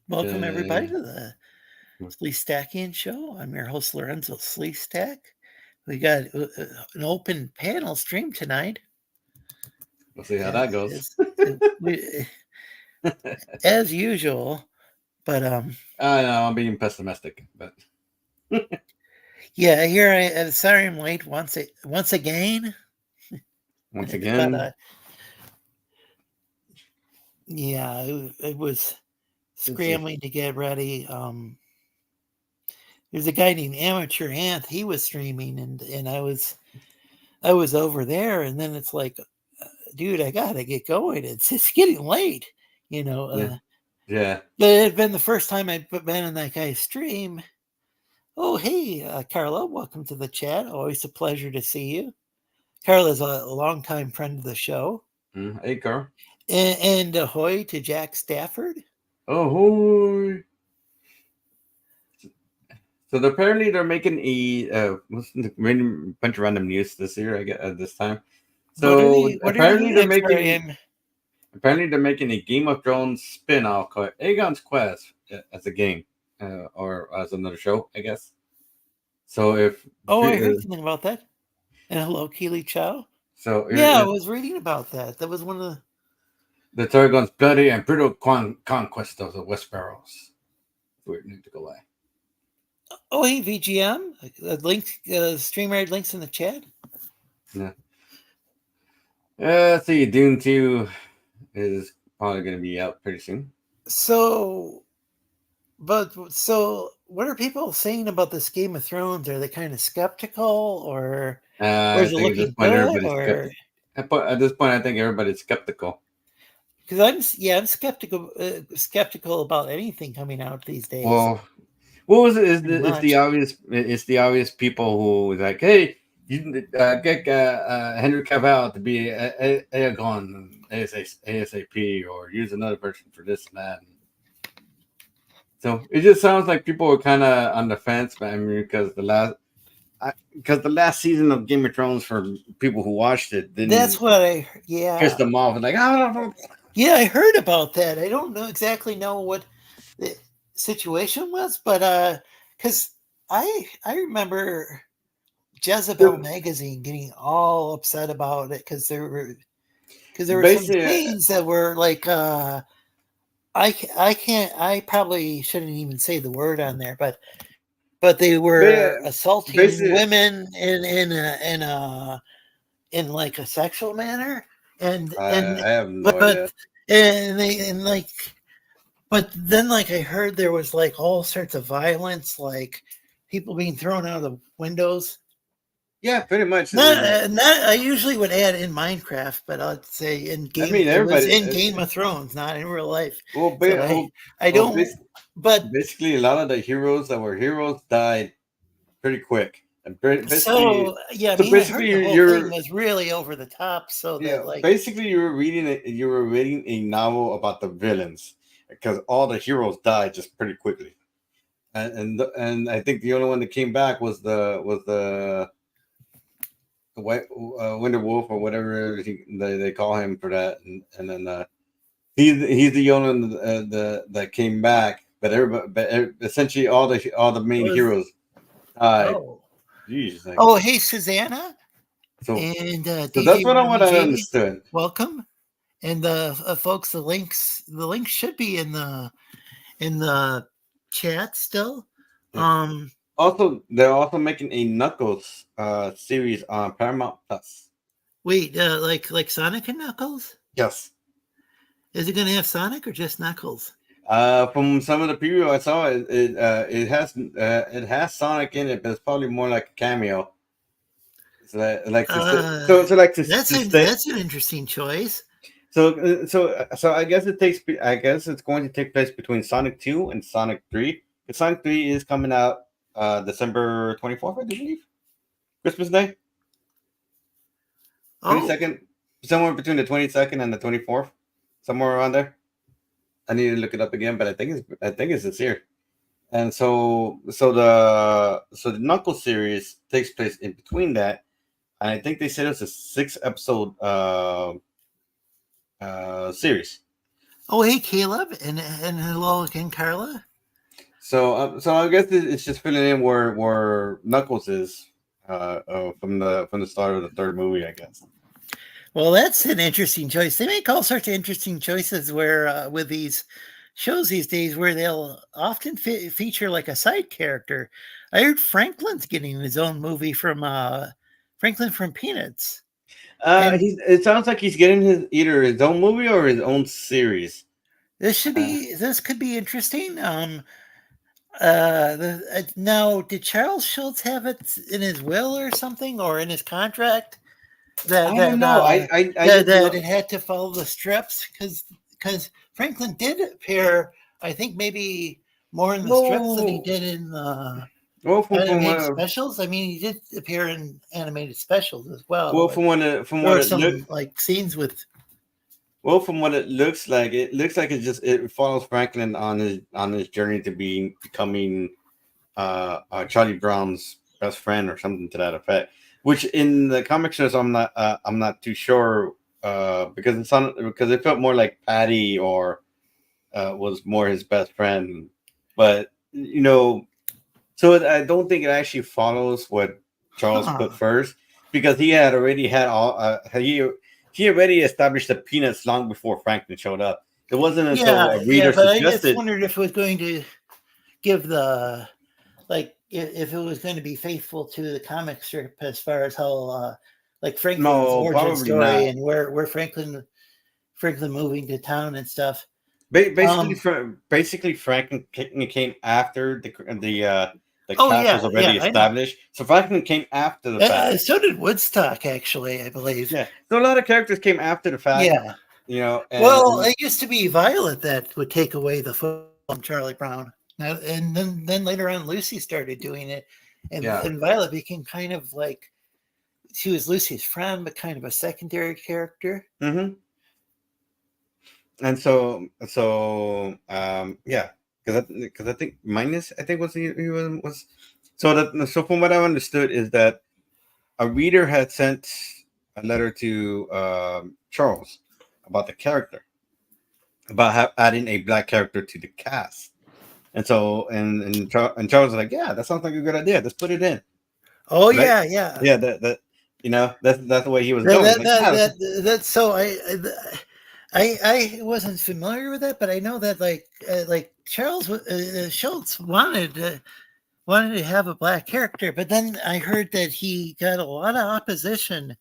Welcome everybody to the Sleestakians Show. I'm your host Lorenzo Sleestak. We got an open panel stream tonight. We'll see how that goes. As usual, but I know I'm being pessimistic, but yeah, here I'm sorry I'm late once again. Once again, But yeah, it was scrambling to get ready. There's a guy named Amateur Ant. He was streaming, and I was over there, and then it's like, dude, I gotta get going. It's getting late, you know. Yeah. But it had been the first time I'd been on that guy's stream. Oh, hey, Carla, welcome to the chat. Always a pleasure to see you. Carla's a longtime friend of the show. Hey, Carl. And ahoy to Jack Stafford. Ahoy. So apparently they're making a bunch of random news this year. I get this time. So apparently they're making a Game of Thrones spin-off called Aegon's Quest as a game or as another show, I guess. So if I heard something about that. And hello, Keely Chow. So yeah, I was reading about that. That was one of the Targon's bloody and brutal conquest of the Westeros. We need to go away. Oh, hey, VGM. Link, StreamYard links in the chat. Yeah. Let's see. Dune 2 is probably going to be out pretty soon. So what are people saying about this Game of Thrones? Are they kind of skeptical, or is it looking good? Or at this point, I think everybody's skeptical. Because I'm skeptical about anything coming out these days. Well, what was it? It's the obvious. It's the obvious people who like, hey, you get Henry Cavill to be Aegon ASAP, or use another person for this and that. So it just sounds like people were kind of on the fence, but I mean, because the last season of Game of Thrones, for people who watched it, that's what pissed them off and like, oh. Yeah, I heard about that. I don't exactly know what the situation was, but because I remember Jezebel magazine getting all upset about it because there were some scenes that were like I probably shouldn't even say the word on there, but they were assaulting women in like a sexual manner, and I have no idea. But then like I heard there was like all sorts of violence, like people being thrown out of windows. Yeah, pretty much. Not I usually would add in Minecraft, but I'd say in Game. It was in Game of Thrones, not in real life. Well, I don't. But basically, a lot of the heroes that were heroes died pretty quick. And basically, so basically, the whole thing was really over the top. So yeah, that like basically, you were reading a novel about the villains, because all the heroes died just pretty quickly. And I think the only one that came back was the White Winter Wolf, or whatever they call him for that, and then he's the only one that came back. But essentially all the main heroes died. Jeez, hey Susanna. So and so that's what I understood. Welcome, and folks, the links should be in the chat still. Yeah. Also, they're also making a Knuckles series on Paramount Plus. Wait, like Sonic and Knuckles? Yes. Is it going to have Sonic or just Knuckles? From some of the preview I saw, it has Sonic in it, but it's probably more like a cameo. So that's an interesting choice. So I guess it's going to take place between Sonic 2 and Sonic 3. Because Sonic 3 is coming out December 24th, I believe. Christmas Day. 22nd, somewhere between the 22nd and the 24th, somewhere around there. I need to look it up again, but I think it's this year. And so the Knuckles series takes place in between that, and I think they said it's a 6-episode series. Oh, hey, Caleb, and hello again, Carla. So I guess it's just filling in where Knuckles is from the start of the third movie, I guess. Well, that's an interesting choice. They make all sorts of interesting choices where with these shows these days, where they'll often feature like a side character. I heard Franklin's getting his own movie from Franklin from Peanuts, and It sounds like he's getting his either his own movie or his own series. Uh, this could be interesting. Now, did Charles Schultz have it in his will or something, or in his contract that I don't know. I just that know it had to follow the strips? Because Franklin did appear, I think maybe more in the strips than he well, did in the well animated specials. I mean, he did appear in animated specials as well, well but from there what were it look some like scenes with. well from what it looks like it follows Franklin on his journey to becoming Charlie Brown's best friend or something to that effect. Which in the comic shows I'm not too sure because it felt more like Patty or was more his best friend, but I don't think it actually follows what Charles put Huh. first because he had already had all he already established the peanuts long before Franklin showed up. It wasn't until Yeah, a yeah, reader but I just suggested. wondered if it was going to give the like if it was going to be faithful to the comic strip as far as how like Franklin's No, origin probably story not. and where Franklin moving to town and stuff. Basically, Um. basically, Franklin came after the Oh cast yeah, was already yeah, I know. established. So Franklin came after the fact. So did Woodstock, actually, I believe. Yeah, so a lot of characters came after the fact, Yeah. Well, and it used to be Violet that would take away the foot from Charlie Brown. Now, and then later on, Lucy started doing it, yeah. and Violet became kind of like she was Lucy's friend, but kind of a secondary character. hmm And yeah, because I think minus I think was he was so that so from what I understood is that a reader had sent a letter to Charles about the character about adding a black character to the cast. And so, and Charles was like, "Yeah, that sounds like a good idea. Let's put it in, Oh right? yeah, yeah. Yeah, that's the way he was going. He's like, yeah, That's so I wasn't familiar with that, but I know that like Charles Schultz wanted to have a black character, but then I heard that he got a lot of opposition,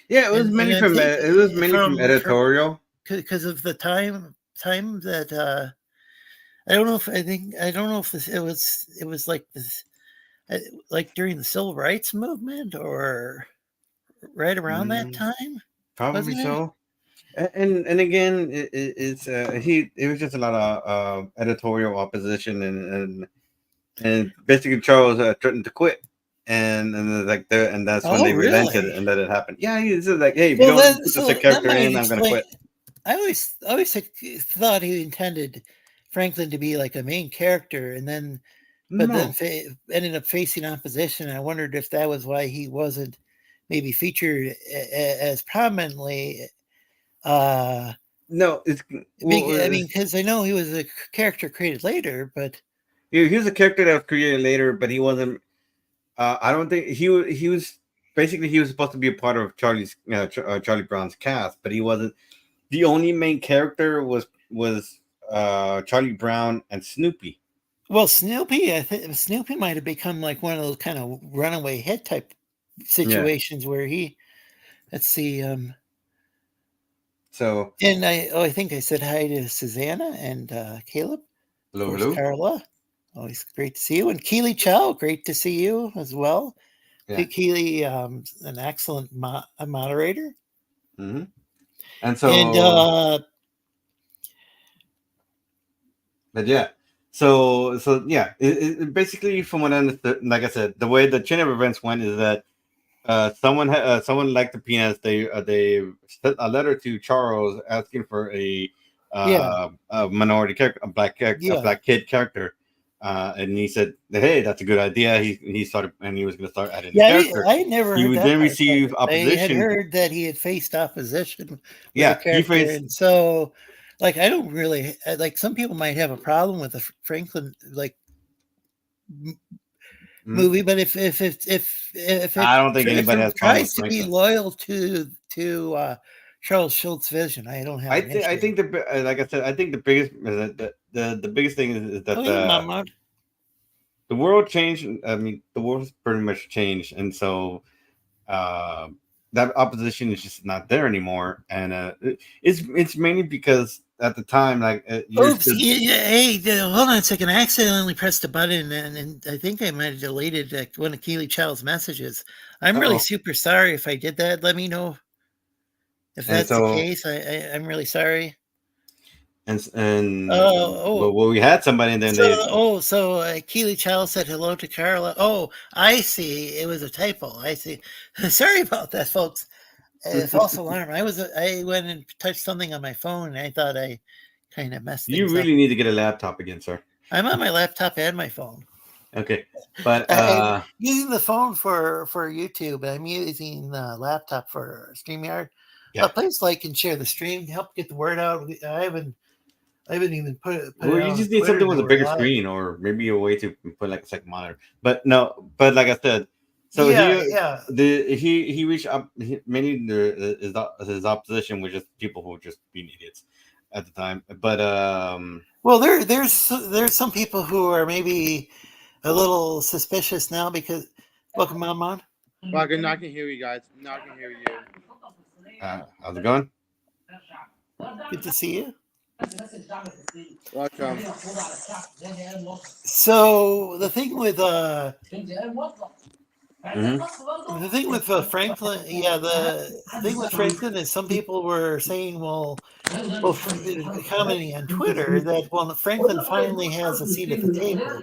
yeah. and I think It was mainly from from editorial. because of the time that I don't know if I don't know if it was like this uh, like during the civil rights movement or right around that Mm, time, probably wasn't it? so. And again, it was just a lot of editorial opposition and basically Charles threatened to quit. And that's when Oh, they relented really? and let it happen. Yeah, he's just like, hey, if you Well, don't then, put this so that character might in, I'm gonna explain. quit. I always thought he intended Franklin to be like a main character, and then but then No, ended up facing opposition. I wondered if that was why he wasn't maybe featured as prominently. Uh, no, it's I mean, because I know he was a character created later, but he was a character that was created later, but he wasn't. I don't think he was basically he was supposed to be a part of Charlie Brown's cast, but he wasn't. The only main character was Charlie Brown and Snoopy. well, Snoopy, I think Snoopy might have become like one of those kind of runaway hit type Yeah. situations where he. Let's see. So And I think I said hi to Susanna and Caleb. Of hello, course, hello. Carla. Always great to see you. And Keely Chow, great to see you as well. Yeah. Keely, an excellent moderator. hmm And And so, but yeah. So yeah. Basically, from what I understood, like I said, the way the chain of events went is that someone liked the peanuts. They sent a letter to Charles asking for yeah, a minority character, a yeah. black kid character, and he said, "Hey, that's a good idea." He started and he was going to start adding the Yeah, character. I never He heard would that then part, but receive I had opposition. heard that he had faced opposition with the Yeah, he character. faced And so like I don't really like. Some people might have a problem with the Franklin like Mhm. movie, but if it I don't think anybody has a problem with tries to be Franklin. loyal to Charles Schultz's vision, I don't have an I issue. think like I said, I think the biggest the biggest thing is Oh that yeah, Mama. the world changed. I mean, the world's pretty much changed, and so uh, that opposition is just not there anymore. And it's mainly because at the time, like you're Oops! still. Hey, hold on a second. I accidentally pressed a button, and I think I might have deleted one of Keely Child's messages. I'm really Oh, super sorry if I did that. Let me know if and that's the so case. I'm really sorry. and Oh, but well, we had somebody, and then so, they. Keely Child said hello to Carla. Oh, I see. It was a typo. I see. Sorry about that, folks. False alarm. I went and touched something on my phone, and I thought I kind of messed You things up. really need to get a laptop again, sir. I'm on my laptop and my phone. Okay, but I'm using the phone for YouTube. I'm using the laptop for StreamYard. yeah. Please like and share the stream. Help get the word out. I haven't even put Well, it you out on just need Twitter something that with a we're bigger live. screen, or maybe a way to put like a second monitor. But no, but like I said, so Yeah, yeah. he reached up many his opposition was just people who were just being idiots at the time. But Well, there's some people who are maybe a little suspicious now because welcome, Mom. Well, I can hear you guys. Now I can hear you. how's it going? Good to see you. Welcome. So Hmm. the thing with Franklin, yeah, the thing with Franklin is some people were saying, commenting on Twitter that Franklin finally has a seat at the table,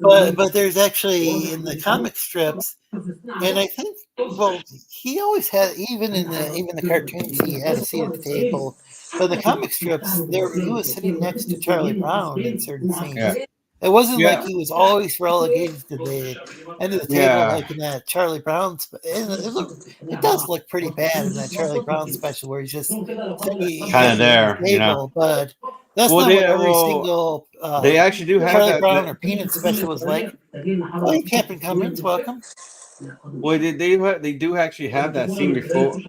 but there's actually in the comic strips, and I think he always had even the cartoons he had a seat at the table, but in the comic strips there he was sitting next to Charlie Brown in certain Yeah, scenes. It wasn't like yeah, he was always relegated to the end of the table yeah. like in that Charlie Brown. It does look pretty bad in that Charlie Brown special where he's just sitting Kind of at the there, you know. table, but that's Well, not what every single they actually do have Charlie that. Brown or Peanut special was like. Oh, hey, Captain Cummins, welcome. Well, they do actually have that scene before.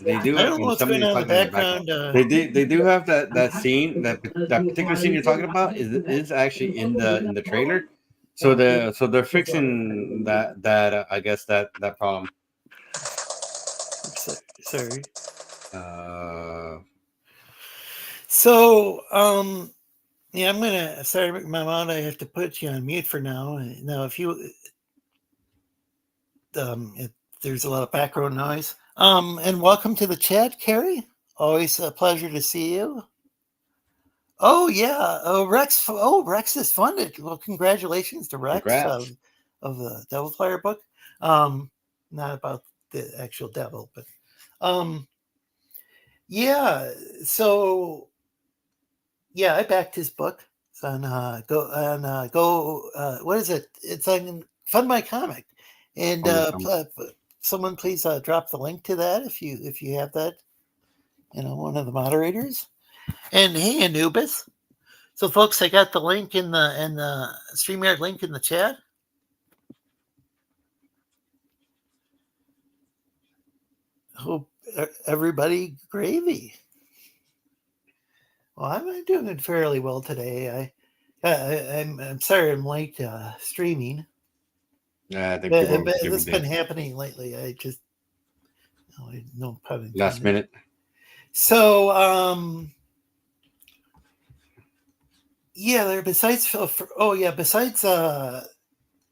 They do. I don't know what's going Somebody's on in the talking in the background. background. They do have that scene that particular scene you're talking about is actually in the trailer. So they're fixing that I guess that problem. Sorry. Uh, So, yeah, I'm gonna. Sorry, my mom. I have to put you on mute for now. Now, if you, if there's a lot of background noise. And welcome to the chat, Carrie. Always a pleasure to see you. Oh yeah, Rex. Oh, Rex is funded. Well, congratulations to Rex congrats. of the Devil Flyer book. Not about the actual devil, but um, yeah. So yeah, I backed his book. It's on go. What is it? It's on Fund My Comic, and From the com- someone please drop the link to that if you have that. One of the moderators. And hey, Anubis. So, folks, I got the link in the StreamYard link in the chat. Hope everybody gravy. Well, I'm doing it fairly well today. I'm sorry I'm late streaming. Yeah, I think But, people but give this has me been happening lately. I just no pun last intended. minute. So yeah, there besides besides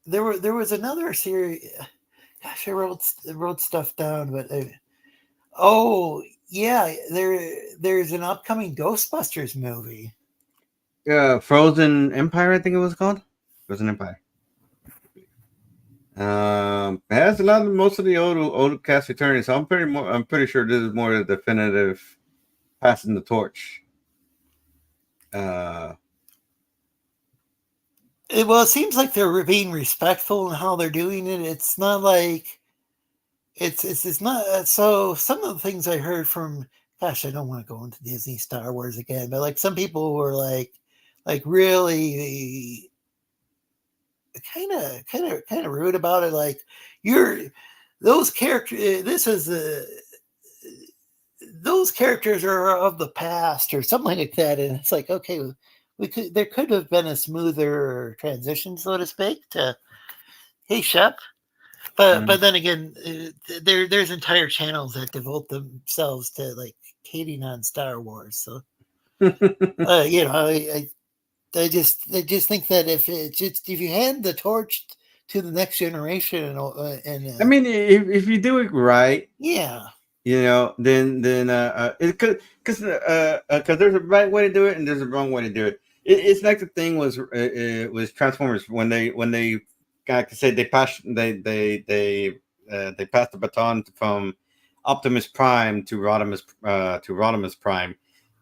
there was another series. Gosh, I wrote stuff down, but oh yeah, there's an upcoming Ghostbusters movie. Frozen Empire, I think it was called. Frozen Empire. It has a lot of most of the old cast returning, so I'm pretty sure this is more the definitive passing the torch. Uh, Well, it seems like they're being respectful in how they're doing it. It's not like it's not. So some of the things I heard from gosh, I don't want to go into Disney Star Wars again, but like some people were like really kind of rude about it. Like you're those characters. This is those characters are of the past or something like that, and it's like okay, we could there could have been a smoother transition, so to speak. To hey, Shep. But then again, there's entire channels that devote themselves to like hating on Star Wars. So you know, I just think that if you hand the torch to the next generation and I mean, if you do it right, yeah, then it could because there's a right way to do it and there's a wrong way to do it. It's like the thing was Transformers when they like I said they passed the baton from Optimus Prime to Rodimus Prime,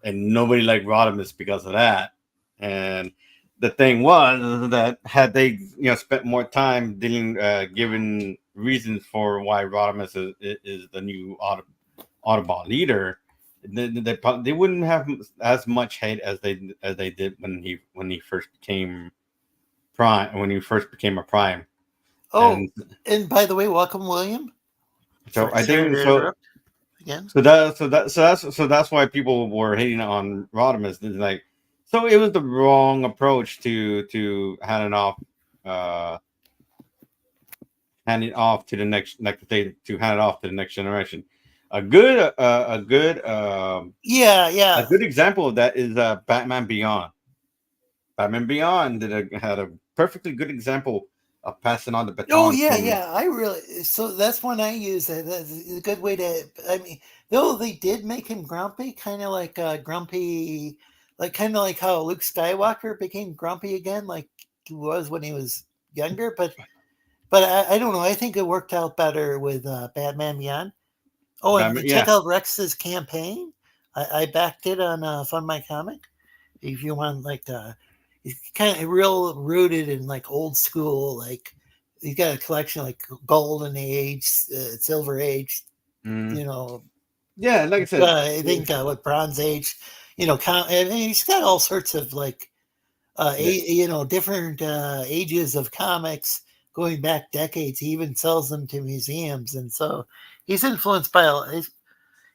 and nobody liked Rodimus because of that. And the thing was that had they spent more time giving reasons for why Rodimus is the new Autobot leader, they wouldn't have as much hate as they did when he first became Prime when he first became a Prime. oh, And and by the way, welcome, William. so I Sorry think to so. interrupt again. So that's why people were hating on Rodimus. It's like, so it was the wrong approach to uh hand it off to the next like to hand it off to the next generation. A good Yeah, a yeah. good example of that is Batman Beyond. Batman Beyond had a perfectly good example of passing on the Oh baton yeah, to. yeah. I really so that's one I use. That's a good way to. I mean, though they did make him grumpy, kind of like grumpy, like kind of like how Luke Skywalker became grumpy again, like he was when he was younger. But I don't know. I think it worked out better with Batman Beyond. Oh, Batman, and check yeah, out Rex's campaign. I backed it on Fund My Comic. If you want, like, he's kind of real rooted in like old school. Like, he's got a collection like Golden Age, Silver Age. mm, You know, yeah. Like I said, I think what Bronze Age. And he's got all sorts of like yeah, different ages of comics going back decades. He even sells them to museums, and so he's influenced by.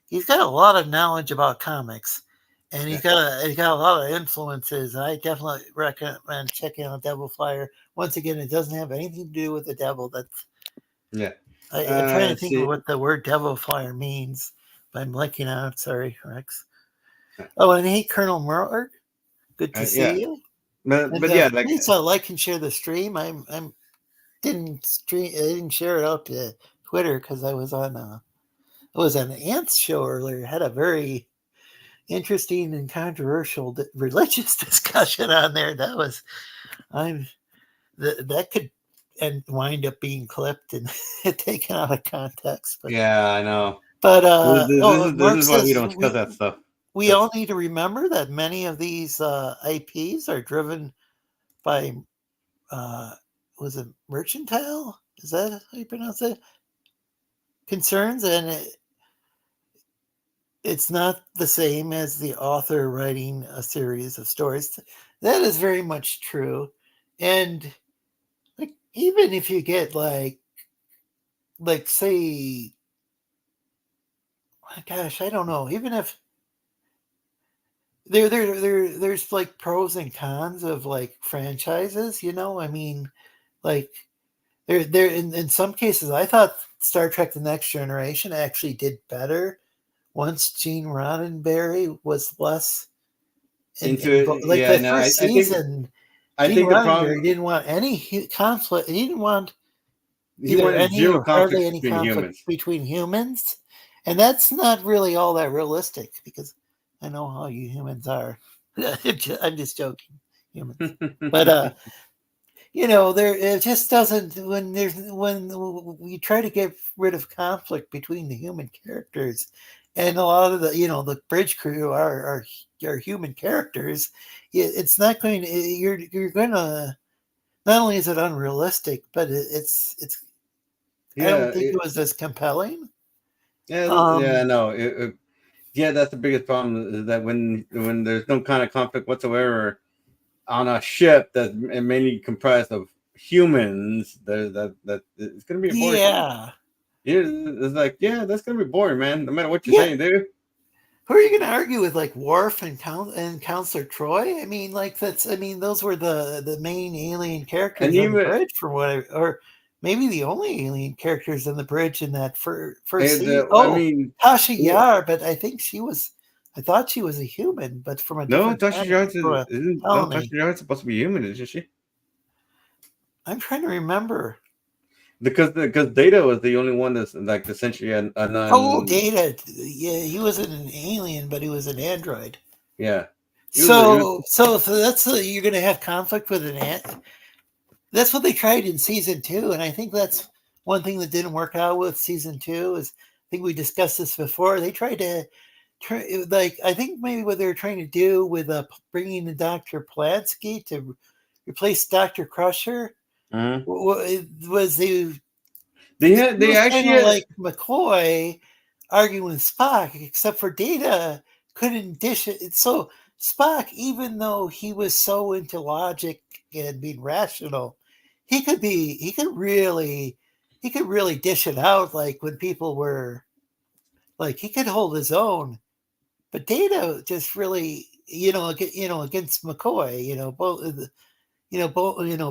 He's got a lot of knowledge about comics, and yeah, he's got a lot of influences. I definitely recommend checking out Devil Flyer. Once again, it doesn't have anything to do with the devil. yeah. I'm trying to Let's think of see. what the word Devil Flyer means, but I'm blanking on it. Sorry, Rex. Oh, and hey, Colonel Murr, good to Yeah, see you. And but yeah, like please like and share the stream. I'm didn't stream. I didn't share it out to Twitter because I was on Ant's show earlier. Had a very interesting and controversial religious discussion on there. That was I'm that could and wind up being clipped and taken out of context. yeah, I know. But This is Mark why we says don't discuss that stuff. we all need to remember that many of these IPs are driven by was it mercantile? Is that how you pronounce it? Concerns, and it's not the same as the author writing a series of stories. That is very much true. And like even if you get like say gosh, I don't know, even if there's like pros and cons of like franchises, I mean, like there in some cases I thought Star Trek The Next Generation actually did better once Gene Roddenberry was less Into it, like yeah. the No, first season, I Gene think the problem Roddenberry didn't want any conflict. He didn't want he either wanted any zero or hardly conflicts any between conflict humans. between humans, and that's not really all that realistic because I know how you humans are. I'm just joking, humans, but there it just doesn't when we try to get rid of conflict between the human characters, and a lot of the bridge crew are human characters. It's not going to you're going to not only is it unrealistic, but it's I don't Yeah, think it was as compelling. yeah, yeah. Um, No, Yeah, that's the biggest problem is that when there's no kind of conflict whatsoever on a ship that's mainly comprised of humans, that it's gonna be a boring time. Yeah. Yeah, it's like yeah, that's gonna be boring, man. No matter what you're Yeah. saying, dude. Who are you going to argue with, like Worf and Counselor Troy? I mean, like that's. I mean, those were the main alien And characters on the even bridge, from what or maybe the only alien characters on the bridge in that first and season. I Oh, mean, Tasha well, Yar, but I think she was. I thought she was a human, but from a no, different Tasha planet, Yard from a isn't no Tasha colony. Yard supposed to be human, isn't she? I'm trying to remember. Because Data was the only one that's like essentially a Oh, non Data. Yeah, he wasn't an alien, but he was an android. yeah. He was So that's you're going to have conflict with an ant. That's what they tried in season 2, and I think that's one thing that didn't work out with season 2. Is I think we discussed this before. They tried to like I think maybe what they were trying to do with bringing in Dr. Plansky to replace Dr. Crusher mhm. was it They was kind actually of had like McCoy arguing with Spock, except for Data couldn't dish it. So Spock, even though he was so into logic and being rational, he could really dish it out. Like when people were like he could hold his own, but Data just really against McCoy,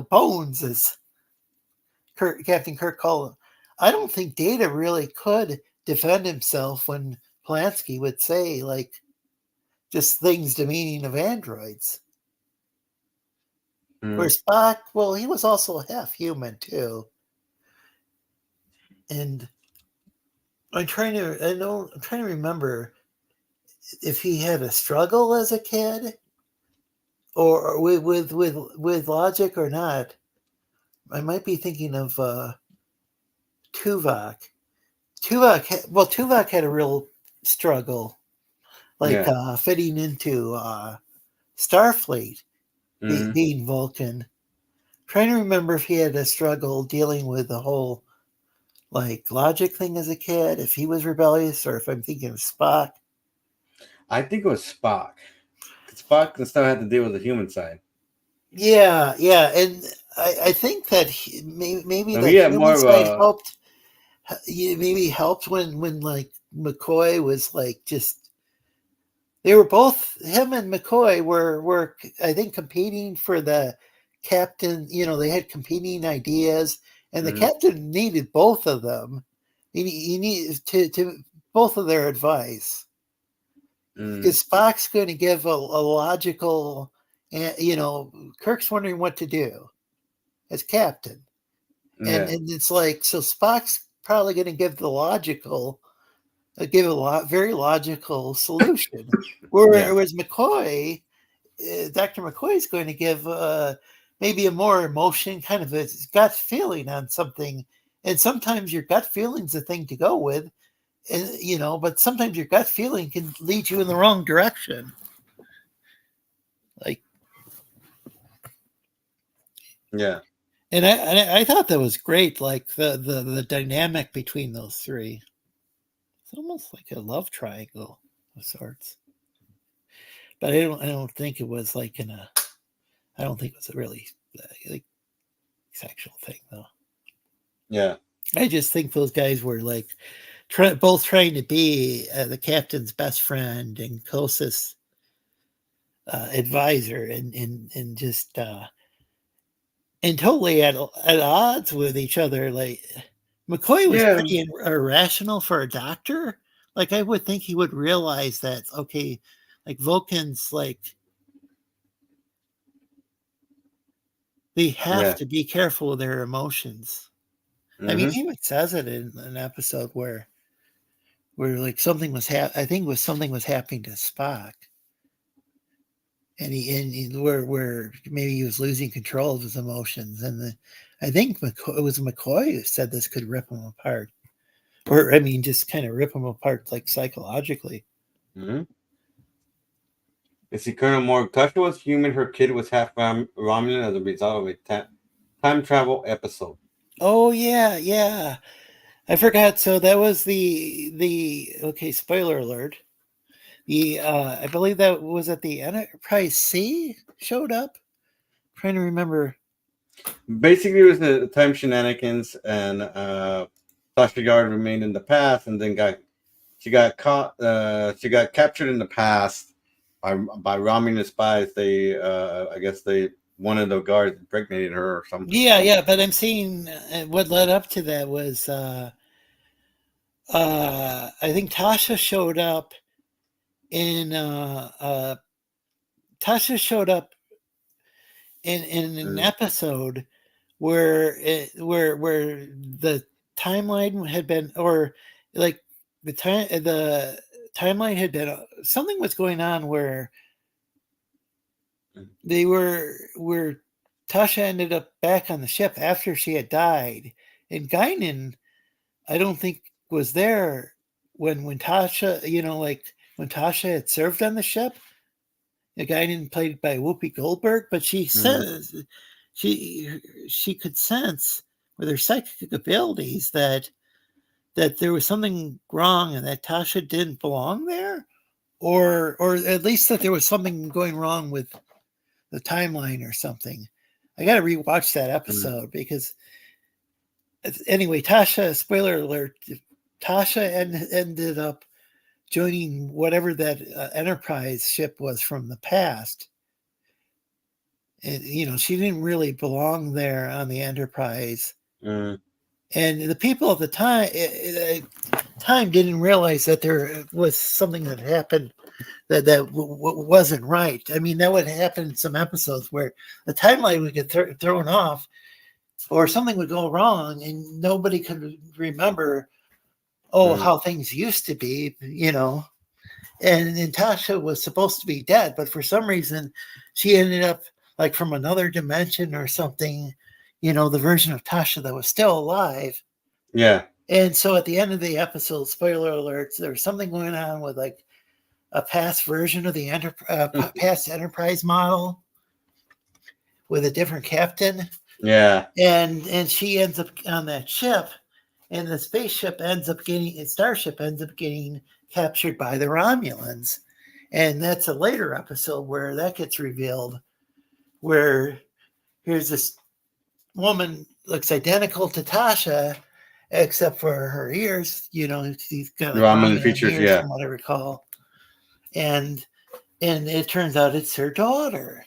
Bones is Captain Kirk called him. I don't think Data really could defend himself when Polanski would say like just things demeaning of androids. Where mhm. Spock, well, he was also half human too, and I'm trying to remember if he had a struggle as a kid or with logic or not. I might be thinking of Tuvok. Tuvok had a real struggle like Yeah. fitting into Starfleet, Hmm. being Vulcan. Trying to remember if he had a struggle dealing with the whole like logic thing as a kid, if he was rebellious, or if I'm thinking of Spock. I think it was Spock. 'Cause Spock still had to deal with the human side. Yeah, and I think that maybe So he that had human more of side a helped. Maybe helped when like McCoy was like just they were both him and McCoy were I think competing for the captain. They had competing ideas, and the mhm, captain needed both of them. He needed to both of their advice mhm, because Spock's going to give a logical, Kirk's wondering what to do as captain, and yeah, and it's like so Spock's probably going to give the logical give a very logical solution. yeah, Whereas McCoy, Dr. McCoy is going to give maybe a more emotion, kind of a gut feeling on something. And sometimes your gut feeling's the thing to go with, and but sometimes your gut feeling can lead you in the wrong direction. Like, yeah, and I thought that was great. Like the dynamic between those three. It's almost like a love triangle of sorts. But I don't think it was like I don't think it was a really like sexual thing though. yeah, I just think those guys were like both trying to be the captain's best friend and closest advisor, and just and totally at odds with each other. Like McCoy was yeah, pretty irrational for a doctor. Like I would think he would realize that okay, like Vulcans like they have yeah, to be careful with their emotions. I mean, hmm he even says it in an episode where like I think it was something was happening to Spock, and where maybe he was losing control of his emotions, and I think it was McCoy who said this could rip him apart, or I mean, just kind of rip him apart like psychologically. hmm. Is he Colonel more touched was human? Her kid was half Romulan as a result of a time travel episode. Oh yeah, I forgot. So that was the okay. Spoiler alert. I believe that was at the Enterprise C showed up. I'm trying to remember. Basically, it was the time shenanigans, and Tasha Yard remained in the past, and then she got caught. She got captured in the past by Romulan spies. They, I guess, one of the guards impregnated her or something. Yeah, but I'm seeing what led up to that was I think Tasha showed up in Tasha showed up in an episode where the timeline had been, or like the timeline had been, something was going on where they where Tasha ended up back on the ship after she had died, and Guinan I don't think was there when Tasha, like when Tasha had served on the ship. A Guinan played by Whoopi Goldberg, but she says she could sense with her psychic abilities that there was something wrong and that Tasha didn't belong there, or at least that there was something going wrong with the timeline or something. I got to rewatch that episode because anyway, Tasha, spoiler alert, Tasha ended up joining whatever that Enterprise ship was from the past. And, she didn't really belong there on the Enterprise. And the people at the time didn't realize that there was something that happened that wasn't right. I mean, that would happen in some episodes where the timeline would get thrown off or something would go wrong and nobody could remember, how things used to be, And Tasha was supposed to be dead, but for some reason she ended up like from another dimension or something, the version of Tasha that was still alive. Yeah. And so at the end of the episode, spoiler alerts, there was something going on with like a past version of the past Enterprise model with a different captain. Yeah. And she ends up on that ship, and the starship ends up getting captured by the Romulans. And that's a later episode where that gets revealed, where here's this woman looks identical to Tasha, except for her ears. She's got like Romulan Romulan features, ears, yeah. from what I recall. And it turns out it's her daughter.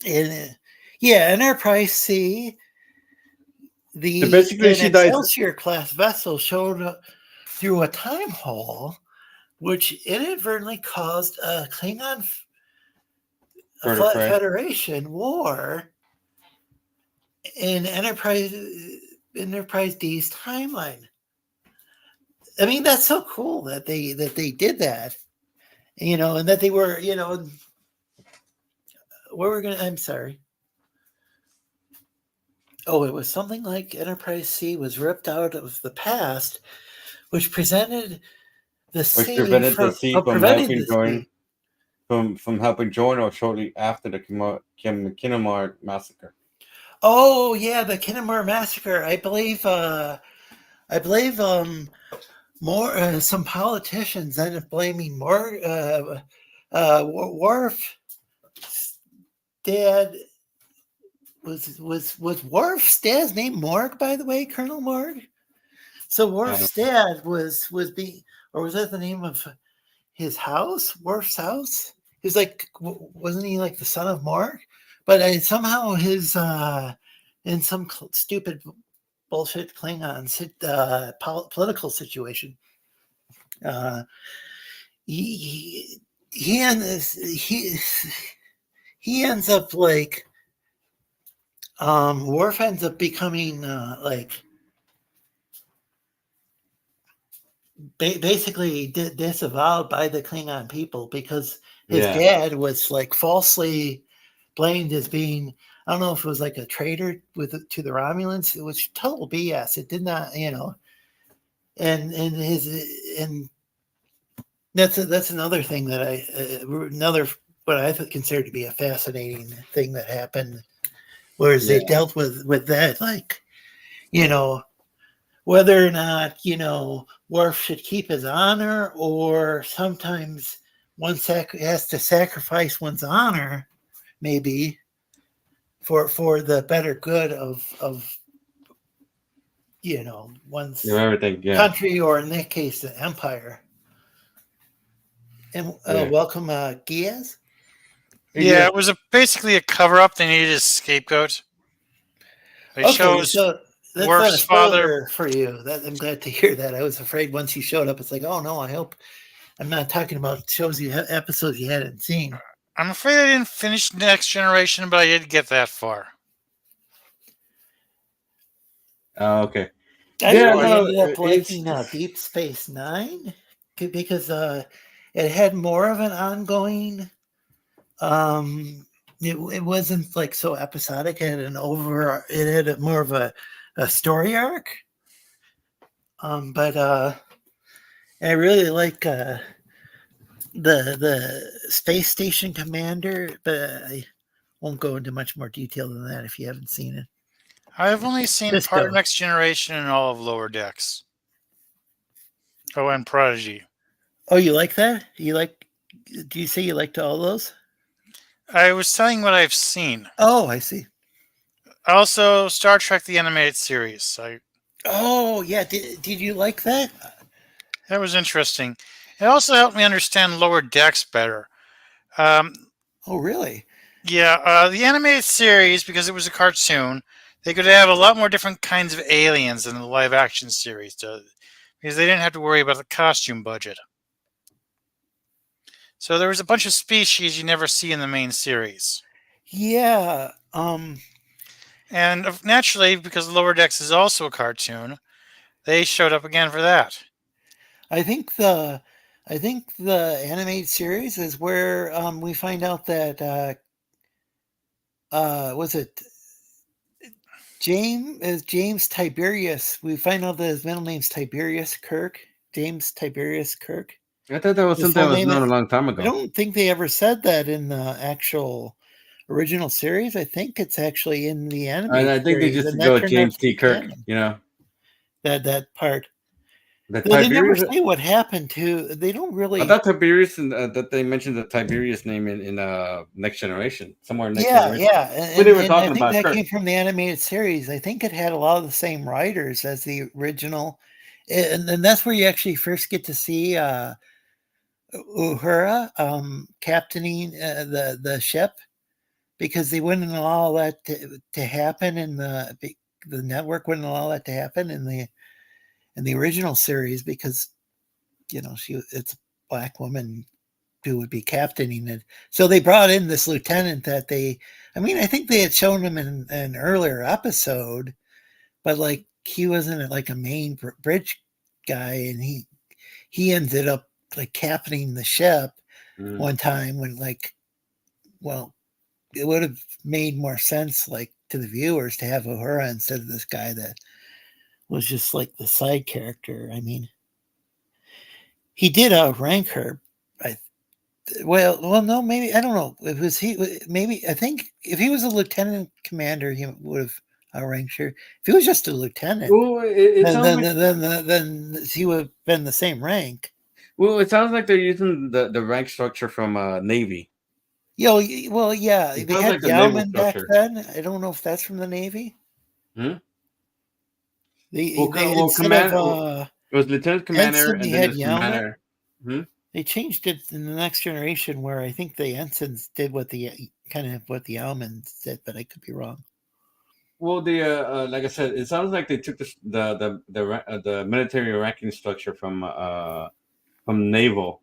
And Enterprise C, So basically, she died. Excelsior class vessel showed up through a time hole, which inadvertently caused a Klingon Federation war in Enterprise D's timeline. I mean, that's so cool that they did that, and that they were, I'm sorry. Oh, it was something like Enterprise C was ripped out of the past, which prevented the sea from helping join, from helping join, or shortly after the Kinamar massacre. Oh yeah, the Kinamar massacre. I believe more some politicians ended up blaming more Worf dad. Was Worf's dad's name Morg, by the way, Colonel Morg? So Worf's dad was being, or was that the name of his house? Worf's house? He was like, wasn't he like the son of Morg? But somehow his in some stupid bullshit Klingon political situation, he ends up like. Worf ends up becoming like basically disavowed by the Klingon people because his dad was like falsely blamed as being, I don't know if it was like a traitor to the Romulans. It was total BS. It did not, and that's another thing that what I consider to be a fascinating thing that happened. Whereas they dealt with that, like, whether or not Worf should keep his honor, or sometimes one has to sacrifice one's honor, maybe for the better good of one's everything. Yeah. country, or in that case, the empire. And welcome, Giaz. Yeah, it was basically a cover-up. They needed a scapegoat. It shows so that's not a Worf's spoiler father. for you. I'm glad to hear that. I was afraid once you showed up, it's like, oh no, I hope I'm not talking about episodes you hadn't seen. I'm afraid I didn't finish Next Generation, but I did get that far. Okay. I ended up liking Deep Space Nine because it had more of an ongoing. It wasn't like so episodic. It had more of a story arc. But I really like the space station commander, but I won't go into much more detail than that if you haven't seen it. I've only seen part of Next Generation and all of Lower Decks. Oh, and Prodigy. Oh, you like that? Do you say you liked all those? I was telling what I've seen. Oh, I see. Also, Star Trek the Animated Series. Oh, yeah. Did you like that? That was interesting. It also helped me understand Lower Decks better. Oh, really? Yeah, the animated series, because it was a cartoon, they could have a lot more different kinds of aliens than the live-action series does, because they didn't have to worry about the costume budget. So there was a bunch of species you never see in the main series. Yeah. And naturally, because Lower Decks is also a cartoon, they showed up again for that. I think the animated series is where we find out that was it James Tiberius. We find out that his middle name's Tiberius Kirk. James Tiberius Kirk. I thought that was something that was known a long time ago. I don't think they ever said that in the actual original series. I think it's actually in the animated and I think series, they just go James T. Kirk, that part. They never say what happened to. They don't really. I thought Tiberius that they mentioned the Tiberius name in Next Generation somewhere. In Next Generation. Yeah. When they were talking I think about that Kirk. came from the animated series. I think it had a lot of the same writers as the original, and that's where you actually first get to see Uhura captaining the ship, because they wouldn't allow that to happen in the network wouldn't allow that to happen in the original series, because it's a black woman who would be captaining it. So they brought in this lieutenant that I think they had shown him in an earlier episode, but like he wasn't like a main bridge guy, and he ended up like captaining the ship one time when it would have made more sense like to the viewers to have Uhura instead of this guy that was just like the side character. I mean, he did outrank her. No, maybe I don't know. Maybe I think if he was a lieutenant commander, he would have outranked her. If he was just a lieutenant, then he would have been the same rank. Well, it sounds like they're using the rank structure from Navy. Yeah, they had Yowman back then. I don't know if that's from the Navy. It was Lieutenant Commander and then Commander. They changed it in the Next Generation, where I think the ensigns did what the Yowman did, but I could be wrong. Well, like I said, it sounds like they took the military ranking structure from naval.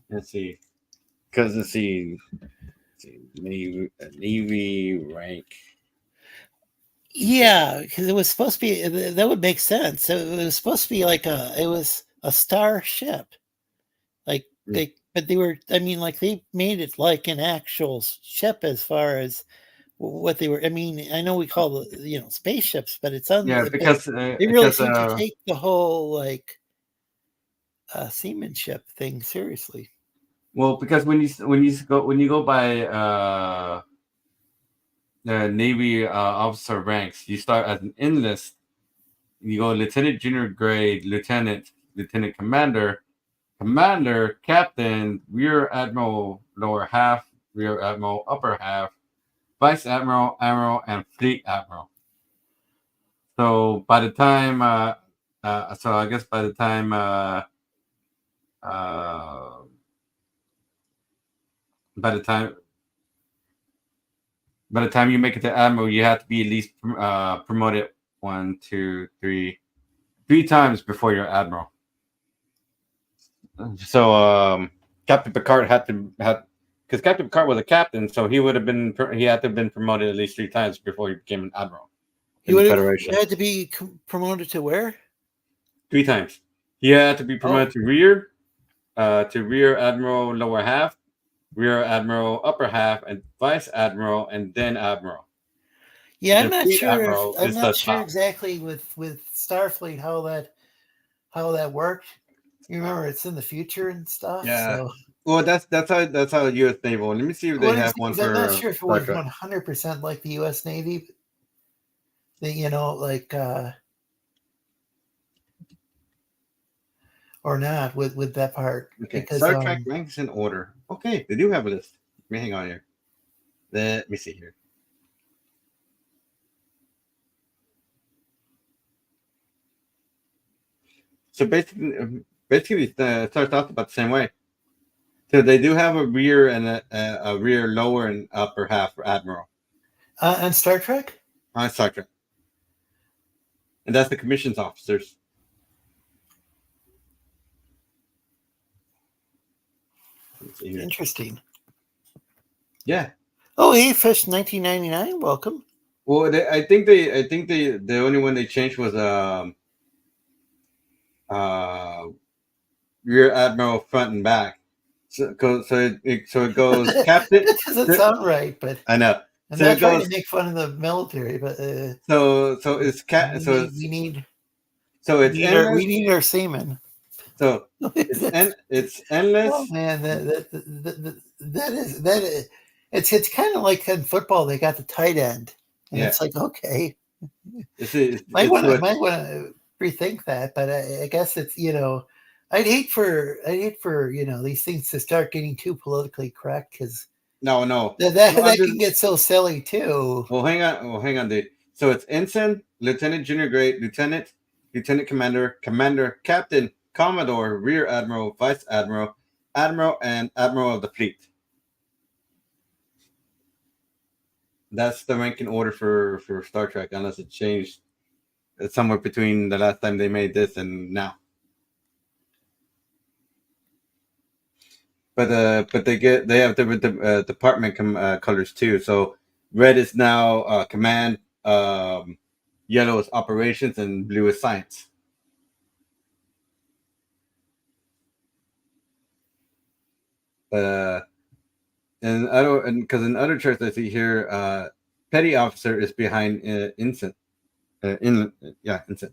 Let's see, because Navy rank. Yeah, because it was supposed to be, that would make sense. It was supposed to be like it was a star ship, but they made it like an actual ship as far as what they were. I mean, I know we call spaceships, but it's because they really seem to take the whole seamanship thing seriously. Well, because when you go by the Navy officer ranks, you start as an enlist You go lieutenant, junior grade, lieutenant, lieutenant commander, commander, captain, rear admiral, lower half, rear admiral, upper half, vice admiral, admiral, and fleet admiral. So by the time, so I guess by the time, uh, by the time, by the time you make it to admiral, you have to be at least promoted 3 times before you're admiral. So Captain Picard had because Captain Picard was a captain, so he had to have been promoted at least 3 times before he became an admiral He in the would Federation. have had to be promoted to where? 3 times. He had to be promoted to rear admiral lower half, rear admiral upper half, and vice admiral, and then admiral. Yeah, I'm And not fleet sure. admiral I'm is not the sure top. exactly with Starfleet how that worked. You remember it's in the future and stuff. Yeah. So Well, that's how U.S. Naval. Let me see if they have one I'm not for sure if it Star was Trek. 100% like the U.S. Navy. Like or not with that part. Okay, Because Star Trek ranks in order. Okay, they do have a list. Let me hang on here. Let me see here. So basically, it starts off about the same way. So they do have a rear and a rear lower and upper half for admiral on Star Trek. on Star Trek, and that's the commissions officers. Let's see here. Interesting. Yeah. Oh, hey, Fish, 1999. Welcome. Well, I think the only one they changed was rear admiral front and back. So it goes captain. That doesn't sound right, but I know. I'm So not it trying goes. to make fun of the military, but So it's cat. we need it's endless. we need our seamen. So it's endless. Oh man, that is it's kind of like in football. They got the tight end, and Yeah. it's like okay, It's might want to rethink that. But I guess it's I'd hate for these things to start getting too politically correct because no. that can get so silly too. Well, hang on, dude. So it's ensign, lieutenant, junior grade, lieutenant, lieutenant commander, commander, captain, commodore, rear admiral, vice admiral, admiral, and admiral of the fleet. That's the ranking order for Star Trek, unless it changed somewhere between the last time they made this and now. But they have different department colors too. So red is now command, yellow is operations, and blue is science. And because in other charts I see here, petty officer is behind ensign. Ensign. It's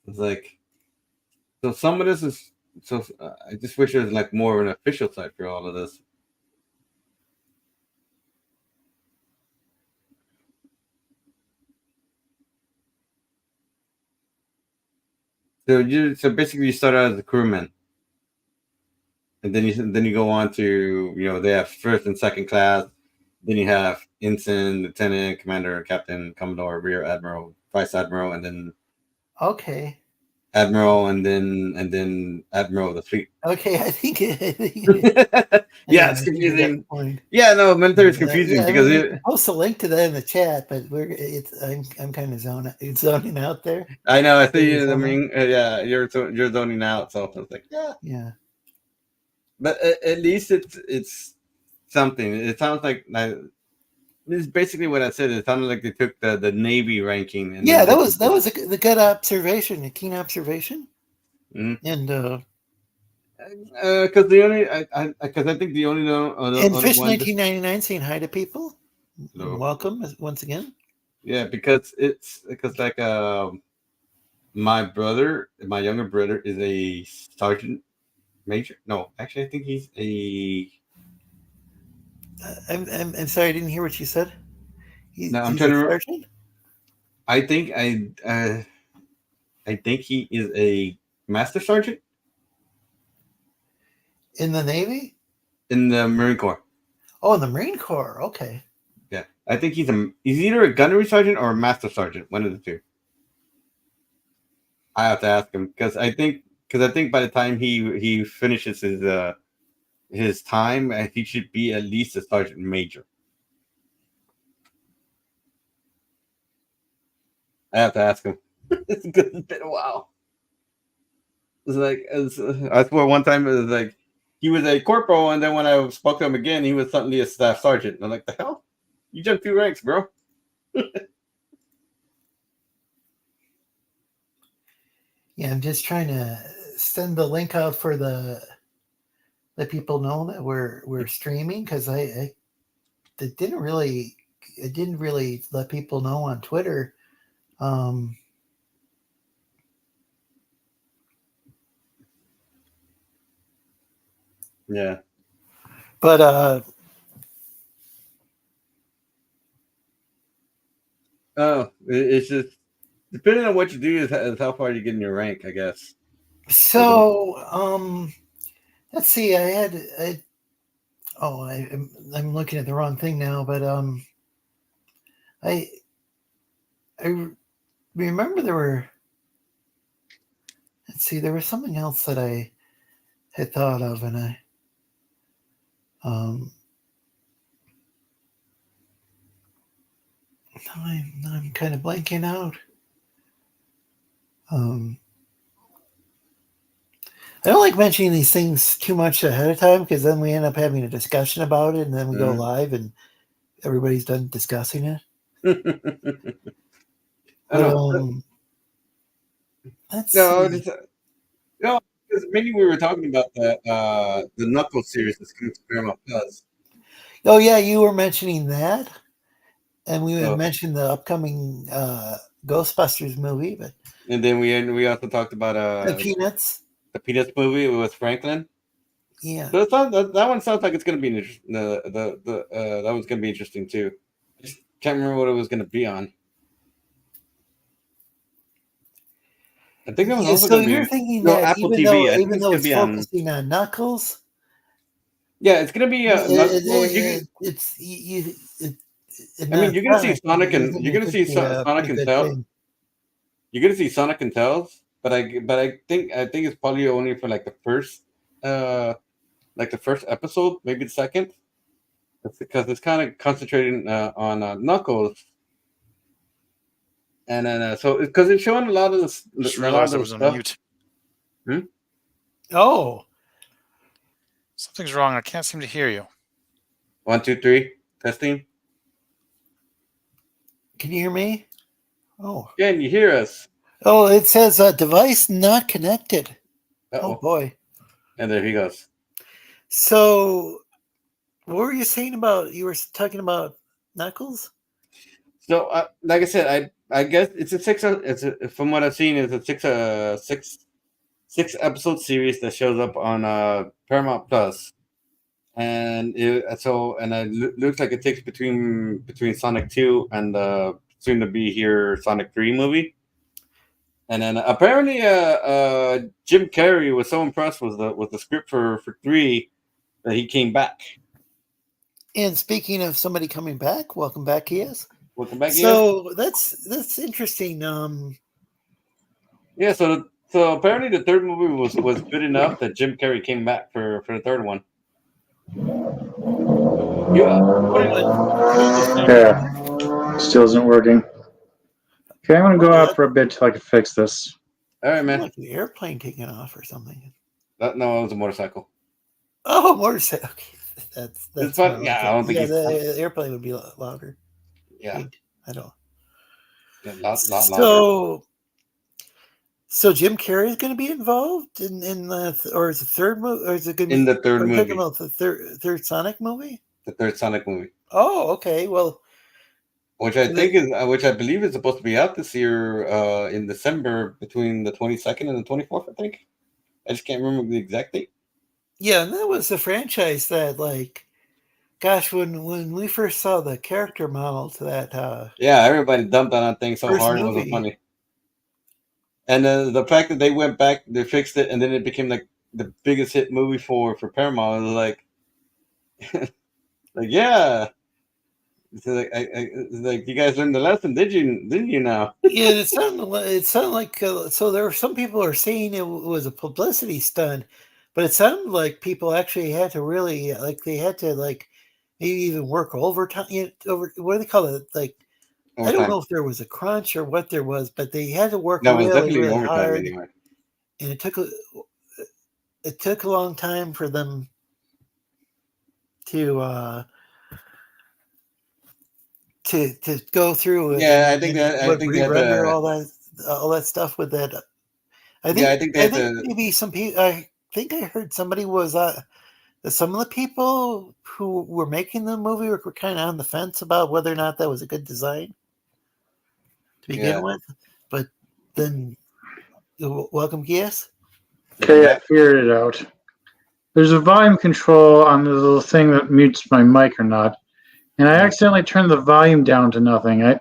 like, so some of this is so. I just wish there was like more of an official site for all of this. So basically you start out as a crewman, and then you go on to they have first and second class. Then you have ensign, lieutenant, commander, captain, commodore, rear admiral, vice admiral, and then Okay. admiral, and then admiral of the fleet. Okay, I think Yeah, it's confusing. Yeah, no, military is confusing because we'll post a link to that in the chat, but I'm kind of zoning out there. I know. I see. I mean, yeah, you're zoning out. So I was like, yeah. But at least it's something. It sounds like this is basically what I said. It sounded like they took the Navy ranking. And that was the good observation, a keen observation. Mm-hmm. And because I think the only and Fish 1999 saying hi to people. Hello. Welcome once again. Yeah, because like my younger brother is a sergeant major. No, actually, I think he's a. I'm sorry, I didn't hear what you said. No, I'm trying to. Sergeant? I think I think he is a master sergeant In the Navy? in the Marine Corps. Oh, in the Marine Corps. Okay. Yeah, I think he's either a gunnery sergeant or a master sergeant, one of the two. I have to ask him because I think by the time he finishes his time, he should be at least a sergeant major. I have to ask him. It's been a while. It's like I swear one time it was like he was a corporal, and then when I spoke to him again, he was suddenly a staff sergeant. And I'm like, the hell? You jumped 2 ranks, bro. Yeah, I'm just trying to send the link out for let people know that we're streaming because I didn't really let people know on Twitter. Yeah. But Oh, it's just depending on what you do is how far you get in your rank, I guess. so let's see. I'm looking at the wrong thing now, but I remember there was something else that I had thought of, and I'm kind of blanking out. I don't like mentioning these things too much ahead of time because then we end up having a discussion about it, and then we go live and everybody's done discussing it. Let's see. No, because maybe we were talking about the Knuckles series that's coming to Paramount Plus. Oh yeah, you were mentioning that, and we had mentioned the upcoming Ghostbusters movie, but and then we also talked about the Peanuts. The Peanuts movie with Franklin. Yeah. So that one sounds like it's going to be interesting. That one's going to be interesting too. Just can't remember what it was going to be on. I think that was also going to be. So you're thinking that Apple even TV. though it's focusing on Knuckles. Yeah, it's going to be. I mean, you're going to see Sonic and Sonic and Tails. You're going to see Sonic and Tails, but I think it's probably only for like the first episode, maybe the second. That's because it's kind of concentrating on Knuckles, and then so because it's showing a lot of this. Just realized I was on mute. Oh, something's wrong. I can't seem to hear you. 1, 2, 3, testing. Can you hear me? Oh, can you hear us? Oh, it says device not connected. Uh-oh. Oh boy! And there he goes. So, what were you saying about? You were talking about Knuckles. So, like I said, I guess it's a 6. From what I've seen, it's a 6 episode series that shows up on Paramount Plus, and it looks like it takes between Sonic 2 and the soon to be here Sonic 3 movie. And then apparently, Jim Carrey was so impressed with the script for 3 that he came back. And speaking of somebody coming back, welcome back, Ias. Welcome back, So that's interesting. Yeah. So apparently the third movie was good enough that Jim Carrey came back for the third one. Yeah. Still isn't working. Okay, I'm gonna go out for a bit till I can fix this. All right, man. Like an airplane taking off or something. No, it was a motorcycle. Oh, a motorcycle. Okay. That's fun. Yeah, I don't think the airplane would be louder. Yeah, I don't. Yeah, lot louder. So Jim Carrey is going to be involved in the or is the third movie, or is it going to be in the third movie? Talking about the third Sonic movie. The third Sonic movie. Oh, okay. Well, which I believe is supposed to be out this year in December between the 22nd and the 24th. I think. I just can't remember the exact date. Yeah, and that was a franchise that gosh, when we first saw the character model to that Yeah, everybody dumped on that thing so first hard. It was so movie, funny. And the fact that they went back, they fixed it, and then it became like the biggest hit movie for Paramount. It was like yeah, it's like you guys learned the lesson, Didn't you now? yeah, it sounded like so. There were some people are saying it was a publicity stunt, but it sounded like people actually had to really like they had to like maybe even work overtime. Over what do they call it? Like I don't know Overtime. if there was a crunch or what there was, but they had to work That was really, definitely really overtime hard, anyway. and it took a long time for them to to go through Yeah, I what think they had re-render to. all that stuff with that. Yeah, I think they I had think to. maybe some people. I think I heard somebody was that some of the people who were making the movie were kind of on the fence about whether or not that was a good design to begin Yeah. with. But then, welcome, yes. Okay, I figured it out. There's a volume control on the little thing that mutes my mic or not, and I accidentally turned the volume down to nothing. It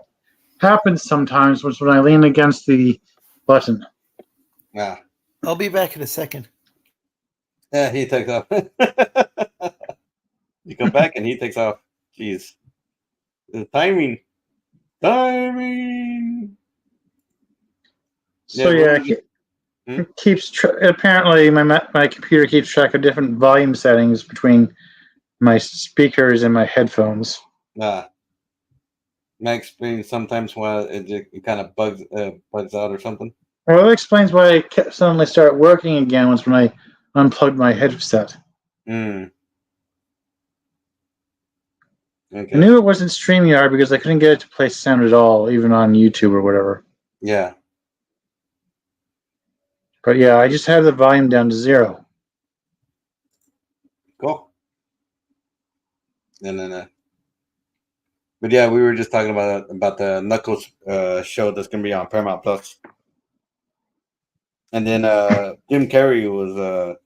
happens sometimes when I lean against the button. Yeah. I'll be back in a second. Yeah, he takes off. You come back and he takes off. Jeez. The timing. Timing. So Yeah, yeah, it keeps apparently my computer keeps track of different volume settings between my speakers and my headphones. That explains sometimes why it kind of bugs out or something. Well, that explains why it suddenly started working again when I unplugged my headset. Okay. I knew it wasn't StreamYard because I couldn't get it to play sound at all, even on YouTube or whatever. Yeah. But yeah, I just had the volume down to 0. Cool. No. But yeah, we were just talking about the Knuckles show that's gonna be on Paramount Plus. And then Jim Carrey was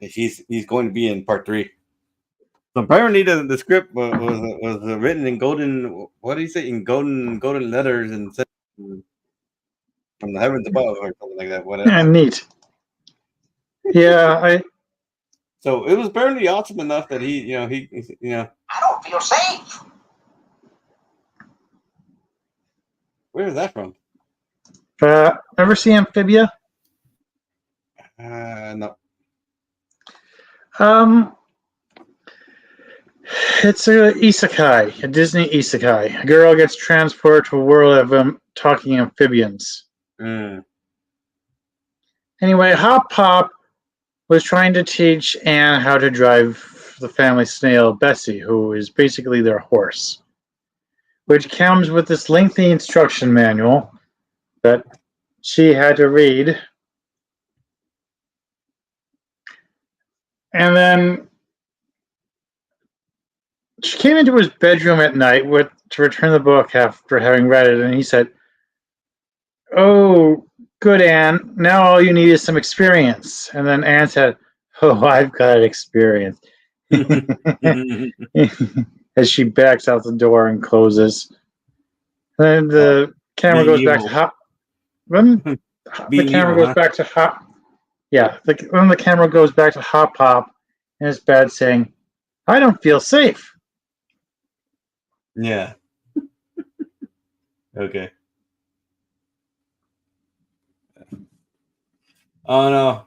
he's going to be in part 3. So apparently the script was written in golden. What do you say? In golden letters and sent from the heavens above or something like that. Whatever. Yeah, neat. Yeah, So it was apparently awesome enough that he I don't feel safe. Where is that from? ever see Amphibia? No. It's a isekai, a Disney isekai. A girl gets transported to a world of talking amphibians. Anyway, Hop Pop was trying to teach Anne how to drive the family snail, Bessie, who is basically their horse, which comes with this lengthy instruction manual that she had to read. And then she came into his bedroom at night to return the book after having read it, and he said, "Oh, good, Anne. Now all you need is some experience." And then Anne said, "Oh, I've got experience." As she backs out the door and closes. Then the camera goes back to Hop. Then the camera goes back to Hop. Yeah, then the camera goes back to Hop Pop in his bed saying, "I don't feel safe." Yeah. Okay. Oh no.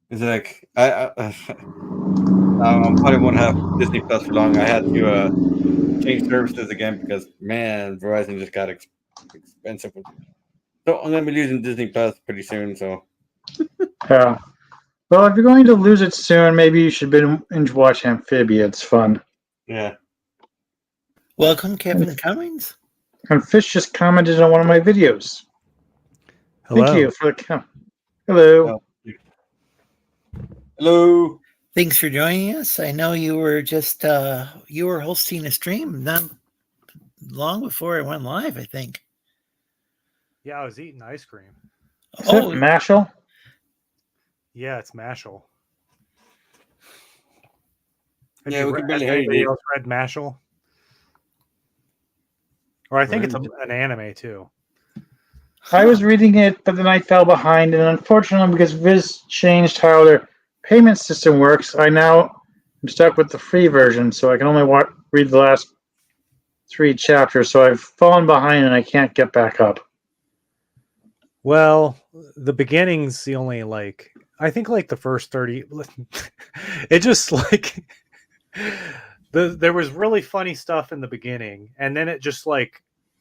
It's like I probably won't have Disney Plus for long. I had to change services again because man, Verizon just got expensive. So I'm gonna be losing Disney Plus pretty soon. So Yeah. Well, if you're going to lose it soon, maybe you should binge watch Amphibia. It's fun. yeah. Welcome, Kevin Cummings. And Fish just commented on one of my videos. Hello. Thank you for the Hello. Hello. Thanks for joining us. I know you were just you were hosting a stream not long before it went live, I think. Yeah, I was eating ice cream. Is it Mashal? Yeah, it's Mashal. Yeah, we can barely has hear you, anybody Dave. else read Mashal? Or I think it's Right. an anime too. I was reading it, but then I fell behind, and unfortunately, because Viz changed how their payment system works, I now am stuck with the free version, so I can only read the last 3 chapters. So I've fallen behind, and I can't get back up. Well, the beginning's the only I think the first 30 it just there was really funny stuff in the beginning, and then it just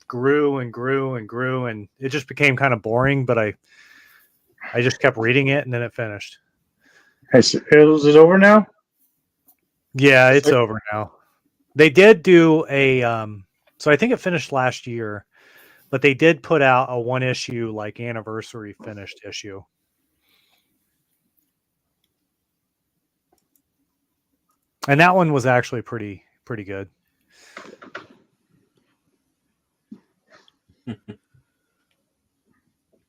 grew and grew and grew, and it just became kind of boring, but I just kept reading it, and then it finished. Is it over now? Yeah, it's over now. They did do a so I think it finished last year, but they did put out a 1-issue anniversary finished issue. And that one was actually pretty good.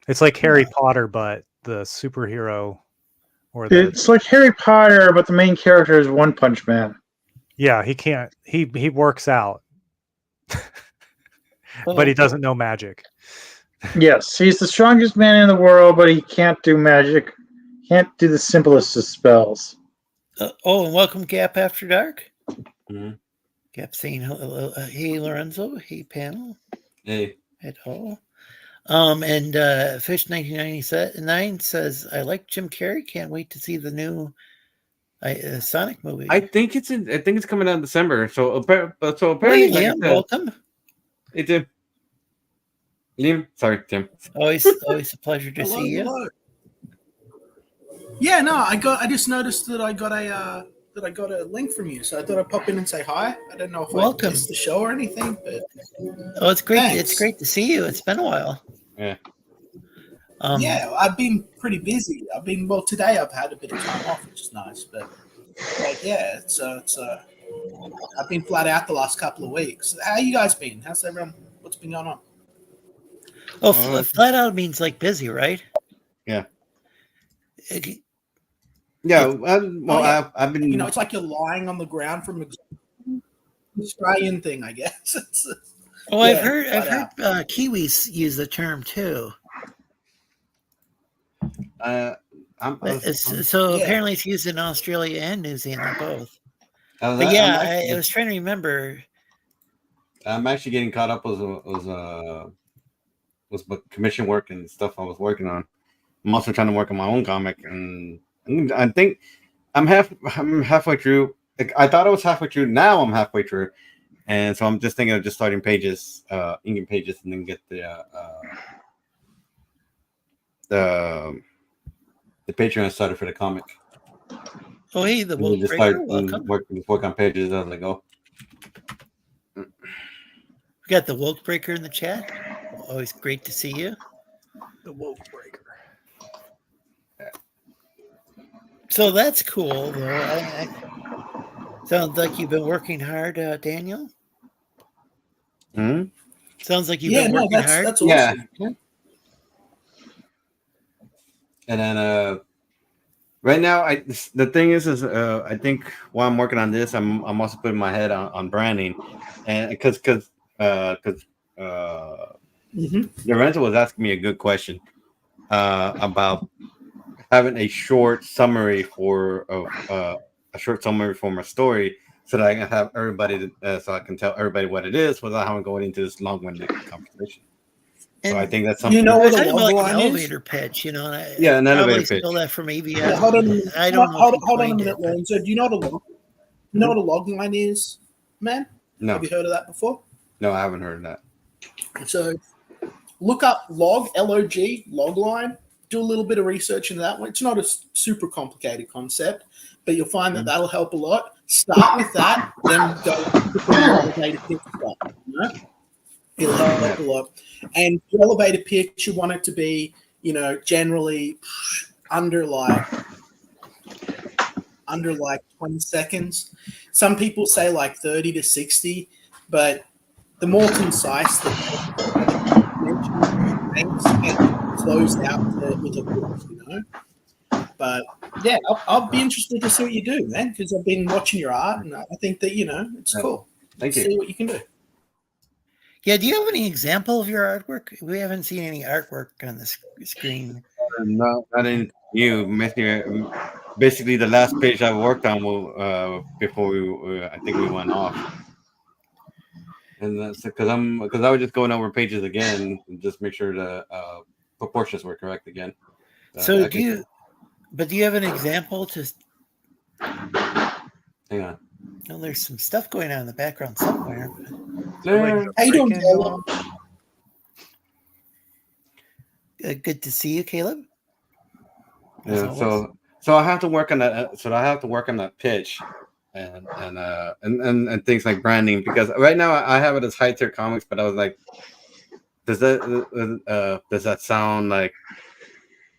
It's like Harry Potter, but the superhero It's like Harry Potter, but the main character is One Punch Man. Yeah, he works out. But he doesn't know magic. Yes, he's the strongest man in the world, but he can't do magic. Can't do the simplest of spells. And welcome, Gap After Dark. Mm-hmm. Gap saying hello. Hey, Lorenzo. Hey, panel. Hey. At all. And Fish 1999 says, "I like Jim Carrey. Can't wait to see the new Sonic movie." I think it's coming out in December. So apparently, hey, Liam, welcome. Hey, Tim. Liam, sorry, Tim. Always a pleasure to see you. Hello. Yeah, no, I just noticed that I got a link from you, so I thought I'd pop in and say hi. I don't know if I missed the show or anything, but it's great. Thanks. It's great to see you. It's been a while. Yeah. Yeah, I've been pretty busy. Today I've had a bit of time off, which is nice, but yeah, it's I've been flat out the last couple of weeks. How you guys been? How's everyone? What's been going on? Flat out means busy, right? Yeah. Yeah, I've been. It's like you're lying on the ground from an Australian thing, I guess. I've heard Kiwis use the term too. Apparently it's used in Australia and New Zealand both. I was trying to remember. I'm actually getting caught up with commission work and stuff I was working on. I'm also trying to work on my own comic, and I think I'm halfway through. I thought I was halfway through. Now I'm halfway through, and so I'm just thinking of just starting pages, inking pages, and then get the Patreon started for the comic. Oh, hey, the Woke Breaker, welcome. Work on pages. I was like, oh. We got the Woke Breaker in the chat. Always great to see you. The Woke Breaker. So that's cool, though. Sounds like you've been working hard, Daniel. Hmm? Sounds like you've been working hard. That's awesome. Yeah. And then right now, the thing is I think while I'm working on this, I'm also putting my head on branding, and because Lorenzo was asking me a good question about having a short summary for my story, so that I can have everybody, so I can tell everybody what it is without having to go into this long-winded conversation. And so I think that's something. You know what kind a of like an log line elevator is? pitch, an elevator pitch. Stole that from ABS. Yeah, hold on. I don't know. Hold on a minute, Lorenzo. Do you know what a log line is, man? No. Have you heard of that before? No, I haven't heard of that. So look up log line. Do a little bit of research into that one. It's not a super complicated concept, but you'll find that that'll help a lot. Start with that, then go to the elevator pitch stuff. It'll help a lot. And the elevator pitch, you want it to be, generally under 20 seconds. Some people say 30 to 60, but the more concise the makes and close out with a book, But Yeah, I'll be interested to see what you do, man, because I've been watching your art, and I think that it's cool. Thank you. See what you can do. Yeah, do you have any example of your artwork? We haven't seen any artwork on the screen. Not anything new. Basically, the last page I worked on before I think we went off, and that's because I was just going over pages again and just make sure the proportions were correct again. So do you have an example? Just hang on. well, there's some stuff going on in the background somewhere. How you doing, Caleb? Good to see you, Caleb. Yeah, so I have to work on that. So I have to work on that pitch, and things like branding, because right now I have it as high tier comics, but I was like, does that sound like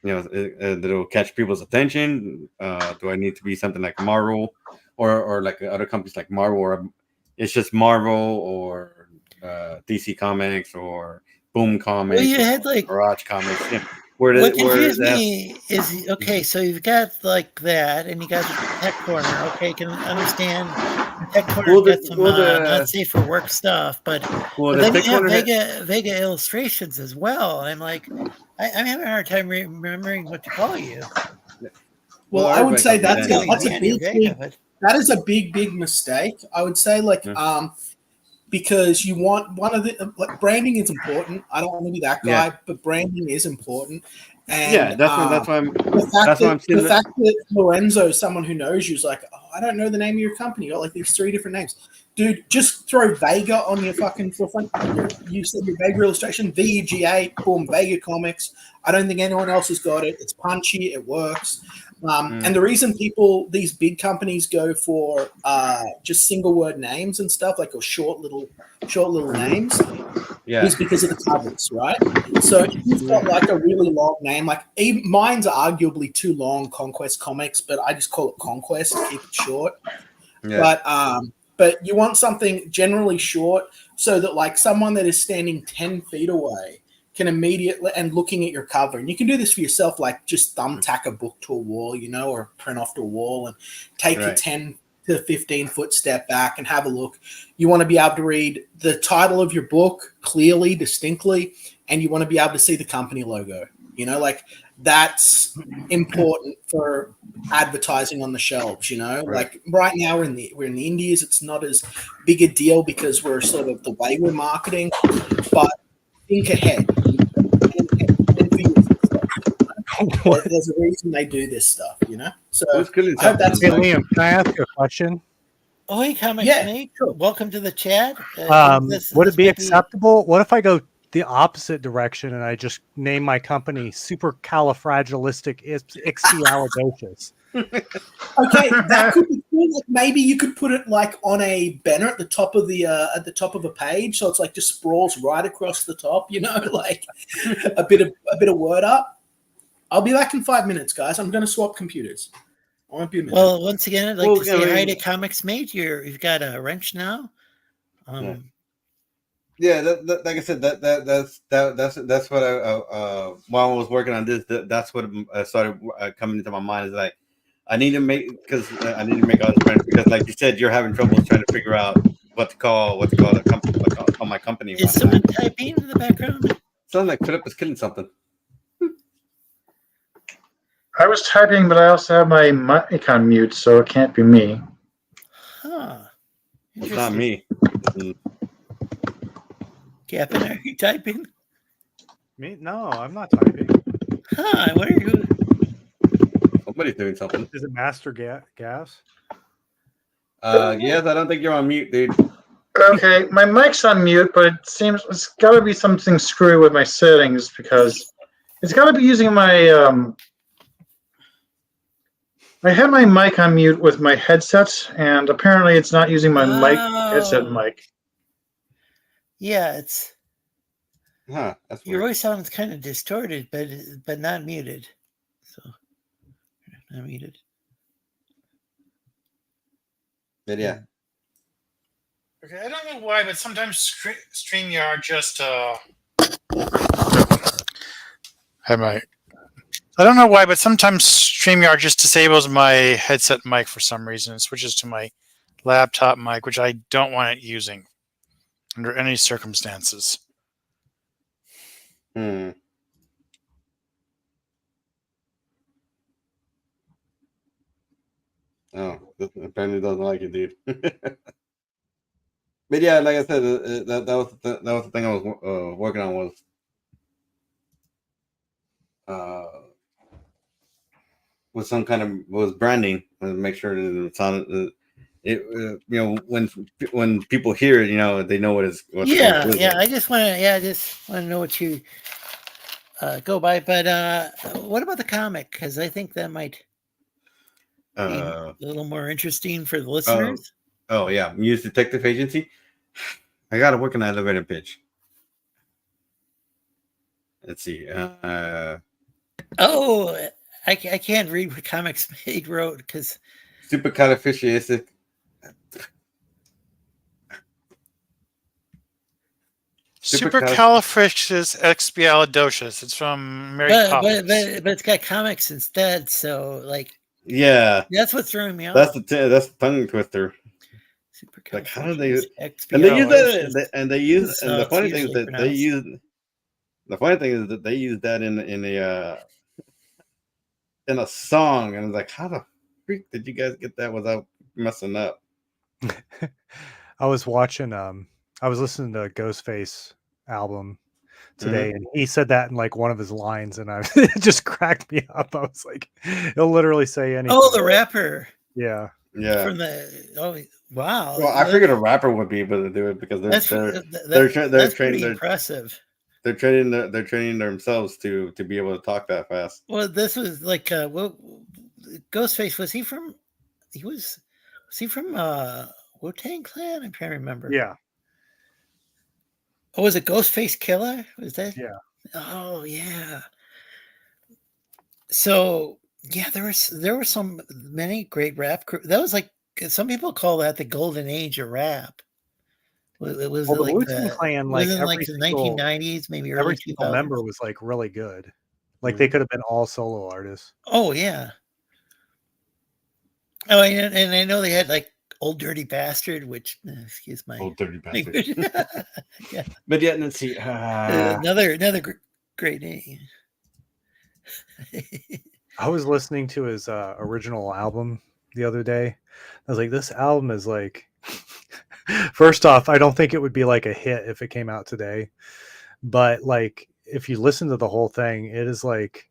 that it'll catch people's attention? Do I need to be something like Marvel, or like other companies like Marvel, or it's just Marvel, or DC Comics, or Boom Comics, Well, you had like Garage Comics. Yeah. What confused me is so you've got like that, and you got the Tech Corner. Okay, can understand Tech Corner's got some not safe for work stuff, but then you have Vega Illustrations as well. And I'm like, I'm having a hard time remembering what to call you. Well, I would say that's a big that is a big mistake. I would say because you want one of the branding is important. I don't want to be that guy, but branding is important. And that's why I'm. The fact that Lorenzo, someone who knows you, is like, oh, I don't know the name of your company. You got like these 3 different names, dude. Just throw Vega on your fucking forefront. You said your Vega illustration, VEGA, boom, Vega Comics. I don't think anyone else has got it. It's punchy. It works. And the reason these big companies go for just single word names and stuff, like short little names, is because of the covers, right? So if you've got like a really long name, like mine's arguably too long, Conquest Comics, but I just call it Conquest to keep it short. Yeah. But you want something generally short so that like someone that is standing 10 feet away can immediately, and looking at your cover, and you can do this for yourself, like just thumbtack a book to a wall, or print off to a wall and take a 10 to 15 foot step back and have a look. You want to be able to read the title of your book clearly, distinctly, and you want to be able to see the company logo. Like that's important for advertising on the shelves. Like right now we're in the Indies. It's not as big a deal because we're sort of the way we're marketing, but think ahead. There's a reason they do this stuff, So I hope that's Liam, can I ask you a question? Oh, hey, Comics Mate. Sure. Welcome to the chat. Would it be acceptable? What if I go the opposite direction and I just name my company Supercalifragilisticexpialidocious? Okay, that could be cool. Like maybe you could put it like on a banner at the top of a page, so it's like just sprawls right across the top. Like a bit of word up. I'll be back in 5 minutes, guys. I'm going to swap computers. I won't be a minute. Well, once again, I'd like to say hi to Comics Mate. You've got a wrench now. Yeah, like I said, that's what I while I was working on this, that's what started coming into my mind, is like I need to make all this brand, because like you said, you're having trouble trying to figure out what to call the company, call my company. Is someone typing in the background? Sounds like Philip is killing something. I was typing, but I also have my mic on mute, so it can't be me. Huh. It's not me. Captain, are you typing? Me? No, I'm not typing. Huh, what are you? Somebody's doing something. Is it Master Gas? Yes, I don't think you're on mute, dude. Okay, my mic's on mute, but it seems it's got to be something screwy with my settings, because it's got to be using my I had my mic on mute with my headset, and apparently it's not using my headset mic. Yeah, it's. That's your weird. voice sounds kind of distorted, but not muted. So, not muted. But yeah. Okay, I don't know why, but sometimes StreamYard just had my I don't know why, but sometimes StreamYard just disables my headset mic for some reason. It switches to my laptop mic, which I don't want it using under any circumstances. Hmm. Oh, apparently doesn't like it, dude. But yeah, like I said, that was the thing I was working on was some kind of branding and make sure that it sounded when people hear it, they know what Yeah, it is. yeah. I just want to know what you go by. But what about the comic? Because I think that might be a little more interesting for the listeners. Oh yeah, Muse Detective Agency. I gotta work on that elevator pitch. Let's see. Oh, I can't read what comics made wrote because Supercalifragilistic. Supercalifragilisticexpialidocious. It's from Mary Poppins. but it's got comics instead. So yeah, that's what's throwing me off. That's the tongue twister. Like how do they? And they use that, and the funny thing is that they use. The funny thing is that they use that in a song, and it's like, how the freak did you guys get that without messing up? I was watching. I was listening to Ghostface album today, and he said that in like one of his lines, and it just cracked me up. I was like, he'll literally say anything. Oh, the rapper. Yeah. From wow. Well, I figured a rapper would be able to do it because they're pretty impressive. They're training themselves to be able to talk that fast. Well, this was like Ghostface. Was he from Wu-Tang Clan? I'm trying to remember. Yeah. Oh, was it Ghostface Killer? Was that? Yeah. Oh yeah. So yeah, there were many great rap. That was like some people call that the golden age of rap. It was the like Wu-Tang Clan, like the 1990s, maybe early every 2000s. single member was like really good. Like they could have been all solo artists. Oh yeah. Oh, and I know they had like Old Dirty Bastard, which excuse my Old Dirty Bastard. Yeah. But yeah, let's see. Another great name. I was listening to his original album the other day. I was like, this album is like, first off, I don't think it would be like a hit if it came out today. But like, if you listen to the whole thing, it is like,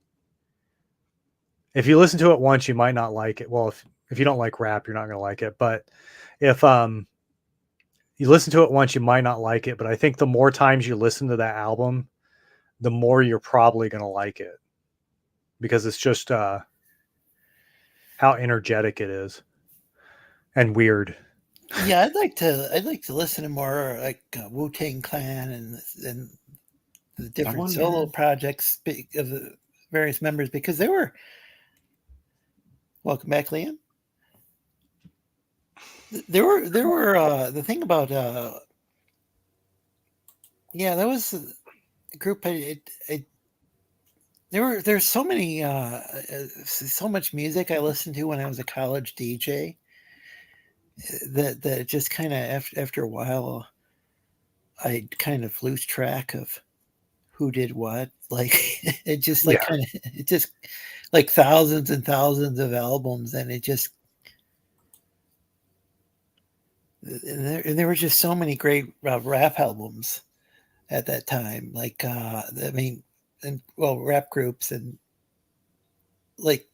if you listen to it once, you might not like it. Well, if you don't like rap, you're not going to like it. But if you listen to it once, you might not like it. But I think the more times you listen to that album, the more you're probably going to like it. Because it's just how energetic it is and weird. Yeah, I'd like to listen to more like Wu-Tang Clan and the different solo projects of the various members because they were. Welcome back, Liam. There were the thing about that was a group. There's so many so much music I listened to when I was a college DJ that just kind of after a while I kind of lose track of who did what. Like it just like it just like thousands and thousands of albums, and it just there were just so many great rap albums at that time. Like I mean. And rap groups and like,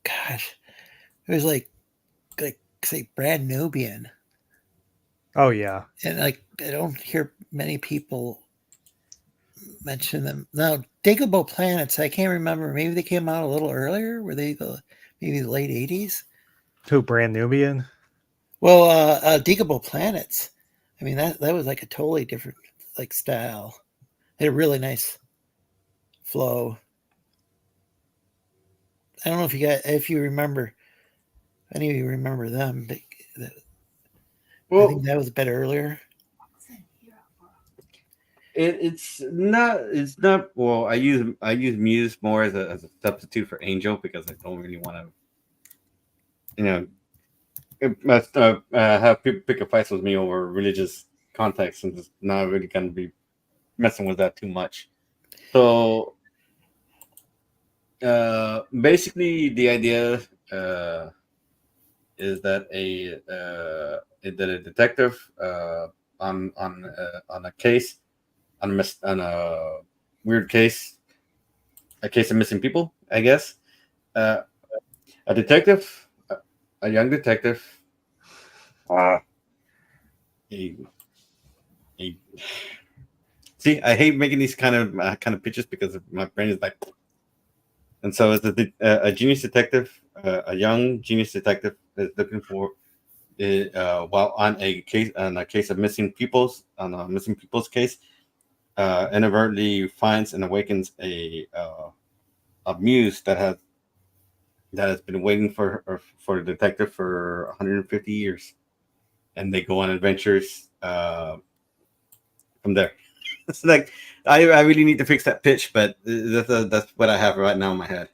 gosh, it was like say Brand Nubian. Oh yeah, and like I don't hear many people mention them now. Diggable Planets, I can't remember. Maybe they came out a little earlier. Were they maybe the late '80s? Who, Brand Nubian? Well, Diggable Planets. I mean that was like a totally different like style. They had a really nice flow. I don't know if you remember, any of you remember them. But I think that was a bit earlier. It's not. It's not. Well, I use Muse more as a substitute for Angel because I don't really want to, have people pick a fight with me over religious context, and just not really going to be messing with that too much. So basically, the idea is that a detective on a case on a weird case, a case of missing people, I guess. Uh, a detective, a young detective. Uh, he, he, see, I hate making these kind of pitches because my brain is like. And so, as a genius detective, a young genius detective is looking for, while on a case of missing peoples, on a missing people's case, inadvertently finds and awakens a muse that has been waiting for the detective for 150 years, and they go on adventures from there. It's like I really need to fix that pitch, but that's what I have right now in my head.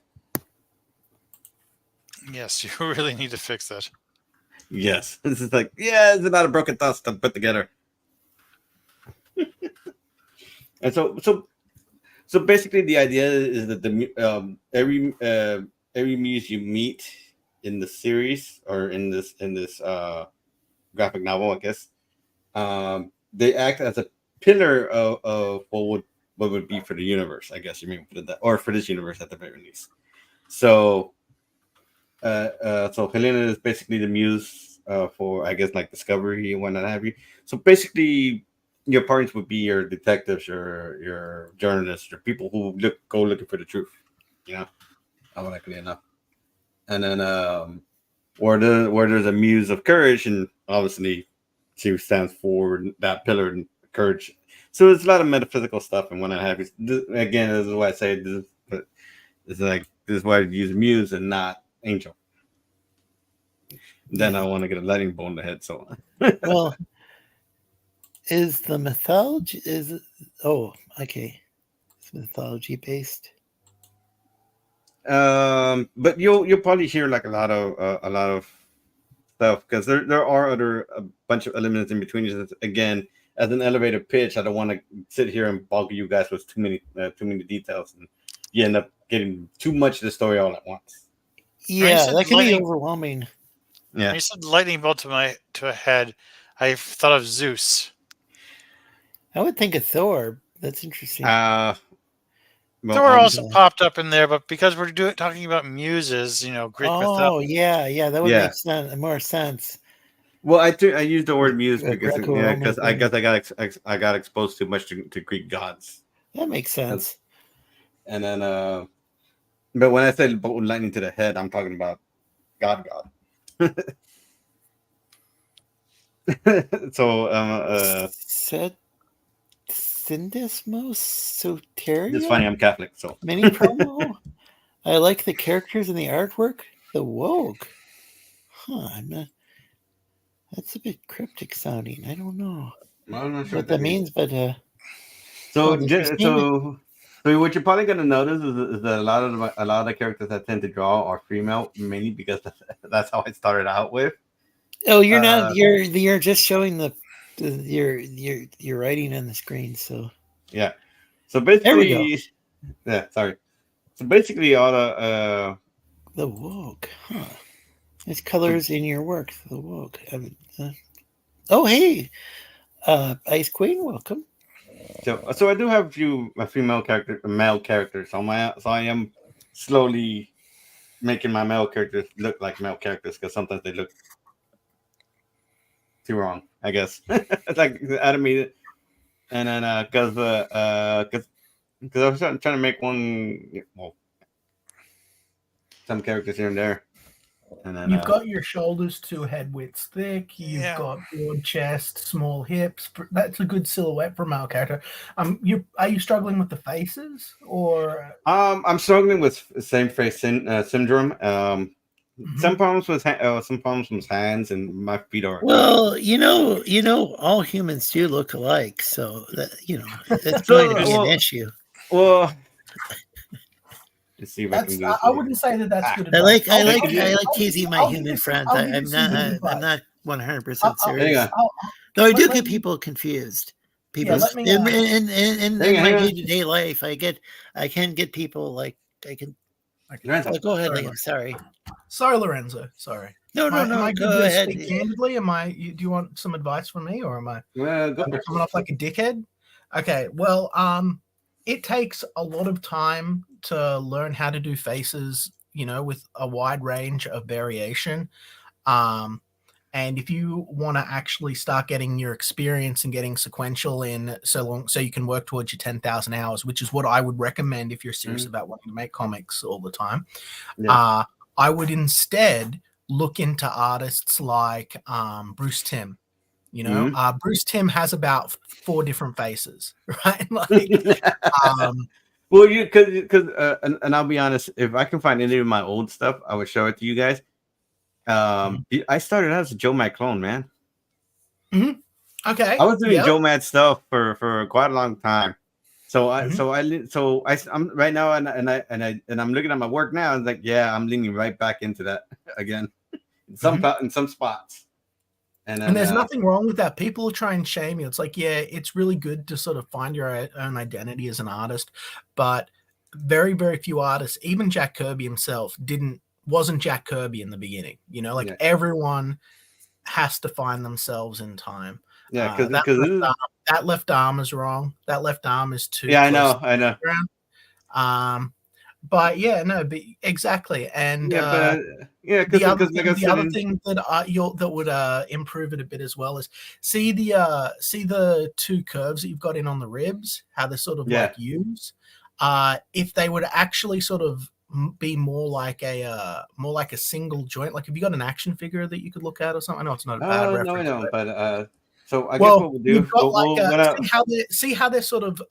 Yes, you really need to fix that. Yes, this is like it's a lot of broken thoughts to put together, and so basically the idea is that every muse you meet in the series or in this graphic novel, I guess, they act as a pillar of what would be for the universe. I guess you mean for that, or for this universe at the very least. So, so Helena is basically the muse for, I guess, like discovery and whatnot have you. So basically, your partners would be your detectives, your journalists, your people who go looking for the truth. You know, ironically enough, and then where there's a muse of courage, and obviously she stands for that pillar and courage. So there's a lot of metaphysical stuff and whatnot have you. Again, this is why I say this, but this is why I use muse and not angel. Then I want to get a lightning bolt in the head. So, Well, is the mythology okay? It's mythology based. but you'll probably hear like a lot of stuff because there are a bunch of elements in between. Just again, as an elevator pitch, I don't want to sit here and bog you guys with too many details, and you end up getting too much of the story all at once. Yeah, said that can be lightning- overwhelming. When Yeah. you said lightning bolt to a head, I thought of Zeus. I would think of Thor. That's interesting. Well, Thor also yeah. popped up in there, but because we're talking about muses, Greek mythology. yeah, that would Yeah. make more sense. Well, I use the word muse because Greco-Roman I guess thing. I got exposed too much to Greek gods, That makes sense. and then but when I say bolt lightning to the head, I'm talking about God. So Syndesmos Soteria? it's funny, I'm Catholic, so Mini promo? I like the characters and the artwork. The Woke. Huh, I'm not. That's a bit cryptic sounding. I don't know I'm not sure what that means, but so there's so what you're probably gonna notice is that a lot of the characters I tend to draw are female, mainly because that's how I started out with. oh, you're not. You're just showing your writing on the screen. So Yeah. So there we go. basically, yeah. Sorry. So basically, all The Woke. Huh. There's colors in your work. The Woke. Oh, hey, Ice Queen, welcome. so I do have male characters. So I am slowly making my male characters look like male characters because sometimes they look too wrong. I guess it's like animated, and then because I was trying to make some characters here and there, and then You've got your shoulders 2 head widths thick. You've Yeah. got broad chest, small hips. That's a good silhouette for a male character. Are you struggling with the faces or? I'm struggling with same face syndrome. Some problems with hands, and my feet are. Well, all humans do look alike, so that it's So, going to be an issue. Well, let's see if I can do this. I wouldn't say that that's good I advice. like teasing my human friends. I'm not 100% serious. Though I do get people confused. People in my day-to-day life, I can get people like I can. Lorenzo. Go ahead, Sorry, Liam. Sorry. Sorry, Lorenzo. Sorry. No. Am I Go good to ahead. speak candidly? Do you want some advice from me, or am I coming off like a dickhead? Okay. Well, it takes a lot of time to learn how to do faces, with a wide range of variation. And if you want to actually start getting your experience and getting sequential in so you can work towards your 10,000 hours, which is what I would recommend if you're serious about wanting to make comics all the time. Yeah. I would instead look into artists like Bruce Timm. Bruce Timm has about 4 different faces, right? Well, because and I'll be honest, if I can find any of my old stuff, I would show it to you guys. I started out as a Joe Mad clone, man. Mm-hmm. Okay. I was doing Joe Mad stuff for quite a long time. I'm right now, and I'm looking at my work now, and like, yeah, I'm leaning right back into that again, in some spots. And there's nothing wrong with that. People try and shame you. It's like, yeah, it's really good to sort of find your own identity as an artist, but very, very few artists, even Jack Kirby himself, wasn't Jack Kirby in the beginning. Everyone has to find themselves in time. Yeah, because that left arm is wrong. That left arm is too. Yeah, I know. But yeah, no, but exactly. And the other thing that would improve it a bit as well is see the 2 curves that you've got in on the ribs, how they're sort of like U's. If they would actually sort of be more like a single joint, like if you got an action figure that you could look at or something. I know it's not a bad reference. No, I know, but so I guess what we'll do, see how they're sort of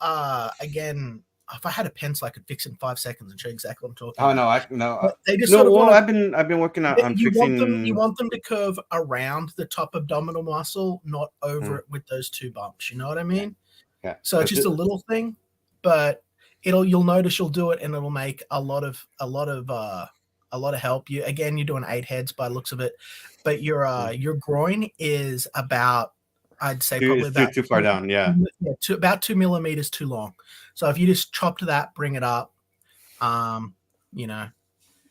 again. If I had a pencil, I could fix it in 5 seconds and show you exactly what I'm talking about. No. They just I've been working on fixing. You want them to curve around the top abdominal muscle, not over it with those 2 bumps. You know what I mean? Yeah. So it's just a little thing, but you'll notice you'll do it, and it'll make a lot of help. You're doing 8 heads by the looks of it, but your groin is about, I'd say probably about too far down. Yeah. About 2 millimeters too long. So if you just chopped that, bring it up, you can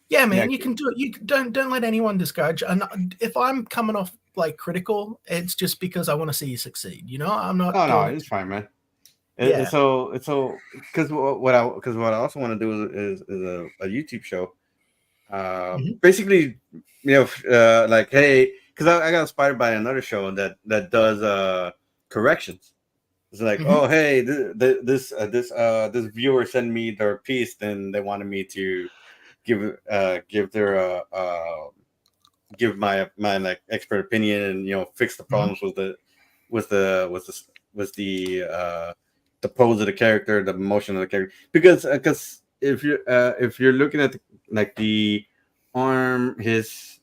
do it. You don't let anyone discourage. And if I'm coming off like critical, it's just because I want to see you succeed. I'm not. No, it's fine, man. So because what I also want to do is a YouTube show. Basically, like, hey, because I got inspired by another show that does corrections. It's like, oh, hey, this viewer sent me their piece, and they wanted me to give my like expert opinion and fix the problems with the pose of the character, the motion of the character. Because if you're looking at the arm, his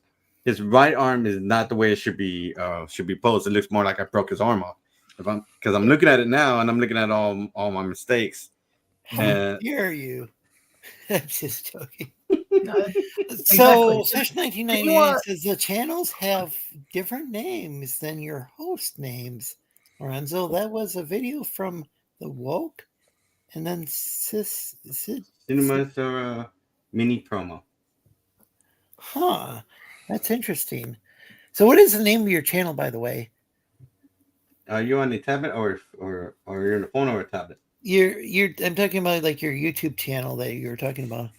right arm is not the way it should be posed. It looks more like I broke his arm off. Because I'm looking at it now, and I'm looking at all my mistakes. How dare you? I'm just joking. So, Sesh 1998 says the channels have different names than your host names. Lorenzo, that was a video from the Woke, and then Cinemas are mini promo. Huh, that's interesting. So, what is the name of your channel, by the way? Are you on the tablet or you're on the phone or a tablet? I'm talking about like your YouTube channel that you were talking about.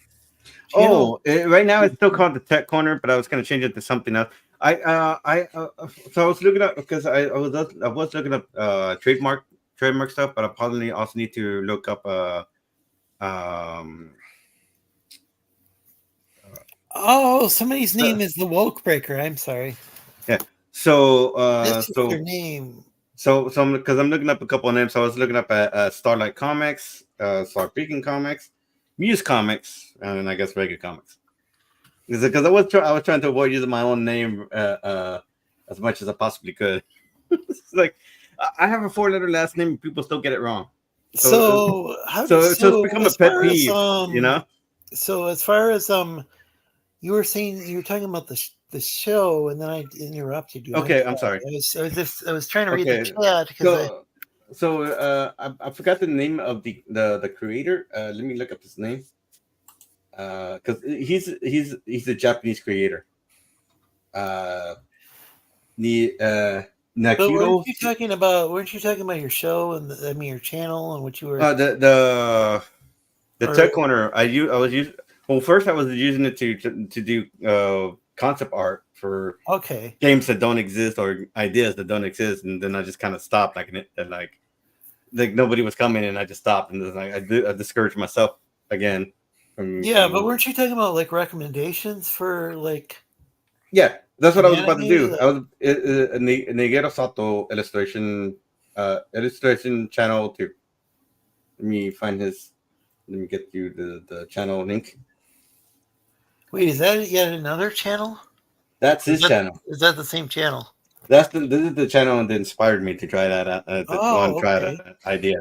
Right now it's still called the Tech Corner, but I was going to change it to something else. So I was looking up because I was looking up trademark stuff, but I probably also need to look up somebody's name is the Woke Breaker. I'm sorry. Yeah. So that's their name. So because I'm looking up a couple of names, so I was looking up at Starlight Comics, Star Beacon Comics, Muse Comics, and I guess regular comics. because I was trying to avoid using my own name as much as I possibly could. It's like I have a 4-letter last name, and people still get it wrong. So So it's become a as pet far as peeve, you know. so as far as you were saying you were talking about the show, and then I interrupted you. Okay, I'm sorry. I was trying to read the Okay, chat because I forgot the name of the creator. Let me look up his name. Because he's a Japanese creator. The But Nakiro. weren't you talking about your show and your channel and what you were The or Tech Corner. I was using. Well, first I was using it to do concept art for okay. games that don't exist or ideas that don't exist, and then I just kind of stopped, like nobody was coming, and I just stopped, and then I discouraged myself again. Yeah, but weren't you talking about like recommendations for like Yeah, that's what I was about to anime? do. I was Negero Sato illustration channel too. Let me find his. Let me get you the channel link. Wait, is that yet another channel? That's his channel. Is that the same channel? This is the channel that inspired me to try that Okay. that idea.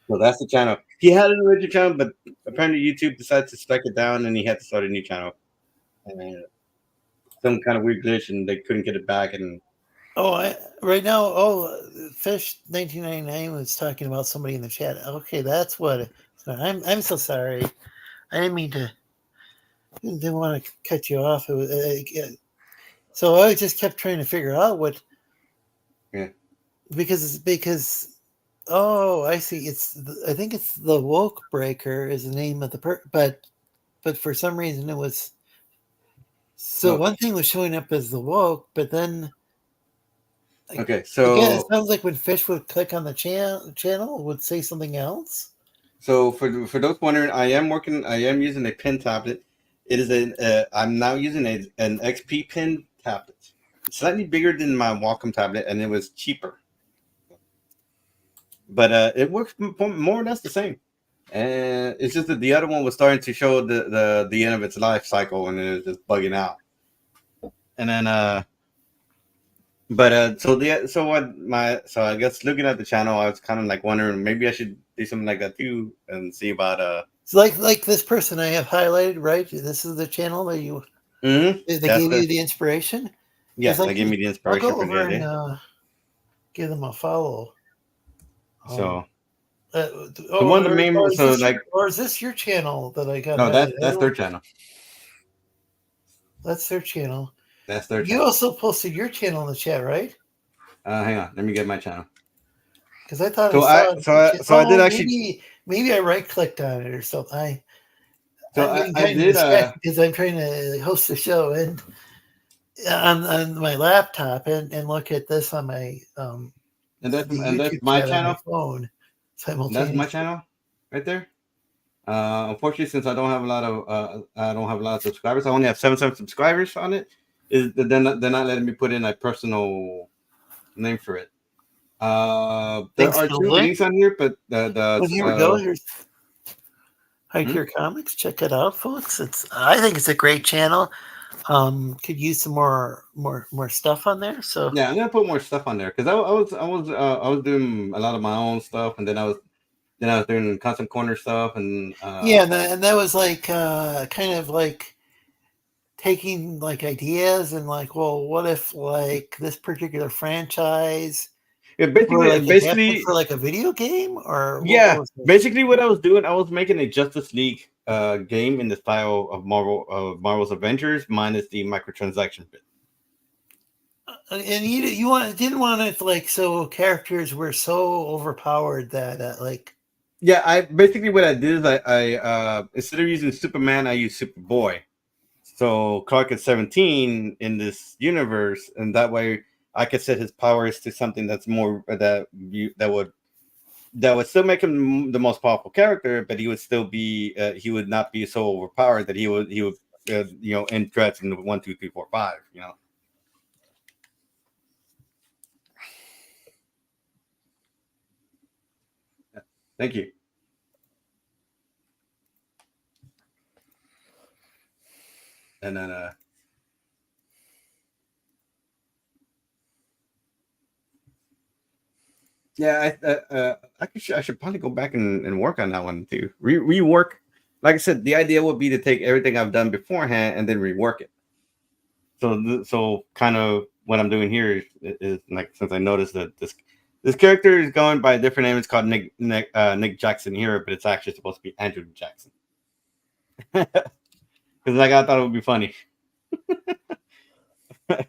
So that's the channel. He had an original channel, but apparently YouTube decided to strike it down, and he had to start a new channel. And some kind of weird glitch, and they couldn't get it back. And Right now. Fish 1999 was talking about somebody in the chat. Okay, that's what. I'm so sorry. I didn't want to cut you off. It was, so I just kept trying to figure out what. Yeah. Because oh, I see. I think it's the Woke Breaker is the name of the but for some reason it was. So one thing was showing up as the Woke, but then. Okay, Again, it sounds like when Fish would click on the channel, it would say something else. So for those wondering, I am using a pen tablet. It is I'm now using an XP pen tablet. It's slightly bigger than my Wacom tablet, and it was cheaper. But it works more or less the same. And it's just that the other one was starting to show the end of its life cycle, and it was just bugging out. And then so I guess looking at the channel, I was kind of like wondering maybe I should do something like that too, and see about It's like this person I have highlighted, right? This is the channel that you Mm-hmm. they gave you the inspiration. Yeah, they gave me the inspiration I'll go for the over idea. and give them a follow. So one of the main or is this your channel that I got? No, that's their channel. That's their channel. That's their You channel. also posted your channel in the chat, right? Hang on, let me get my channel. Because I thought I did actually. Maybe I right clicked on it or something. I did because I'm trying to host the show and on my laptop and look at this on my and that's my channel. On my phone simultaneously. That's my channel right there. Unfortunately, since I don't have a lot of subscribers, I only have 7 subscribers on it. They're not letting me put in a personal name for it. There are 2 links on here, but here we go. Here's High Tier Comics. Check it out, folks. I think it's a great channel. Could use some more stuff on there. So yeah, I'm gonna put more stuff on there because I was doing a lot of my own stuff, and then I was doing Constant Corner stuff, and and that was like kind of like taking like ideas and like, well, what if like this particular franchise basically for like a video game or basically what I was doing, I was making a Justice League game in the style of Marvel's Avengers minus the microtransaction bit. And you didn't want it like so characters were so overpowered that like I basically what I did is I instead of using Superman, I used Superboy. So Clark is 17 in this universe, and that way I could set his powers to something that's more that would still make him the most powerful character, but he would still be he would not be so overpowered that he would end threats in the 1, 2, 3, 4, 5. Thank you. and then yeah, I should probably go back and work on that one too. Rework. Like I said, the idea would be to take everything I've done beforehand and then rework it. So kind of what I'm doing here is like, since I noticed that this character is going by a different name. It's called Nick Jackson here, but it's actually supposed to be Andrew Jackson. Because like I thought it would be funny. I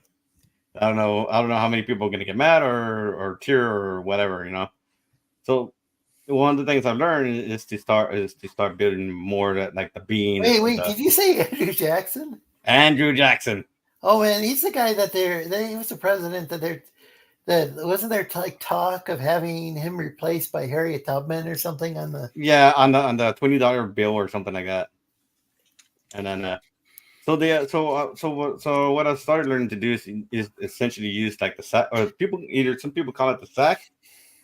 don't know how many people are gonna get mad or cheer or whatever, you know. So one of the things I've learned is to start building more that like the bean. Wait, did you say Andrew Jackson? Andrew Jackson. Oh man, he's the guy that he was the president that wasn't there like talk of having him replaced by Harriet Tubman or something on the on the $20 bill or something like that. And then so what I started learning to do is essentially use like the sack, or some people call it the sack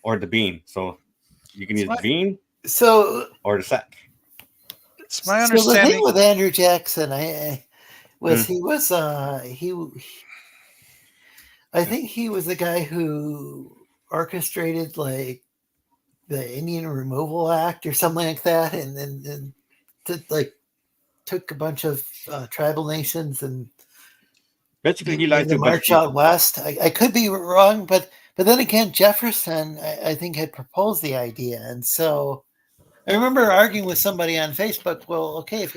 or the bean. So you can use the bean or the sack. It's my So understanding. the thing with Andrew Jackson, I think he was the guy who orchestrated like the Indian Removal Act or something like that, and took a bunch of tribal nations and basically he lied to march out west. I could be wrong, but then again, Jefferson I think had proposed the idea, and so I remember arguing with somebody on Facebook. Well, okay, if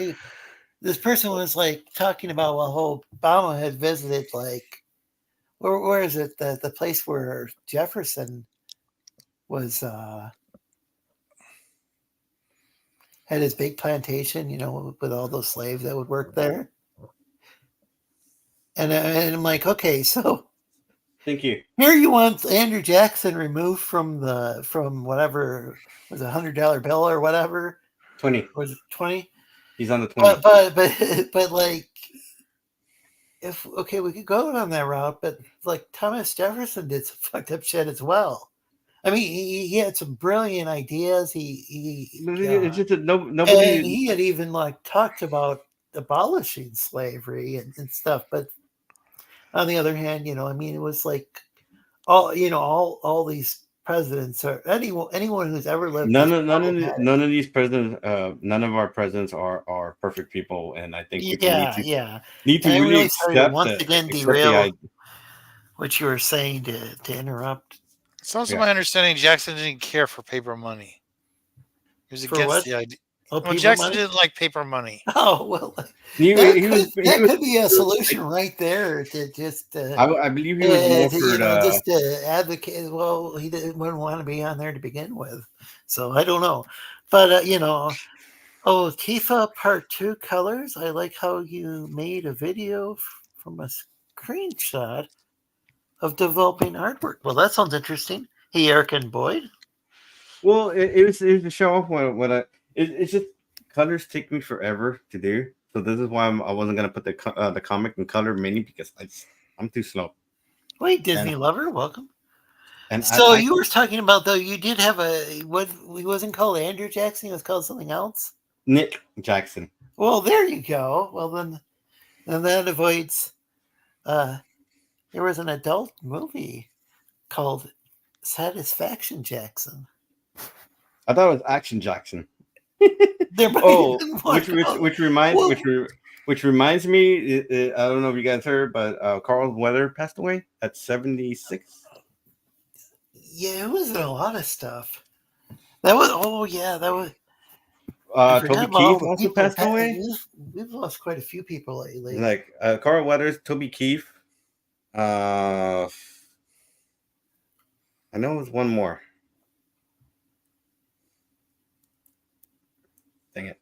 this person was like talking about how Obama had visited like where is it the place where Jefferson was had his big plantation, you know, with all those slaves that would work there. And I'm like, okay, so thank you. Here you want Andrew Jackson removed from whatever was $100 bill or whatever. 20. Was it 20? He's on the 20. But like, we could go on that route, but like Thomas Jefferson did some fucked up shit as well. I mean, he had some brilliant ideas. It's just that nobody. And he had even like talked about abolishing slavery and stuff. But on the other hand, you know, I mean, it was like all these presidents or anyone who's ever lived. None of these presidents, none of our presidents are perfect people, and I think need to really really accept once that, again derail what you were saying to interrupt. It's also my understanding Jackson didn't care for paper money. He was against the idea. Oh, well, Jackson didn't like paper money. Oh, well, that could be a solution right there to just. I believe he was more for just to advocate. Well, wouldn't want to be on there to begin with, so I don't know. But Tifa Part 2 colors. I like how you made a video from a screenshot of developing artwork. Well, that sounds interesting. Hey, Eric and Boyd. Well, it was to show off it's just colors take me forever to do. So this is why I wasn't gonna put the comic in color mini because I'm too slow. Wait, Disney lover, welcome. And so you were talking about though you did have he wasn't called Andrew Jackson, he was called something else. Nick Jackson. Well, there you go. Well then that avoids there was an adult movie called Satisfaction Jackson. I thought it was Action Jackson. Which reminds me, I don't know if you guys heard, but Carl Weather passed away at 76. Yeah, it was a lot of stuff. That was Toby Keith also passed away. We've lost quite a few people lately. Like Carl Weathers, Toby Keith. I know it was one more. Dang it.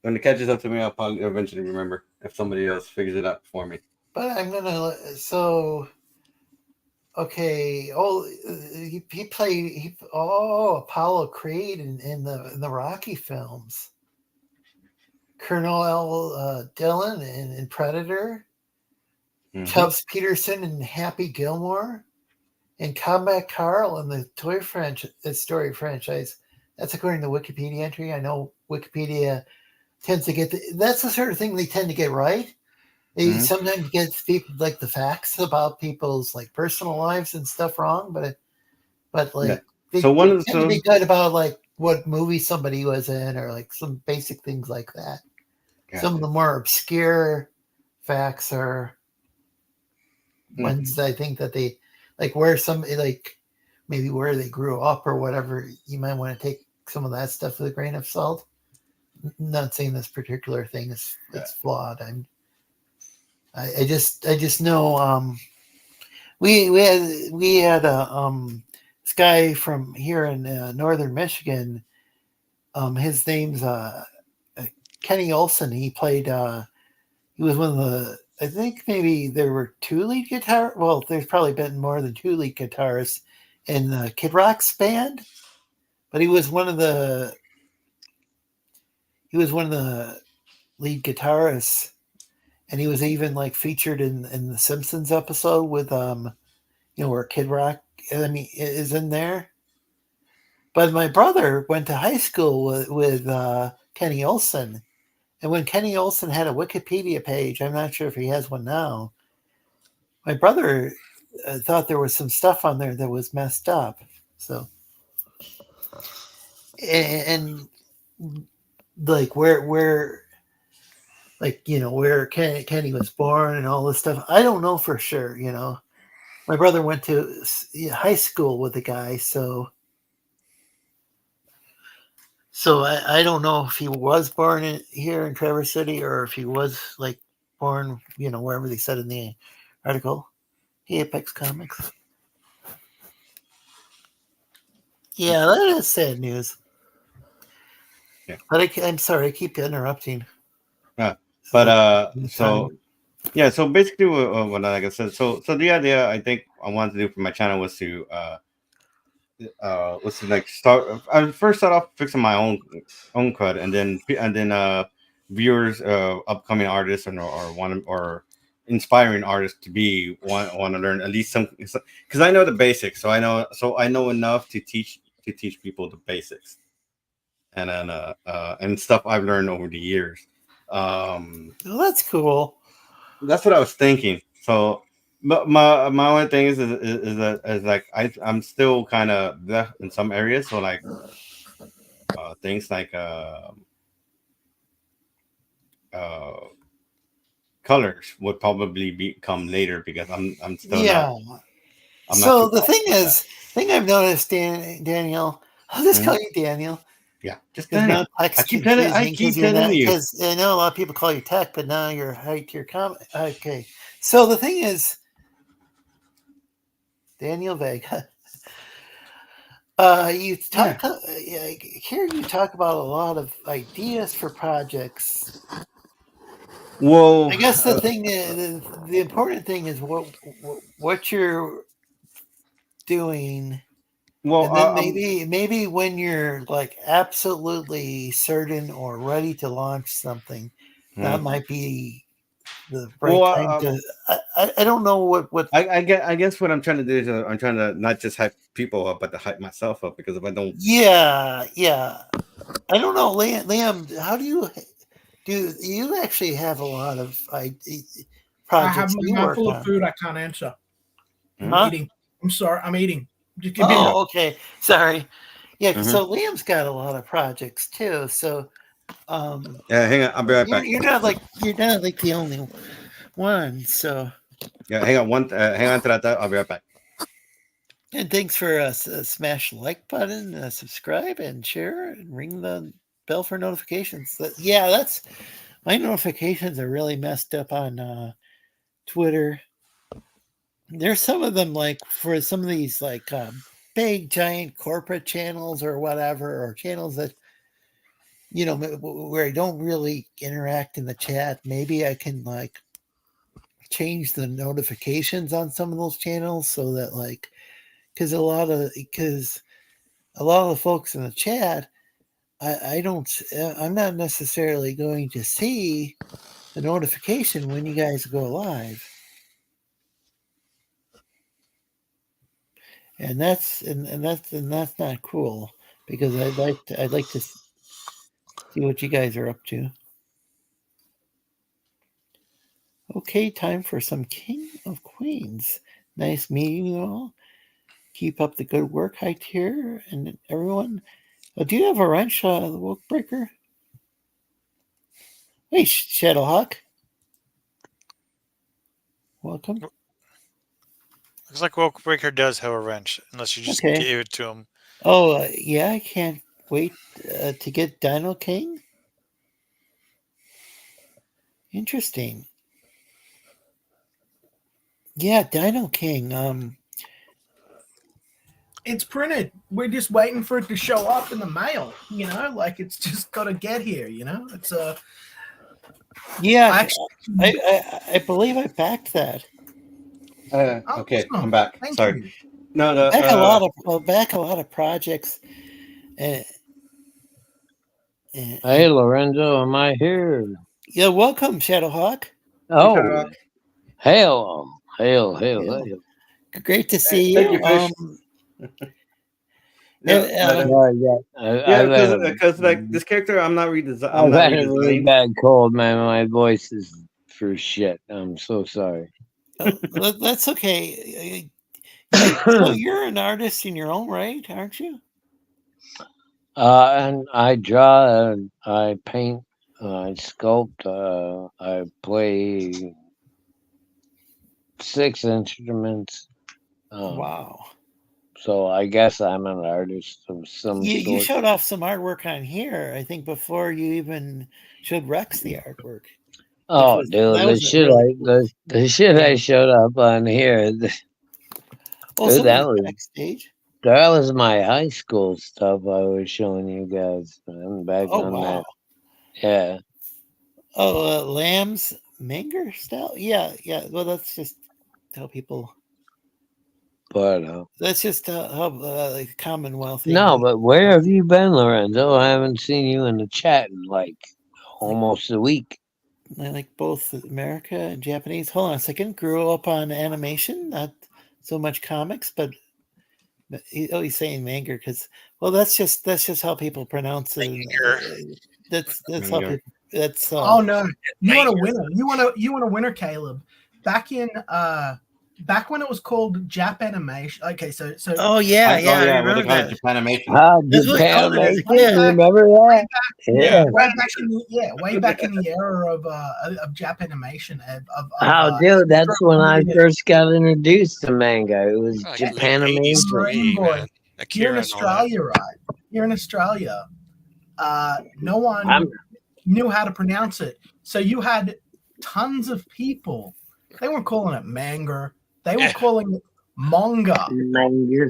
When it catches up to me, I'll probably eventually remember if somebody else figures it out for me. But I'm gonna okay. He played Apollo Creed in the Rocky films. Colonel L. Dillon in Predator. Mm-hmm. Tubbs Peterson in Happy Gilmore. And Combat Carl in the Story franchise. That's according to the Wikipedia entry. I know Wikipedia tends to get that's the sort of thing they tend to get right. They sometimes get people like the facts about people's like personal lives and stuff wrong, but like they tend to be good about like what movie somebody was in or like some basic things like that. Gotcha. Some of the more obscure facts are ones I think that they like where some like maybe where they grew up or whatever. You might want to take some of that stuff with a grain of salt. I'm not saying this particular thing is it's flawed. I just know we had this guy from here in northern Michigan. His name's Kenny Olson. He played. He was one of the. I think maybe there were 2 lead guitar. Well, there's probably been more than 2 lead guitarists in Kid Rock's band, but he was one of the. He was one of the lead guitarists, and he was even like featured in the Simpsons episode with where Kid Rock is in there. But my brother went to high school with Kenny Olson. And when Kenny Olson had a Wikipedia page, I'm not sure if he has one now, my brother thought there was some stuff on there that was messed up. So, and like where like, where Kenny was born and all this stuff, I don't know for sure, My brother went to high school with the guy, so I don't know if he was born here in Traverse City or if he was like born, wherever they said in the article. Apex Comics. Yeah, that is sad news. Yeah. But I'm sorry, I keep interrupting. So basically what like I said, so the idea I think I wanted to do for my channel was to start. I first start off fixing my own crud, and then viewers, upcoming artists, or inspiring artists to be want to learn at least some, because I know the basics, so I know enough to teach people the basics, and then and stuff I've learned over the years. Well, that's cool. That's what I was thinking. So. But my only thing is that like I'm still kind of there in some areas. So like things like colors would probably come later because I'm still not. So the thing I've noticed, Daniel, I'll just call you Daniel. Yeah, just Daniel. I keep telling you because I know a lot of people call you Tech, but now you're comment. Okay, so the thing is. Daniel Vega. You talk here. You talk about a lot of ideas for projects. Well, I guess the thing, the important thing is what you're doing. Well, and then maybe when you're like absolutely certain or ready to launch something, that might be the right time to. I don't know what I guess what I'm trying to do is I'm trying to not just hype people up, but to hype myself up, because if I don't, yeah, I don't know, Liam. How do you actually have a lot of projects? I have my mouthful of food. I can't answer. I'm eating. I'm sorry. I'm eating. Just give me okay. Sorry. Yeah. So Liam's got a lot of projects too. So. Yeah. Hang on. I'll be right back. You're not like the only one. So. Yeah. Hang on. Hang on to that. I'll be right back. And thanks for smash the like button, subscribe, and share, and ring the bell for notifications. That's my notifications are really messed up on Twitter. There's some of them like for some of these like big giant corporate channels or whatever, or channels that where I don't really interact in the chat. Maybe I can like change the notifications on some of those channels so that like because a lot of the folks in the chat, I'm not necessarily going to see the notification when you guys go live. And that's not cool, because I'd like to see what you guys are up to. Okay, time for some King of Queens. Nice meeting you all. Keep up the good work, High Tier, and everyone. Do you have a wrench, the Woke Breaker? Hey, Shadowhawk. Welcome. Looks like Wolfbreaker does have a wrench, unless you just gave it to him. Oh, yeah, I can't wait to get Dino King. Interesting. Yeah, Dino King. It's printed. We're just waiting for it to show up in the mail. You know, like it's just got to get here. You know, it's Yeah, I believe I backed that. Okay, awesome. I'm back. Thank Sorry. you. No, back a lot of projects. Hey, Lorenzo, am I here? Yeah, welcome, Shadowhawk. Oh, hail. Great to see Thank you. you, Fish. Because like this character, I'm not redesigning. I've had a really bad cold, man. My voice is for shit. I'm so sorry. That's okay. So you're an artist in your own right, aren't you? And I draw, I paint, I sculpt, I play 6 instruments. Wow. So I guess I'm an artist of some sort. You showed off some artwork on here, I think, before you even showed Rex the artwork. Oh, dude, the shit I showed up on here. Dude, that was my high school stuff I was showing you guys. I'm back on that. Yeah. Oh, Lamb's Manger style? Yeah. Well, that's just how people. But that's just how Commonwealth. No, but where have you been, Lorenzo? I haven't seen you in the chat in like almost a week. I like both America and Japanese. Hold on a second. Grew up on animation, not so much comics, but he's saying manga because that's just how people pronounce it. That's how people. That's oh no, you want a winner? You want a winner, Caleb? Back when it was called Jap Animation. Okay, so oh yeah, I remember that. Japanimation. Japanimation. Remember that? Way back in the era of Jap Animation. Dude, that's when I first got introduced to manga. It was Japanimation. You're in Australia, right? You're in Australia. No one knew how to pronounce it, so you had tons of people. They weren't calling it manga. They were calling it manga. Manga.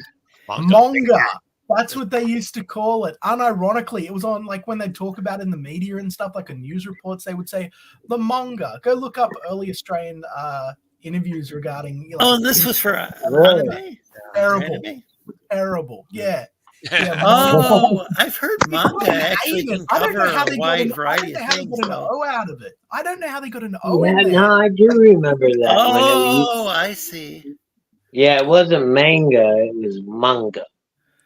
That's what they used to call it. Unironically, it was on like when they talk about it in the media and stuff, like in news reports, they would say the manga. Go look up early Australian interviews regarding. This was for anime. Terrible. Yeah. I've heard manga actually can cover a wide variety of things. I don't know how they got an O out of it. I don't know how they got an O in there. No, I do remember that. I see. Yeah, it wasn't manga; it was manga.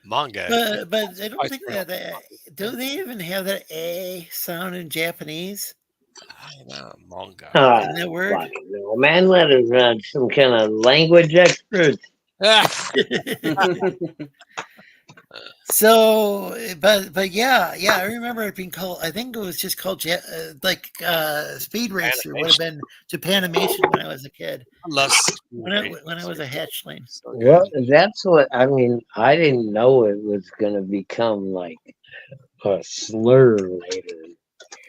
Manga. But I don't think that. Do they even have that A sound in Japanese? Manga. Isn't that word? No, man, let us run some kind of language expert. So, but yeah, I remember it being called. I think it was just called Speed Racer. Would have been Japanimation when I was a kid. I love when I was a hatchling. Well, that's what I mean. I didn't know it was going to become like a slur later.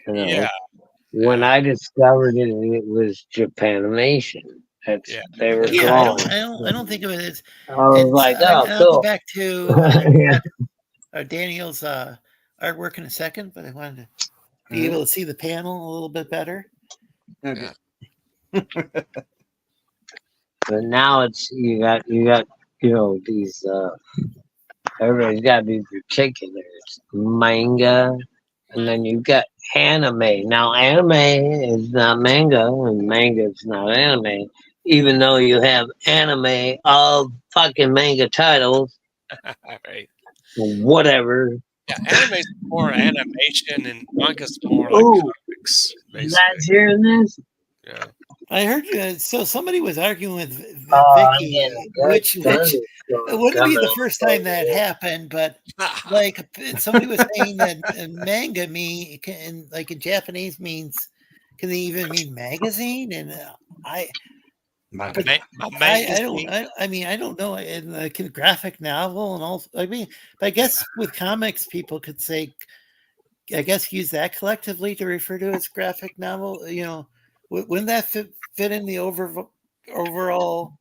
You know? Yeah. When I discovered it, it was Japanimation. They were calling. I don't think of it as. I was like, I'll cool. go back to Daniel's artwork in a second, but I wanted to be able to see the panel a little bit better. Okay. But now it's you got these everybody's got these particulars, manga, and then you've got anime. Now anime is not manga, and manga is not anime. Even though you have anime of fucking manga titles, right? Whatever. Yeah, anime is more animation, and manga's more like comics. You guys hearing this? Yeah. I heard so somebody was arguing with Oh, I'm Vicky, getting a good which it thunderstorm wouldn't be coming the up first over time that here. happened, but like somebody was saying that manga can, like in Japanese means can they even mean magazine? And I but I don't I mean I don't know, and like a graphic novel and all. I mean, but I guess with comics people could say, I guess, use that collectively to refer to as graphic novel. You know, wouldn't that fit in the overall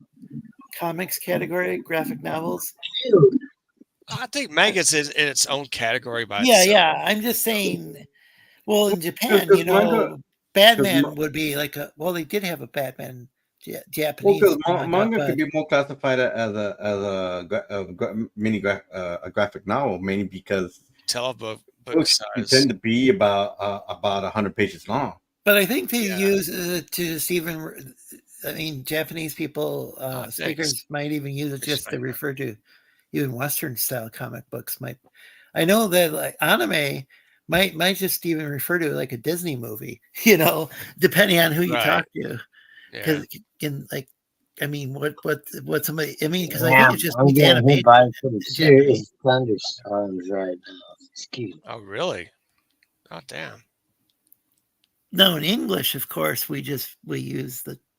comics category, graphic novels? Dude, I think manga's in its own category by Yeah, itself. yeah. I'm just saying. Well, in Japan, Because manga, Batman would be like a. Well, they did have a Batman Japanese manga, manga but could be more classified as a graphic novel, mainly because Book books size. tend to be about 100 pages long. But I think they use to just even. I mean, Japanese people speakers might even use it just to refer to even Western style comic books. I know that like anime might just even refer to like a Disney movie, you know, depending on who you talk to. Because like, I mean, what somebody? I mean, because I think damn, it's just I'm getting animated hit by some Japanese. serious thunderstorms right now. Excuse me. Oh, really? Oh, damn. No, in English, of course, we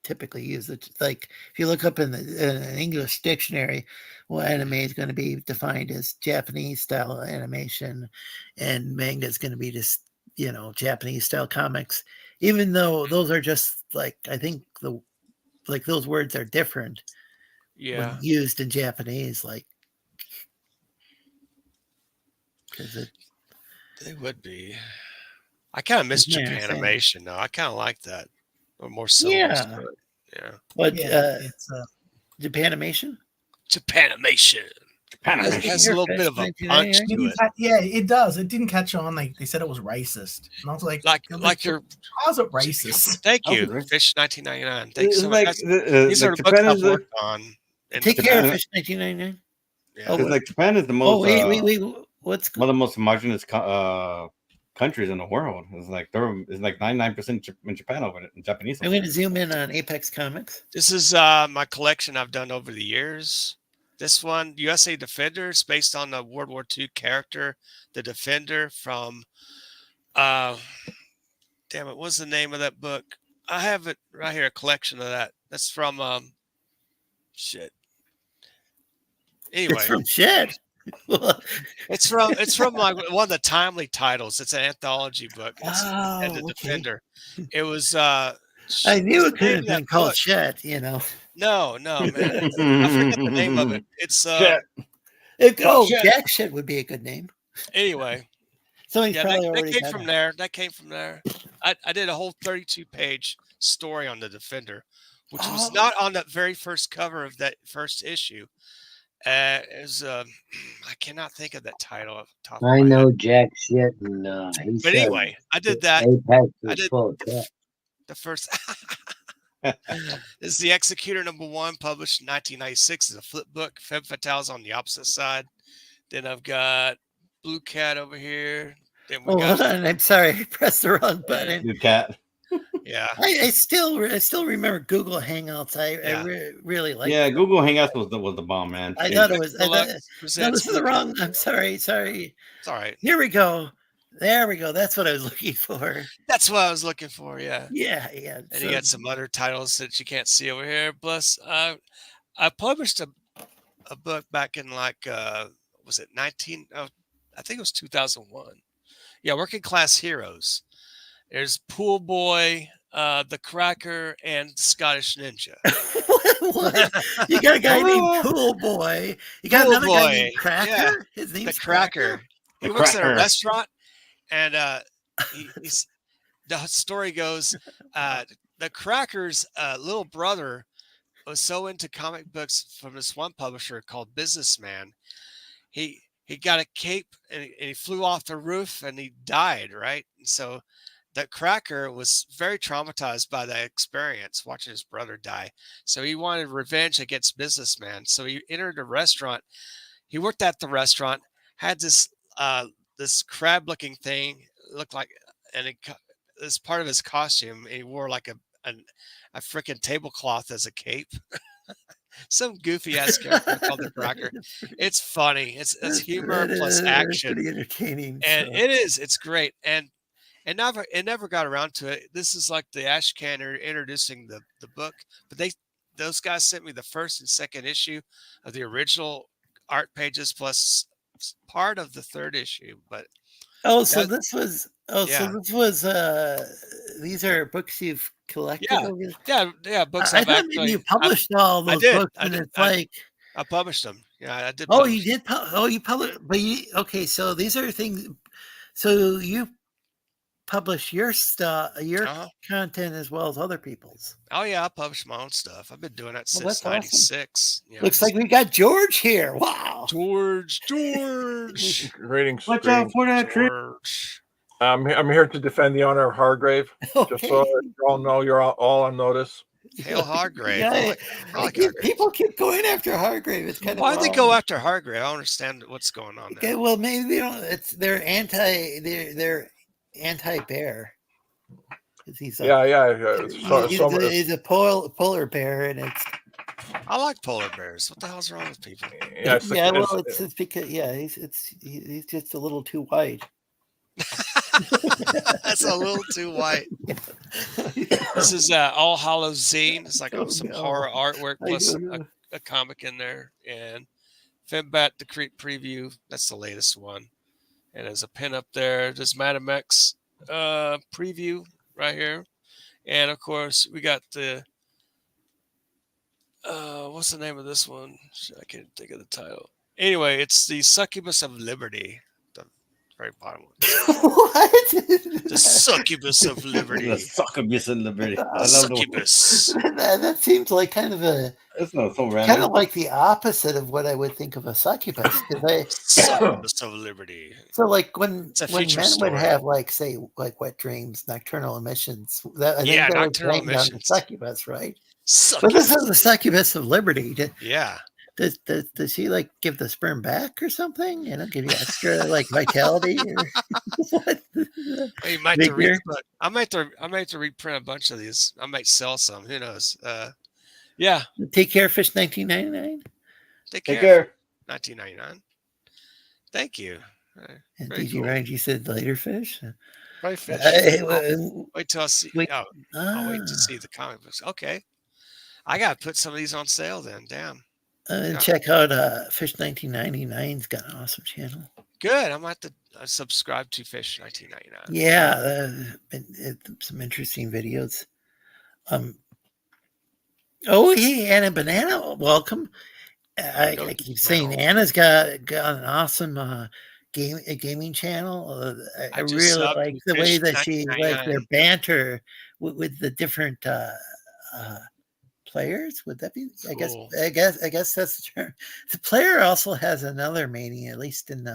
typically use it. Like if you look up in an English dictionary, well, anime is going to be defined as Japanese style animation, and manga is going to be just Japanese style comics. Even though those are just like I think those words are different when used in Japanese, like because they would be. I kind of miss Japanimation though. I kind of like that, or more syllables. Yeah. Yeah. But it's Japanimation. Japanimation. It has a little bit of a punch to it. Yeah, it does. It didn't catch on. Like they said, it was racist, and I was like your. How's it racist? Thank you, Fish 1999. Thanks so like, much. These are the books I've worked on. Take care of Fish 1999. Yeah. Oh, like Japan is the most. Oh wait. What's one of the most homogenous countries in the world? It's like 99% in Japan over it in Japanese. I'm going to zoom in on Apex Comics. This is my collection I've done over the years. This one, USA Defender, is based on the World War II character, the Defender from. Damn it! What's the name of that book? I have it right here. A collection of that. That's from shit. Anyway, it's from shit. it's from like one of the timely titles. It's an anthology book. It's and the Defender. It was. I knew it couldn't have been called shit. You know. No, man. I forget the name of it. It's Jack Shit would be a good name. Anyway. Somebody's probably already that came from there. That came from there. I did a whole 32-page story on the Defender, which was not on that very first cover of that first issue. It was I cannot think of that title off the top of my head. I know Jack Shit, and but anyway, I did that. I did the first. This is the Executor #1, published in 1996. It's a flip book. Femme Fatale's on the opposite side. Then I've got Blue Cat over here. Then we got. Hold on. I'm sorry, I pressed the wrong button. Blue Cat. Yeah. I still remember Google Hangouts. I really like. Yeah, Google Hangouts was the bomb, man. I thought it was. No, this is the wrong. I'm sorry. It's all right. Here we go. There we go. That's what I was looking for. That's what I was looking for. Yeah. Yeah. And you got some other titles that you can't see over here. Plus, I published a book back in like was it 19? Oh, I think it was 2001. Yeah, Working Class Heroes. There's Pool Boy, the Cracker, and Scottish Ninja. What? You got a guy named Pool Boy. You got another guy named Cracker. Yeah, his name's the Cracker. He works at a restaurant, and he's the story goes, the Cracker's little brother was so into comic books from this one publisher called Businessman. He got a cape and he flew off the roof and he died, right? And so that Cracker was very traumatized by that experience, watching his brother die. So he wanted revenge against Businessman. So he entered a restaurant. He worked at the restaurant, had this crab-looking thing, looked like, and as part of his costume, he wore like a freaking tablecloth as a cape. Some goofy ass character called the Cracker. It's funny. It's humor plus action, pretty entertaining. and So. it's great. And it never got around to it. This is like the Ash Canner introducing the book, but those guys sent me the first and second issue of the original art pages plus part of the third issue. But so this was these are books you've collected books I I've thought actually maybe you published all those books I published them. Yeah, I did. Oh, you did. You published, but okay. So these are things. So you publish your stuff, your content as well as other people's. Oh yeah, I publish my own stuff. I've been doing that since '96. Awesome. Looks like we got George here. Wow, George. Greetings. Watch out for that tree. I'm here to defend the honor of Hargrave. Okay. Just so you all know, you're all on notice. Hail Hargrave. People keep going after Hargrave. It's kind of why do they go after Hargrave? I don't understand what's going on there. Okay, well maybe they don't. They're anti-bear. He's he's a polar bear, and it's. I like polar bears. What the hell's wrong with people? It's because he's just a little too white. That's a little too white. This is All Hallows Zine. It's like some horror artwork plus a comic in there, and Fembat the Creep preview. That's the latest one, and there's a pin up there. There's Madam X preview right here, and of course we got the what's the name of this one? I can't think of the title. Anyway, it's the Succubus of Liberty. Very bottom one. What? The Succubus of Liberty. The Succubus of Liberty. Succubus. That seems like kind of it's not so random. kind of like the opposite of what I would think of a succubus. Succubus of Liberty. So like when men story. would have like wet dreams, nocturnal emissions. I think that nocturnal was named on the emissions. succubus, right? Succubus. But this is the Succubus of Liberty. Yeah. Does she like give the sperm back or something? Give you extra like vitality? Or what? You might I might have to reprint a bunch of these. I might sell some. Who knows? Yeah. Take care, Fish 1999. Take care. 1999. Thank you. And DG Ryan, you said later, Fish. Right, Fish. Wait till I see. I'll wait to see the comic books. Okay. I gotta put some of these on sale then. Damn. And check out Fish 1999's got an awesome channel. Good. I'm going to have to subscribe to Fish 1999. Yeah, some interesting videos. Oh, hey, Anna Banana, welcome. I keep saying Anna's got an awesome gaming channel. I really like the way that she like their banter with the different players. Would that be? Cool. I guess that's the term. The player also has another meaning, at least in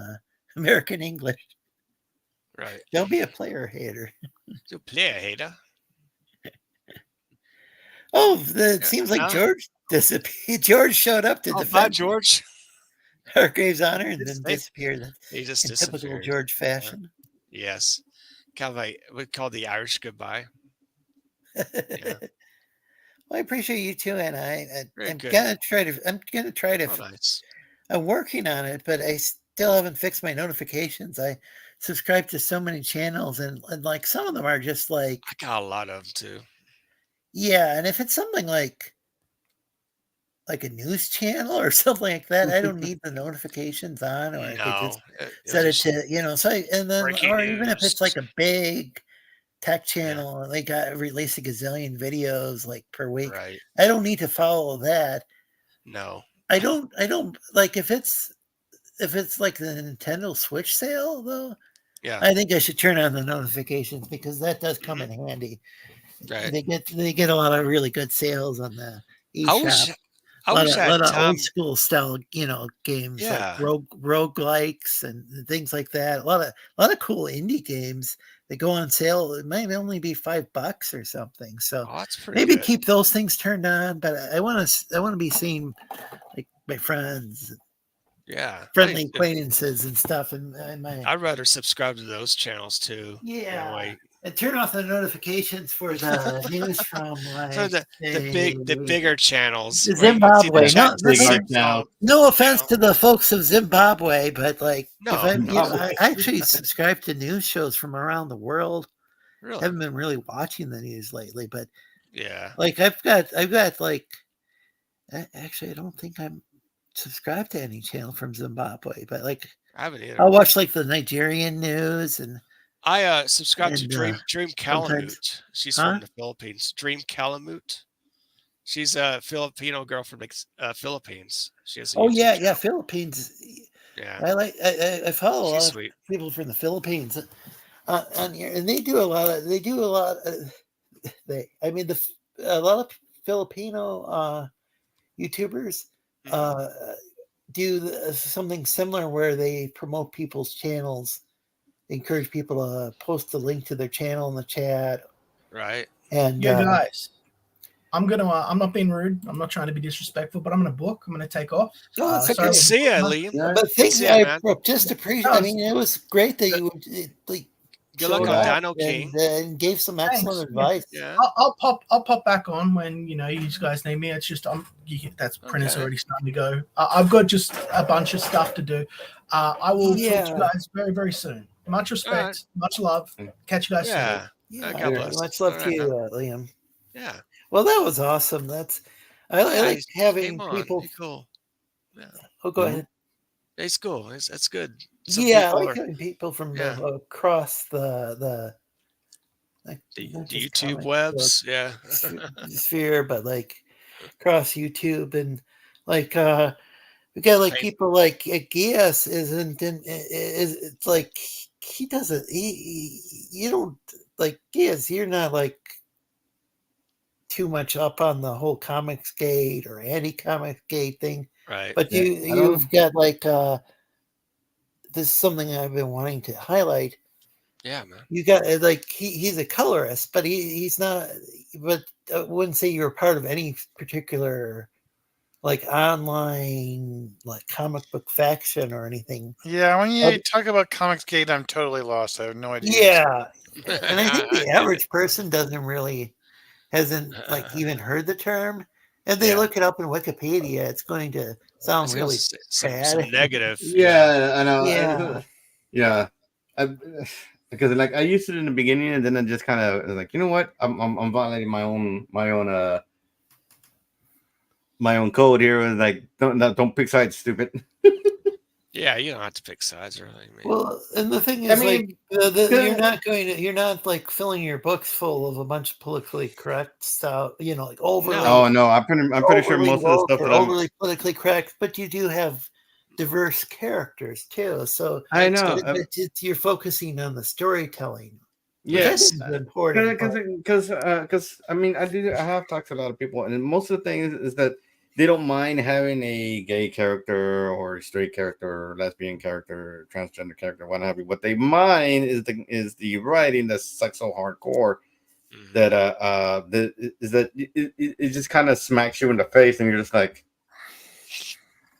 American English. Right. Don't be a player hater. You're a player hater. Oh, it seems like George disappeared. George showed up to defend George. Hargrave's honor and then disappeared. He just in disappeared. Typical George fashion. Yes. Kind of like we call the Irish goodbye. Yeah. Well, I appreciate you too, and I'm gonna try to. Nice. I'm working on it, but I still haven't fixed my notifications. I subscribe to so many channels, and like some of them are just like I got a lot of them too. Yeah, and if it's something like a news channel or something like that, I don't need the notifications on, or I could just set it to So even if it's like a big tech channel and they release a gazillion videos like per week, right. I don't need to follow that. No, I don't like if it's like the Nintendo Switch sale though. Yeah, I think I should turn on the notifications because that does come in handy. Right. They get a lot of really good sales on the eShop. A lot of old school style, games like roguelikes and things like that. A lot of cool indie games that go on sale. It might only be $5 or something. So maybe good. Keep those things turned on. But I want to be seeing like my friends, friendly acquaintances and stuff. And I'd rather subscribe to those channels too. Yeah. And turn off the notifications for the news from like For the bigger channels. Zimbabwe. No, no offense to the folks of Zimbabwe, but like if I Zimbabwe. I actually subscribe to news shows from around the world. Really? Haven't been really watching the news lately, but yeah, like I've got like actually I don't think I'm subscribed to any channel from Zimbabwe, but like I haven't either. I'll watch like the Nigerian news and I subscribe to Dream Calamute. sometimes- She's Huh? from the Philippines. Dream Calamute. She's a Filipino girl from Philippines. She has a YouTube yeah, channel. Philippines. Yeah. I follow a She's lot sweet. of people from the Philippines on here, and they do a lot of a lot of Filipino YouTubers do something similar where they promote people's channels. They encourage people to post the link to their channel in the chat. Right. And Yeah, guys, I'm gonna. I'm not being rude. I'm not trying to be disrespectful, but I'm gonna book. I'm gonna take off. Oh, it's Good to see you, Liam. But thank See you. ya, I man. just appreciate. I mean, it was great that you like. Good luck showed on up Dino King. and gave some excellent advice. Yeah. I'll pop back on when you guys need me. It's just that's printer's already starting to go. I've got just a bunch of stuff to do. I will talk to you guys very, very soon. Much respect, much love. Catch you guys soon. God bless. Much love All to right, you, man. Liam. Yeah. Well, that was awesome. That's I like he's having came on. people. He's cool. Yeah. Oh, go ahead. It's cool. That's good. Some Yeah, I people like are- having people from Yeah. across the not just YouTube comic webs. book Yeah. sphere, but like across YouTube and like we got like people like Gias isn't in, is it's like he doesn't you don't like Gias, you're not like too much up on the whole comics gate or anti-comics gate thing, Right. but you've got like this is something I've been wanting to highlight. Yeah, man. You got like he's a colorist, but he's not. But I wouldn't say you're part of any particular like online like comic book faction or anything. Yeah, when you talk about Comics Gate, I'm totally lost. I have no idea. Yeah, and I think the average person hasn't like even heard the term. If they look it up in Wikipedia, it's going to sound really bad. Some negative. Yeah, I know. Yeah. Yeah. Because like I used it in the beginning, and then I just kind of was like, you know what? I'm violating my own code here. And like, don't pick sides, stupid. Yeah, you don't have to pick sides or anything. Man. Well, and the thing is, you're not like filling your books full of a bunch of politically correct stuff, like overly. Oh no, I'm pretty sure most of the stuff that I'm overly politically correct, but you do have diverse characters too. So I know you're focusing on the storytelling. Yes, important. Because I mean I have talked to a lot of people, and most of the things is that they don't mind having a gay character or a straight character or lesbian character, or transgender character, what have you. What they mind is the writing that sucks so hardcore that it just kind of smacks you in the face, and you're just like,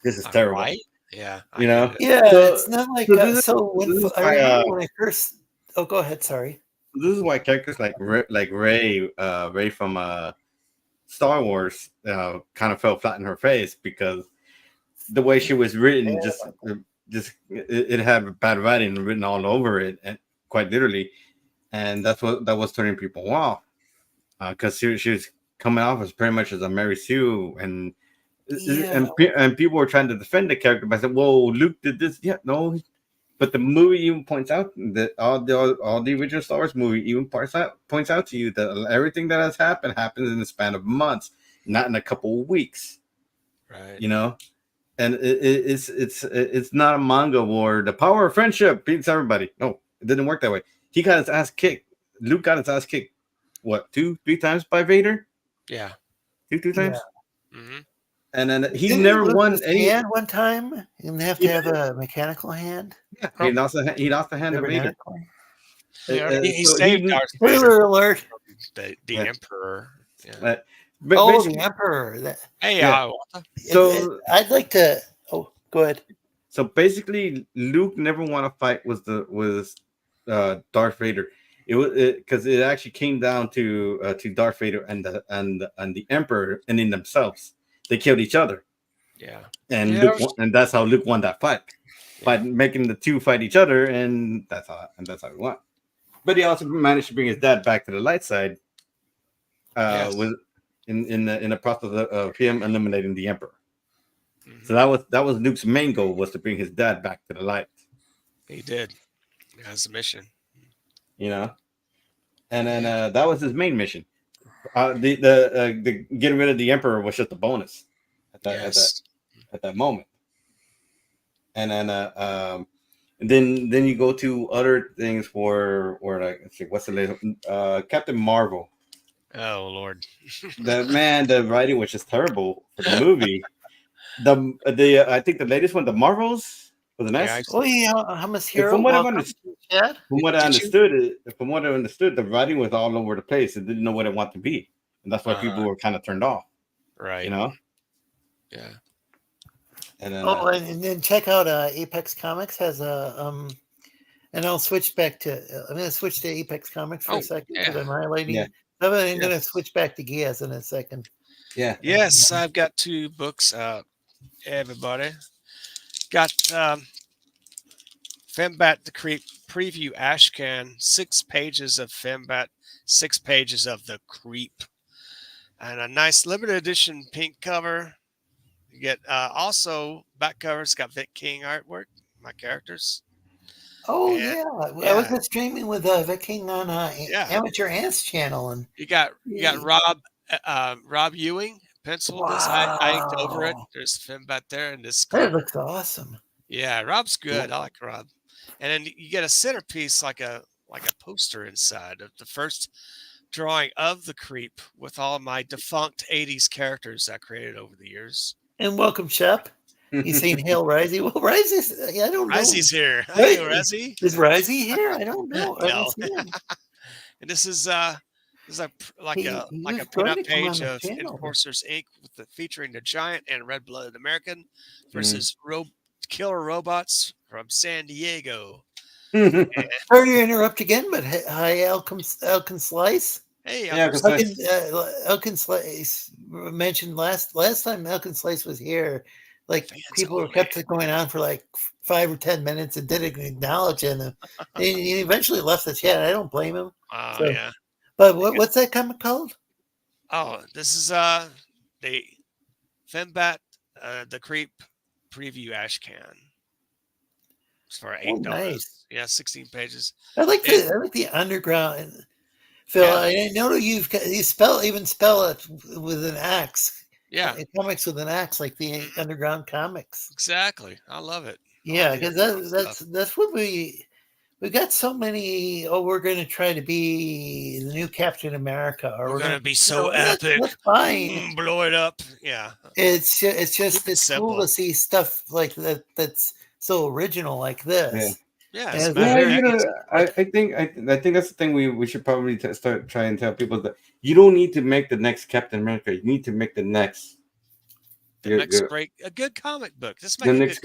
this is terrible. Right? Yeah. Yeah. So, it's not like I remember when I first. Oh, go ahead. Sorry. This is why characters like Rey from Star Wars kind of fell flat in her face, because the way she was written, it had bad writing written all over it, and quite literally, and that was turning people off, because she was coming off as pretty much as a Mary Sue, and people were trying to defend the character by saying, "Whoa, Luke did this." Yeah, no, but the movie even points out that all the original Star Wars movie even points out to you that everything that has happened happens in the span of months, not in a couple of weeks. Right. And it's not a manga where the power of friendship beats everybody. No, it didn't work that way. He got his ass kicked. Luke got his ass kicked. What, 2-3 times by Vader? Yeah. 2 times. Yeah. Mm-hmm. And then he never won any. Hand one time, you didn't have to have a mechanical hand. Yeah, he lost the hand of Vader. Yeah, he saved Darth Spoiler alert. The Emperor. Yeah. The Emperor. So I'd like to. Oh, go ahead. So basically, Luke never won a fight with Darth Vader. It was because it actually came down to Darth Vader and the Emperor, and in themselves, they killed each other. Yeah. And Yeah, and that's how Luke won that fight by making the two fight each other, and that's how he won. But he also managed to bring his dad back to the light side, with in the process of him eliminating the Emperor. So that was Luke's main goal, was to bring his dad back to the light. He did. That's the mission. You know, and then that was his main mission. The getting rid of the Emperor was just a bonus at that moment. And then then you go to other things for, or like, let's see, what's the latest? Captain Marvel. Oh Lord. The writing was just terrible for the movie. The I think the latest one, the Marvels, was the next. From what I understood, the writing was all over the place. It didn't know what it wanted to be, and that's why people were kind of turned off. Right. You know. Yeah. And then, and then check out Apex Comics has a and I'll switch back to I'm going to switch to Apex Comics for a second because I'm highlighting. Yeah. I'm going to switch back to Giaz in a second. Yeah. Yes, I've got 2 books. Everybody got Fembat the Creep preview Ashcan, 6 pages of Fembat, 6 pages of the Creep, and a nice limited edition pink cover. You get also back covers. Got Vic King artwork. My characters. Oh yeah. I was just streaming with Vic King on Amateur Ants channel, and you got Rob Ewing penciled this. I inked over it. There's Fembat there, and this. That looks awesome. Yeah, Rob's good. I like Rob. And then you get a centerpiece like a poster inside of the first drawing of the Creep with all my defunct 80s characters I created over the years. And welcome, Shep. He's saying hail Risey. Well, Risey's, I don't know. Risey's here. Hey, Risey. Is Risey here? I don't know. I don't see him. And this is a pin-up page of Enforcers Inc. featuring the giant and red-blooded American versus killer robots from San Diego. Sorry to interrupt again, but hi, Elkin Slice. Hey, Elkin Slice mentioned last time Elkin Slice was here. Like people kept going on for like 5 or 10 minutes and didn't acknowledge him. He eventually left the chat. I don't blame him. Yeah. But what's that comic called? Oh, this is the Fembat the Creep preview Ashcan. It's for $8. Nice. Yeah, 16 pages. I like the underground. Phil, I know you spell it with an axe. Yeah, comics with an axe, like the underground comics. Exactly, I love it. Yeah, because that's what we got so many. Oh, we're going to try to be the new Captain America, or we're going to be so epic. That's fine. Blow it up. Yeah, it's cool to see stuff like that. That's so original, like this. Yeah. I think that's the thing we should probably start trying to tell people, that you don't need to make the next Captain America. You need to make the next a good comic book. Just make the next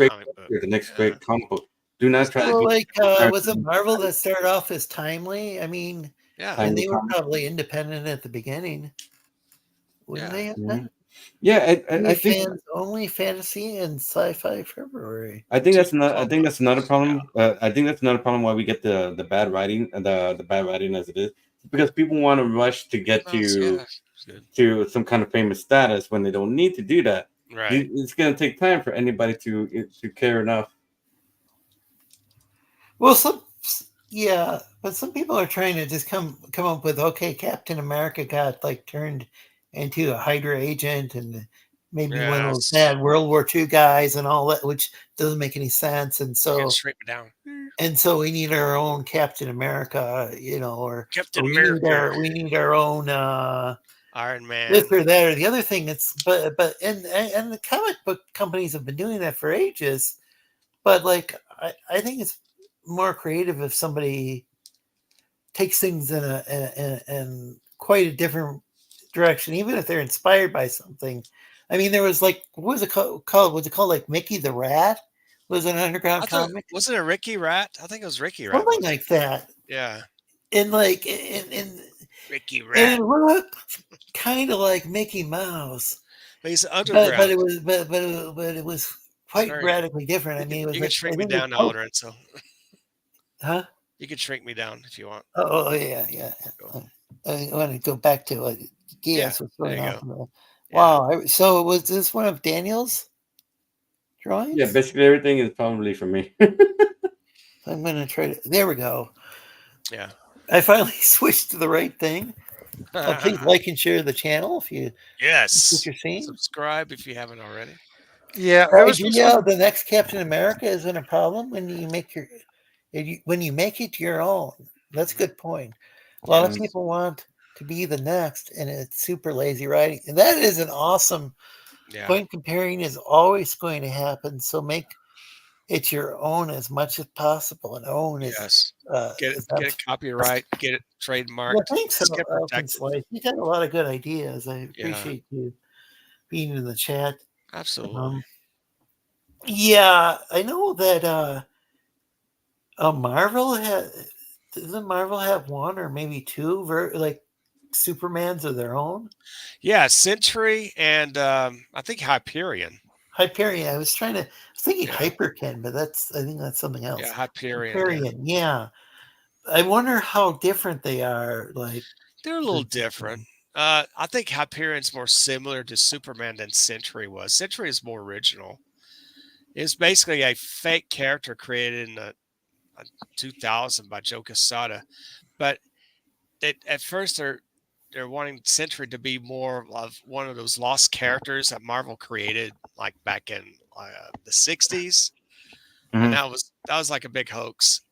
great comic book. Do not try to was it Marvel that started off as Timely? I mean, and they were probably independent at the beginning. Wouldn't they have that? Yeah, I think only fantasy and sci-fi February. I think that's not. I think that's another problem. I think that's another problem why we get the bad writing, the bad writing as it is, because people want to rush to get to some kind of famous status when they don't need to do that. Right. It's going to take time for anybody to care enough. Well, but some people are trying to just come up with, okay, Captain America got like turned into a Hydra agent, and maybe one of those bad World War II guys and all that, which doesn't make any sense. And so we need our own Captain America, or Captain America. We need our own Iron Man. This or that or the other thing. But the comic book companies have been doing that for ages. But like I think it's more creative if somebody takes things in quite a different direction, even if they're inspired by something. I mean, there was like, what was it called? Was it called like Mickey the Rat? Was it an underground comic? Was it a Ricky Rat? I think it was Ricky Rat. Something like that. Yeah. and like Ricky and Rat. it looked kind of like Mickey Mouse. But he's But underground. it was quite Sorry. radically different. I mean, it was You like can shrink I me think it down was, now, Aldrin. So huh? you can shrink me down if you want. Oh yeah. I want to go back to what Yeah, Gias was there going you off. go. Wow. So was this one of Daniel's drawings? Yeah, basically everything is probably from me. I'm going to try to. There we go. Yeah. I finally switched to the right thing. Please like and share the channel if you Yes. what you're seeing. Subscribe if you haven't already. Yeah, I was the next Captain America isn't a problem when you make when you make it your own. That's a good point. A lot of people want to be the next, and it's super lazy writing, and that is an awesome point. Comparing is always going to happen, so make it your own as much as possible, and own is get it copyright, get it trademarked. Yeah, thanks, Just get protected. You got a lot of good ideas. I Yeah. appreciate you being in the chat. Absolutely. Yeah, I know that Marvel doesn't Marvel have one or maybe two like Supermans of their own? Yeah, Sentry and I think Hyperion. Hyperion. I was thinking Hyperkin, but I think that's something else. Yeah, Hyperion. Hyperion, yeah. I wonder how different they are. Like they're a little different. I think Hyperion's more similar to Superman than Sentry was. Sentry is more original. It's basically a fake character created in 2000 by Joe Quesada, but at first they're wanting Sentry to be more of one of those lost characters that Marvel created like back in the 60s. And that was like a big hoax.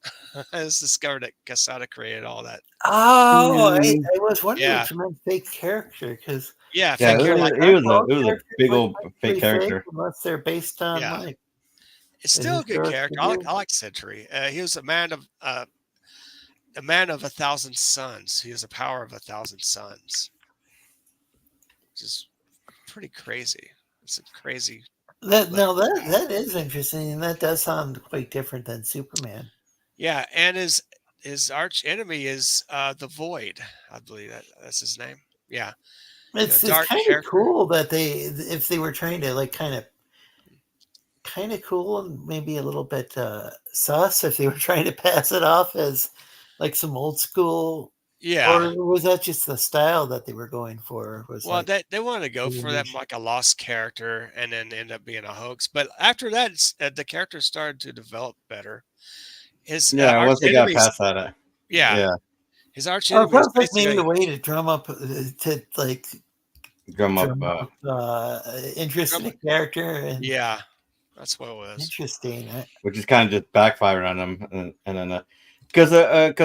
I was discovered that Quesada created all that. Oh, I was wondering Yeah. what you meant fake character because fake character. It was a big old fake character. Unless they're based on like it's still a good character. I like Sentry. He was a man of 1,000 suns. He has the power of 1,000 suns, which is pretty crazy. It's a crazy. That is interesting, and that does sound quite different than Superman. Yeah, and his arch enemy is the Void. I believe that's his name. Yeah, it's kind of cool that if they were trying to like kind of cool and maybe a little bit sus, if they were trying to pass it off as like some old school. Yeah. Or was that just the style that they were going for? They wanted to go for them like a lost character and then end up being a hoax. But after that, the character started to develop better. Once they got past that. Yeah. His arch enemy was like maybe a way to drum up interest in a character. And yeah, that's what it was. Interesting. Which is kind of just backfired on them, and then because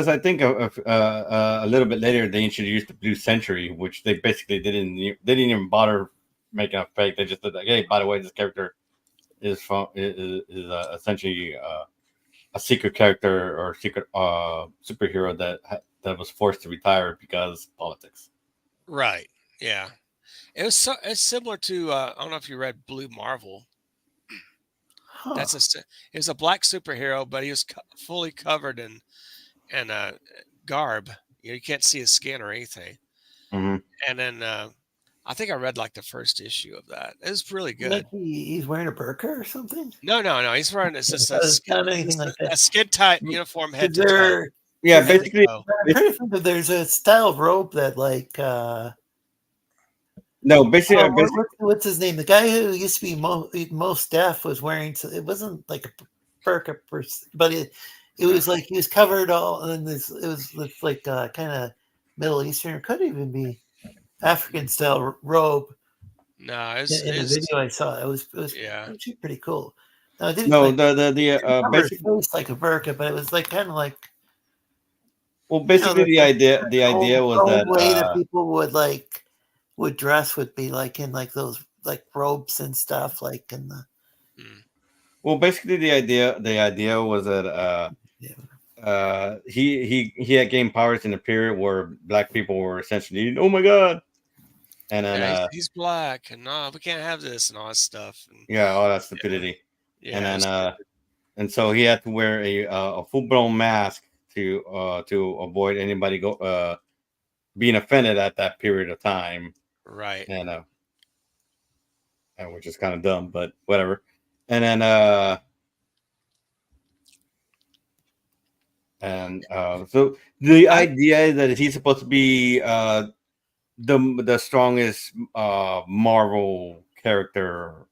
I think a little bit later they introduced the Blue Century, which they basically didn't even bother making a fake. They just said like, hey, by the way, this character is essentially a secret character or secret superhero that was forced to retire because politics. Right. Yeah. It's similar to I don't know if you read Blue Marvel. Huh. It was a black superhero, but he was fully covered in garb. You can't see his skin or anything. Mm-hmm. And then I think I read like the first issue of that. It was really good. Like he's wearing a burqa or something? No. He's wearing a skin tight uniform head to toe. Yeah, basically. I'm pretty sure that there's a style of robe that like. No, basically, what's his name? The guy who used to be most deaf was wearing. It wasn't like a burqa, but it was like he was covered all, and it was like kind of Middle Eastern, or could even be African style robe. No, in the video I saw, it was actually pretty cool. No, basically face like a burqa, but it was like kind of like. Well, basically, the idea was that way that people would dress would be like in like those like robes and stuff like in the. Well, basically, the idea was that he had gained powers in a period where black people were essentially, oh my god, and then he's black and no, we can't have this and all that stuff. And, all that stupidity, and then and so he had to wear a full blown mask to avoid anybody being offended at that period of time. Right. And which is kind of dumb, but whatever. And then so the idea that he's supposed to be the strongest Marvel character,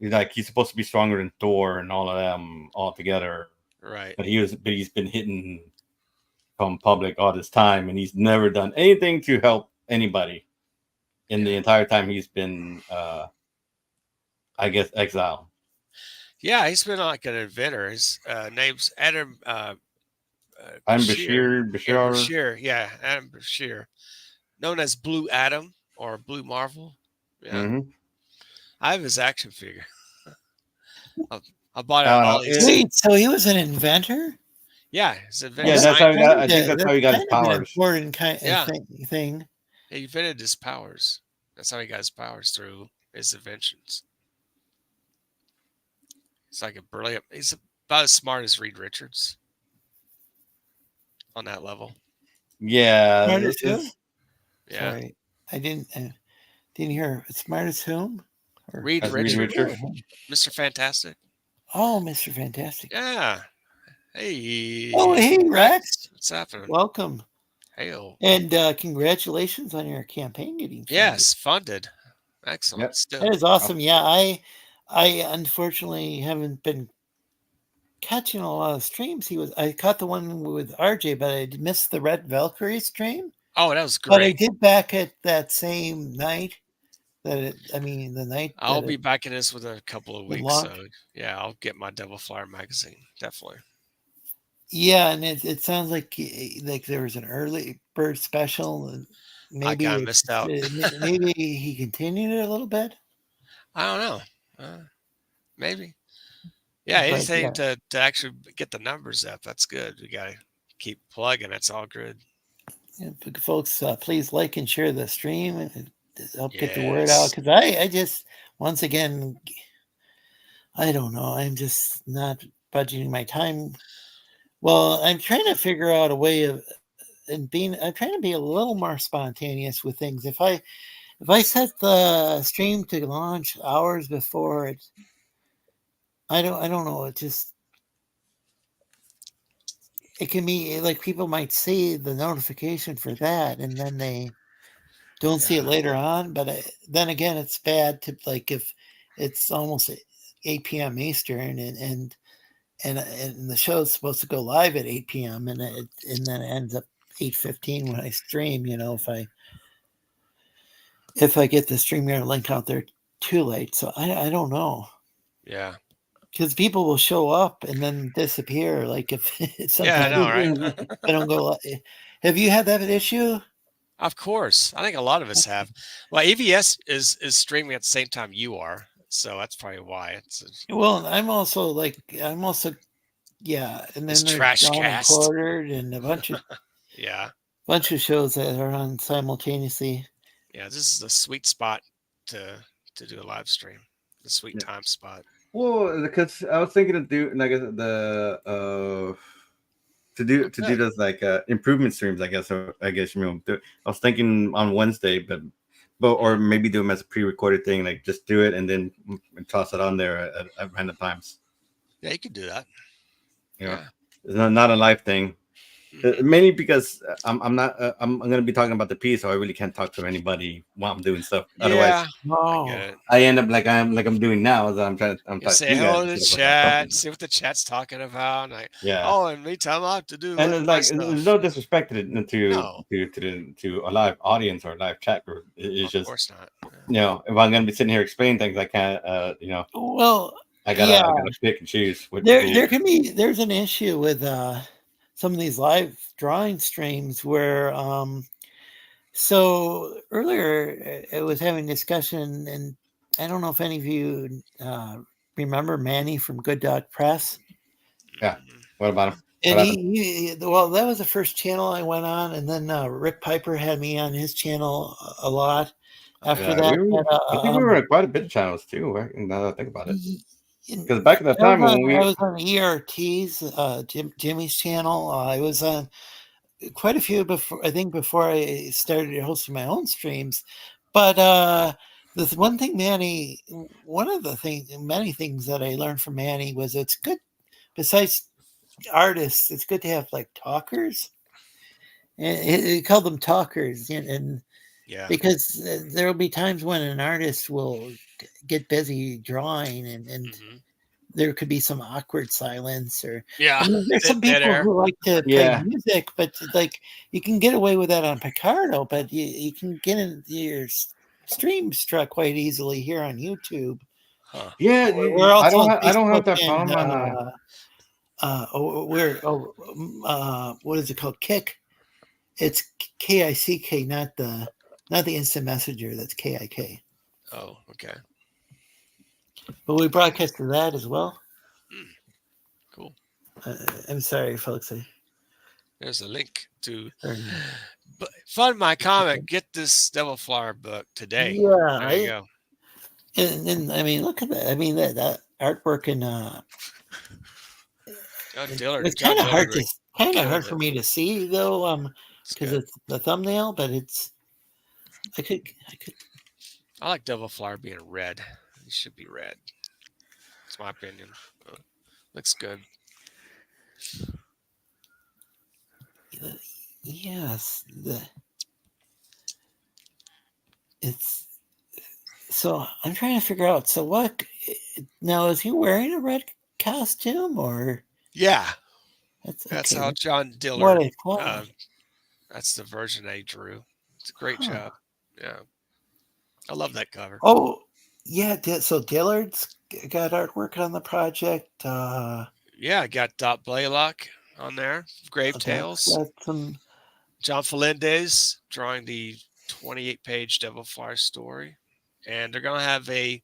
like he's supposed to be stronger than Thor and all of them all together. Right. But he's been hidden from public all this time, and he's never done anything to help anybody in the entire time he's been I guess exiled. Yeah, he's been like an inventor. His name's Adam I'm Bashir. Yeah, Adam Bashir, known as Blue Adam or Blue Marvel. Yeah, Mm-hmm. I have his action figure. I bought out all these. Wait, so he was an inventor? Yeah, he's an inventor. Yeah, that's how he got. I think that's how he got his powers. An important kind Yeah. of thing. He invented his powers. That's how he got his powers, through his inventions. He's like a brilliant. He's about as smart as Reed Richards on that level. Yeah. Smart as who? Yeah. Sorry, I didn't hear. Smart as whom? Or Reed Richards. Mr. Fantastic. Oh, Mr. Fantastic. Yeah. Hey. Oh, hey, Rex. What's happening? Welcome. Hail. And congratulations on your campaign getting funded. Yes, funded. Excellent. Yep. That is awesome. Yeah, I unfortunately haven't been catching a lot of streams. I caught the one with RJ, but I missed the Red Valkyrie stream. Oh, that was great. But I did back it that same night. The night. I'll be back in this within a couple of weeks. launch. So yeah, I'll get my Devil Flyer magazine. Definitely. Yeah, and it sounds like there was an early bird special. And maybe I kind of missed out. Maybe he continued it a little bit. I don't know. Maybe. Yeah, But, anything to actually get the numbers up. That's good. We got to keep plugging. That's all good. Yeah, folks, please like and share the stream and help get the word Yes. out. Because I just, once again, I don't know. I'm just not budgeting my time. Well, I'm trying to figure out a way of, I'm trying to be a little more spontaneous with things. If I set the stream to launch hours before it, I don't know. It can be like people might see the notification for that, and then they don't see it later on. But then again, it's bad to, like, if it's almost 8 p.m. Eastern, and the show's supposed to go live at 8 p.m. and then it ends up 8:15 when I stream. If I get the StreamYard link out there too late, so I don't know. Yeah. Because people will show up and then disappear. Like if Yeah, I know, right? I don't go. Have you had that issue? Of course. I think a lot of us have. Well, EVS is streaming at the same time you are. So that's probably why. Well, I'm also, yeah. And then It's there's Trash Dawn and Cast. Quartered and a bunch of Yeah. shows that are on simultaneously. Yeah, this is the sweet spot to do a live stream. The sweet time spot. Well, because I was thinking of do like to do those like improvement streams. I guess I was thinking on Wednesday, but or maybe do them as a pre-recorded thing. Like just do it and then toss it on there at random times. Yeah, you could do that. Yeah, it's not a live thing. Mainly because I'm going to be talking about the piece, so I really can't talk to anybody while I'm doing stuff. Yeah, otherwise, I end up like I'm doing now. As I'm talking say to you hello guys to the chat, see what the chat's talking about. Like, yeah. Oh, and meantime, I have to do. And it's like stuff. there's no disrespect to a live audience or a live chat group. It's just, of course not. If I'm going to be sitting here explaining things, I can't. Well, I gotta pick and choose. There's an issue with some of these live drawing streams where so earlier I was having discussion, and I don't know if any of you remember Manny from Good Dog Press. Yeah. What about him? And well, that was the first channel I went on, and then Rick Piper had me on his channel a lot. After that, I think we were at quite a bit of channels too. Right? Now that I think about it. Because back at the I time was when on, I we, was on ERT's, Jimmy's channel. I was on quite a few before. I think before I started hosting my own streams. But the one thing, Manny, one of the many things that I learned from Manny was it's good. Besides artists, it's good to have like talkers. And he called them talkers, and Yeah. because there will be times when an artist will get busy drawing, and there could be some awkward silence, or Yeah, I mean, there's some dead people air. who like to play Yeah. music, but like you can get away with that on Picardo, but you can get in your stream struck quite easily here on YouTube. Huh. yeah, We're also on I don't have Facebook that and problem what is it called? Kick. It's KICK, not the instant messenger. That's KIK. Oh, okay. But we broadcast to that as well. Cool. I'm sorry, folks. There's a link to Sorry. Fund My Comic. Get this Devil Flower book today. Yeah, There you go. And I mean, look at that. I mean, that artwork in Dillard. it's kind of hard killing for it. me to see though, because good. it's the thumbnail. But I could. I like Devil Flower being red. It should be red. That's my opinion. Looks good. Yes, it's. So I'm trying to figure out. So what now? Is he wearing a red costume or? Yeah, That's that's okay. how John What Dillard. I thought. That's the version they drew. It's a great job. Yeah, I love that cover. Oh, yeah. So Dillard's got artwork on the project. Yeah, I got Dot Blaylock on there. Grave Tales. Got some. John Felindez drawing the 28-page Devil Flower story, and they're gonna have the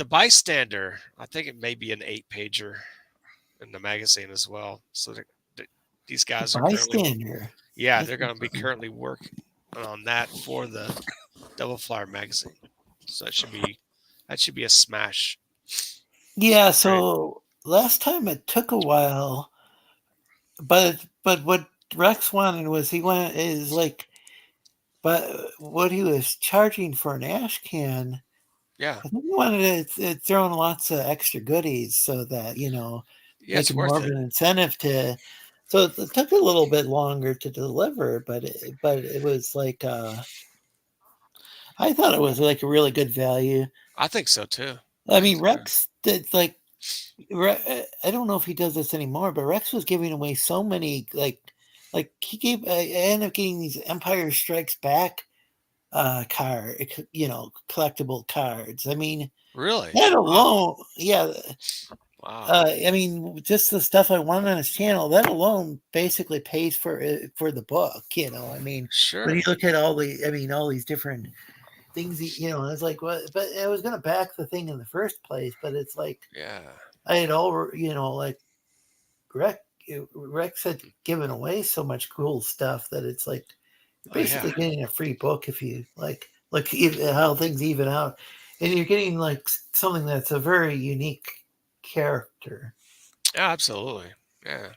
Bystander. I think it may be an 8-pager in the magazine as well. So these guys are Bystander. they're going to be currently working on that for the Devil Flower magazine. So that should be a smash. Yeah. So last time it took a while, but what Rex wanted was but what he was charging for an ash can. Yeah. I think he wanted to throw in lots of extra goodies so that it's make it more worth of it. an incentive to. So it took a little bit longer to deliver, but it was like I thought it was like a really good value. I think so too. I mean, Rex did I don't know if he does this anymore, but Rex was giving away so many like he gave. I ended up getting these Empire Strikes Back collectible cards. I mean, really, that alone, yeah. Wow. I mean, just the stuff I want on his channel, that alone basically pays for the book. I mean, sure. When you look at all these different things, it's like, what? But I was going to back the thing in the first place, but it's like, I had like Rex had given away so much cool stuff that it's like you're basically getting a free book if you like how things even out, and you're getting like something that's a very unique character. Yeah, absolutely. Yeah.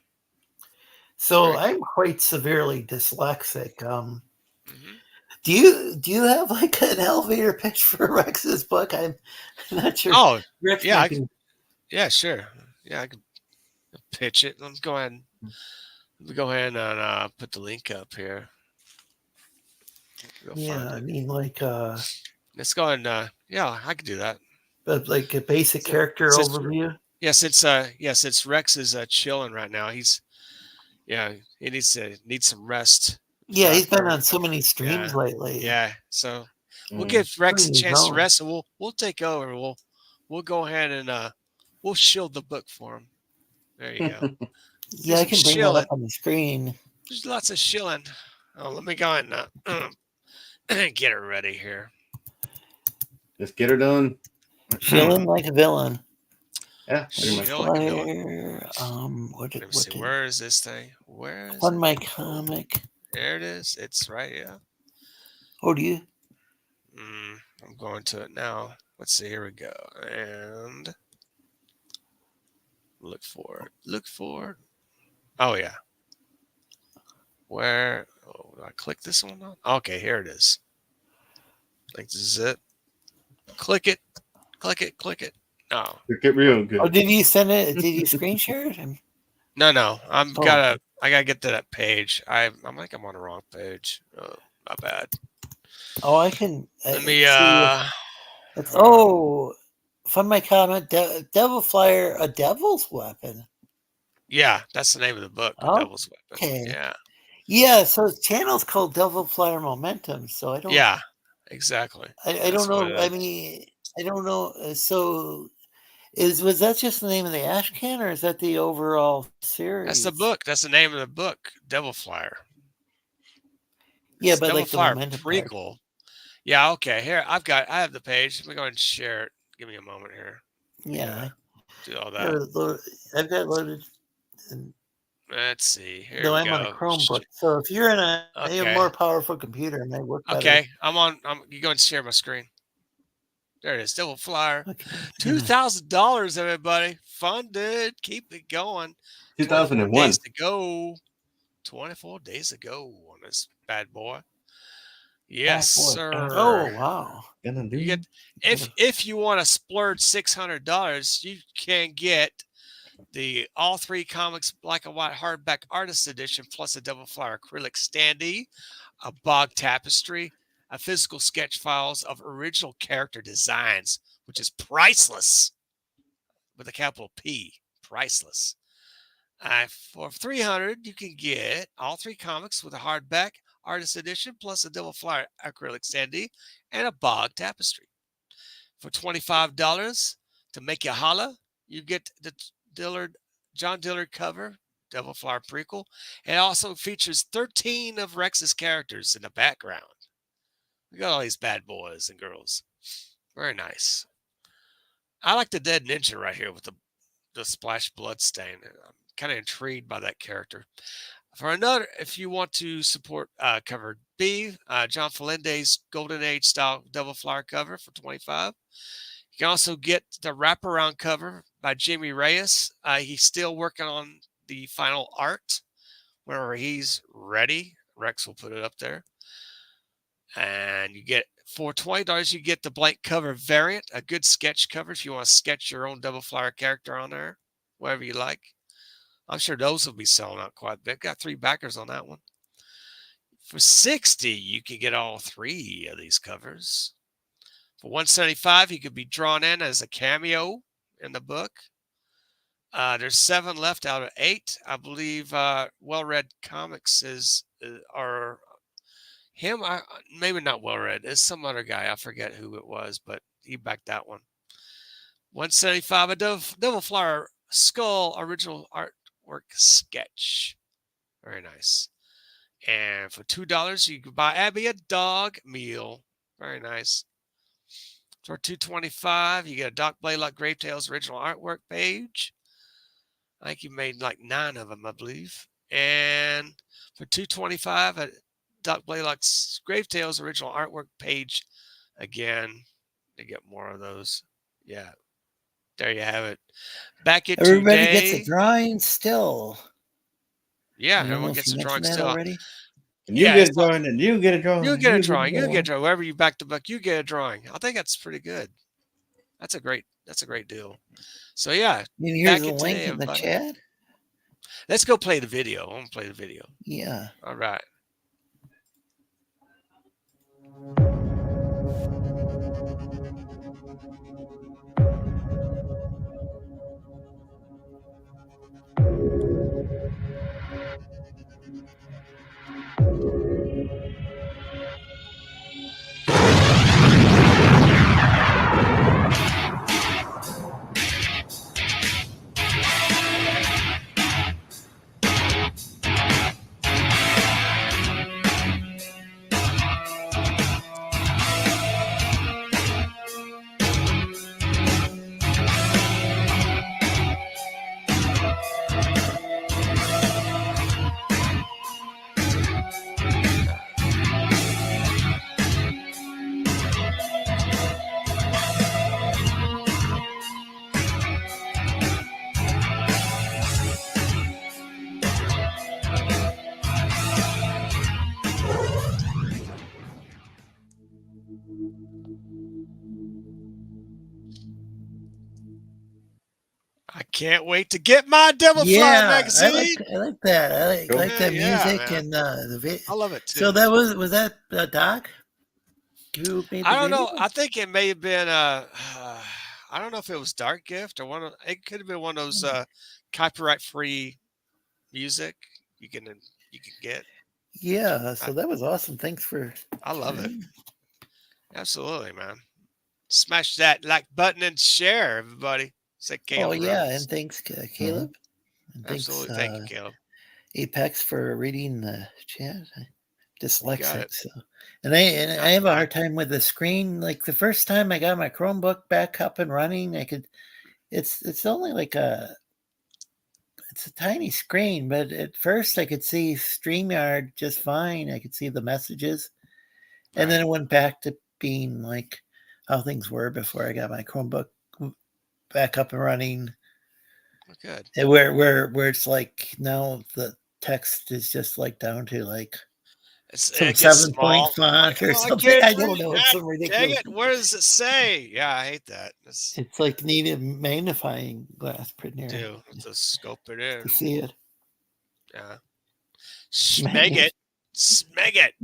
So I'm quite severely dyslexic. Do you have like an elevator pitch for Rex's book? I'm not sure. Oh, Rex yeah, yeah, sure. Yeah, I can pitch it. Let's go ahead and put the link up here. I mean, like let's go ahead and I could do that. But like a basic character overview. Since Rex is chilling right now, he needs some rest. Yeah, he's been on so many streams lately. Yeah, so we'll give Rex a chance to rest, and we'll take over. We'll go ahead and we'll shield the book for him. There you go. Yeah, I can bring that up on the screen. There's lots of shilling. Oh, let me go ahead and get her ready here. Just get her done. Shilling like a villain. Yeah, pretty much. Where is this thing? Where is on my comic? There it is. It's right here. Oh, do you? I'm going to it now. Let's see. Here we go. And look for it. Look for it. Oh, yeah. Where? Oh, did I click this one? Okay, here it is. Like, this is it. Click it. Click it. Click it. No. Click it real good. Oh, did you send it? Did you screen share it? No. I gotta get to that page. I'm like I'm on the wrong page. Oh, my bad. Oh, I can. Let me. From my comment, Devil Flyer, a devil's weapon. Yeah, that's the name of the book. The Devil's Weapon. Okay. Yeah. Yeah. So the channel's called Devil Flyer Momentum. So I don't. Yeah. Exactly. I don't know. I mean, I don't know. So. Was that just the name of the ash can, or is that the overall series? That's the book. That's the name of the book, Devil Flyer. Yeah, It's but Devil like the Flyer momentum prequel. part. Yeah. Okay. Here, I have the page. Let me go ahead and share it. Give me a moment here. Yeah. Do all that. I've got loaded. Let's see. Here No, we I'm go. on a Chromebook. So if you're in a more powerful computer, it might work better. Okay. You go and share my screen. There it is. Devil Flyer. Okay. $2,000, everybody. Funded. Keep it going. 2001. 24 days to go. 24 days to go on this bad boy. Yes, sir. Oh, wow. You get, if you want to splurge $600, you can get the all 3 comics black and white hardback artist edition plus a Devil Flyer acrylic standee, a bog tapestry, a physical sketch files of original character designs, which is priceless with a capital P, priceless. For $300, you can get all 3 comics with a hardback artist edition plus a Devil Flyer acrylic standee and a bog tapestry. For $25, to make you holla, you get the John Dillard cover, Devil Flyer prequel. It also features 13 of Rex's characters in the background. We got all these bad boys and girls. Very nice. I like the dead ninja right here with the splash blood stain. I'm kind of intrigued by that character. For another, if you want to support cover B, John Felinde's Golden Age style Devil Flyer cover for $25. You can also get the wraparound cover by Jamie Reyes. He's still working on the final art. Whenever he's ready, Rex will put it up there. And you get, for $20, you get the blank cover variant, a good sketch cover if you want to sketch your own Devil Flyer character on there, whatever you like. I'm sure those will be selling out quite a bit. Got 3 backers on that one. For $60, you can get all 3 of these covers. For $175, he could be drawn in as a cameo in the book. There's 7 left out of 8. I believe Well Read Comics are him. Maybe not Well Read. It's some other guy. I forget who it was, but he backed that one. $175, a Devil Flyer Skull original artwork sketch. Very nice. And for $2, you can buy Abby a dog meal. Very nice. For $225, you get a Doc Blaylock Grave Tales original artwork page. I think you made like 9 of them, I believe. And for $225, a Doc Blaylock's Grave Tales original artwork page. Again, you get more of those. Yeah. There you have it. Back it Everybody today. gets a drawing still. Yeah, everyone gets a drawing still. Already? You get a drawing, and you get a drawing. You get a drawing. You get a drawing. Wherever you back the book, you get a drawing. I think that's pretty good. That's a great deal. So yeah. Here's a link in the chat. Let's go play the video. I want to play the video. Yeah. All right. I can't wait to get my Devilfly magazine. I like that. I like the music man. and the video. I love it too. So that was that Doc who made the I don't know. video? I think it may have been I don't know if it was Dark Gift or it could have been one of those copyright free music you can get. Yeah, so that was awesome. Thanks for. I love it. Absolutely, man. Smash that like button and share, everybody. Say Caleb. Oh yeah, Rhodes. and thanks Caleb. And Absolutely, thank you, Caleb. Apex for reading the chat. Dyslexic, it. so and I have a hard time with the screen. Like the first time I got my Chromebook back up and running, I could. It's only like it's a tiny screen, but at first I could see StreamYard just fine. I could see the messages, and then it went back to being like how things were before I got my Chromebook back up and running. Good. And where it's like now the text is just like down to like some 7-point font or something. I don't know. It's some ridiculous. Dang it! What does it say? Yeah, I hate that. It's like need a magnifying glass printer to scope it in to see it. Yeah. Smeg it. Smeg it.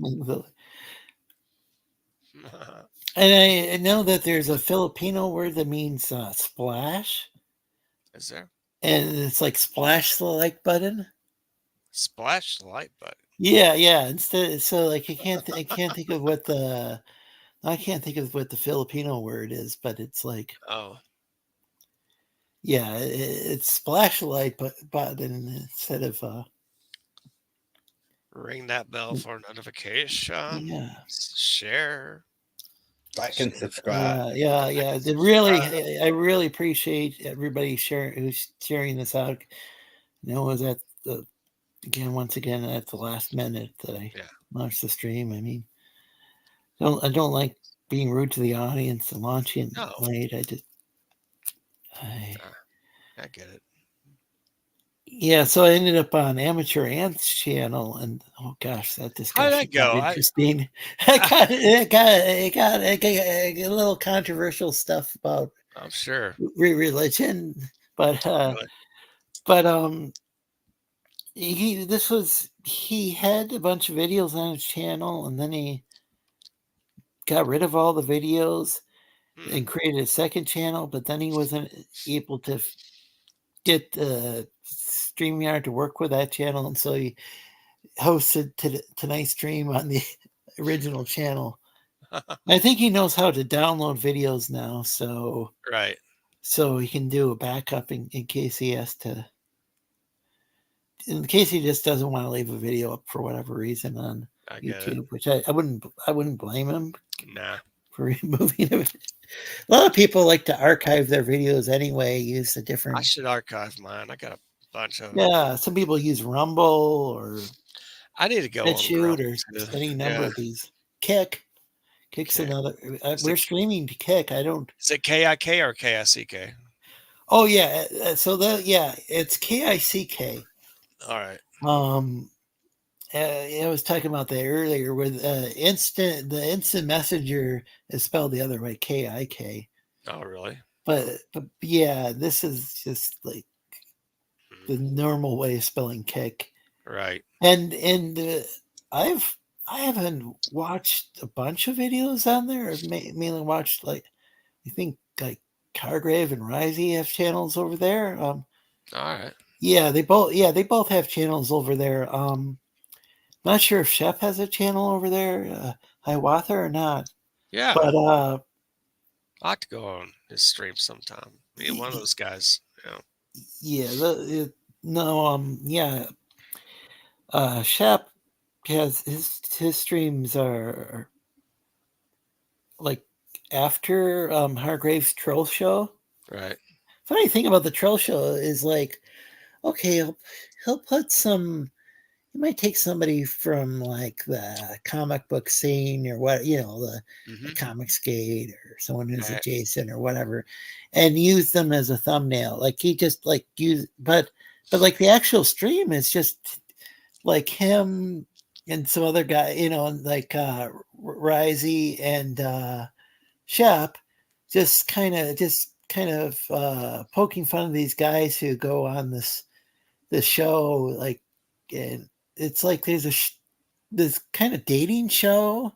And I know that there's a Filipino word that means splash. Is there? And it's like splash the like button. Splash the like button. Yeah. Instead, so like I can't think of what the Filipino word is, but it's like it's splash the light button instead of ring that bell for notification. Yeah. Share. Like and subscribe. Yeah. I really appreciate everybody who's sharing this out. You know, was at once again at the last minute that I launched the stream. I mean, I don't like being rude to the audience and launching late. I get it. Yeah, so I ended up on Amateur Ant's channel, and oh gosh, that discussion How'd that go? Interesting. It got a little controversial stuff about. I'm sure religion, but he had a bunch of videos on his channel, and then he got rid of all the videos and created a second channel, but then he wasn't able to get the StreamYard to work with that channel, and so he hosted tonight's stream on the original channel. I think he knows how to download videos now, so he can do a backup in case he has to. In case he just doesn't want to leave a video up for whatever reason on YouTube, which I wouldn't blame him. For removing it. A lot of people like to archive their videos anyway. Use the different. I should archive mine. I got a bunch of. Yeah, some people use Rumble or. I need to go BitChute or any number of these. Kick's another. We're streaming to Kick. I don't. Is it KIK or KICK? Oh yeah, so it's KICK. All right. I was talking about that earlier with the instant messenger is spelled the other way, KIK. Oh, really? But yeah, this is just like the normal way of spelling Kick. Right. And I haven't watched a bunch of videos on there. I've mainly watched I think Cargrave and Risey have channels over there. All right. Yeah, they both have channels over there. Not sure if Shep has a channel over there, Hiawatha or not. Yeah. But I'll have to go on his stream sometime. Be one of those guys. Yeah. Shep has his streams are like after Hargrave's Troll Show. Right. Funny thing about the Troll Show is like, okay, he'll put some. You might take somebody from like the comic book scene or what, the Comics Gate or someone who's adjacent or whatever, and use them as a thumbnail. Like he just like but like the actual stream is just like him and some other guy, like Risey and Shep, just kind of just kind of poking fun of these guys who go on this show, like, and it's like there's this kind of dating show.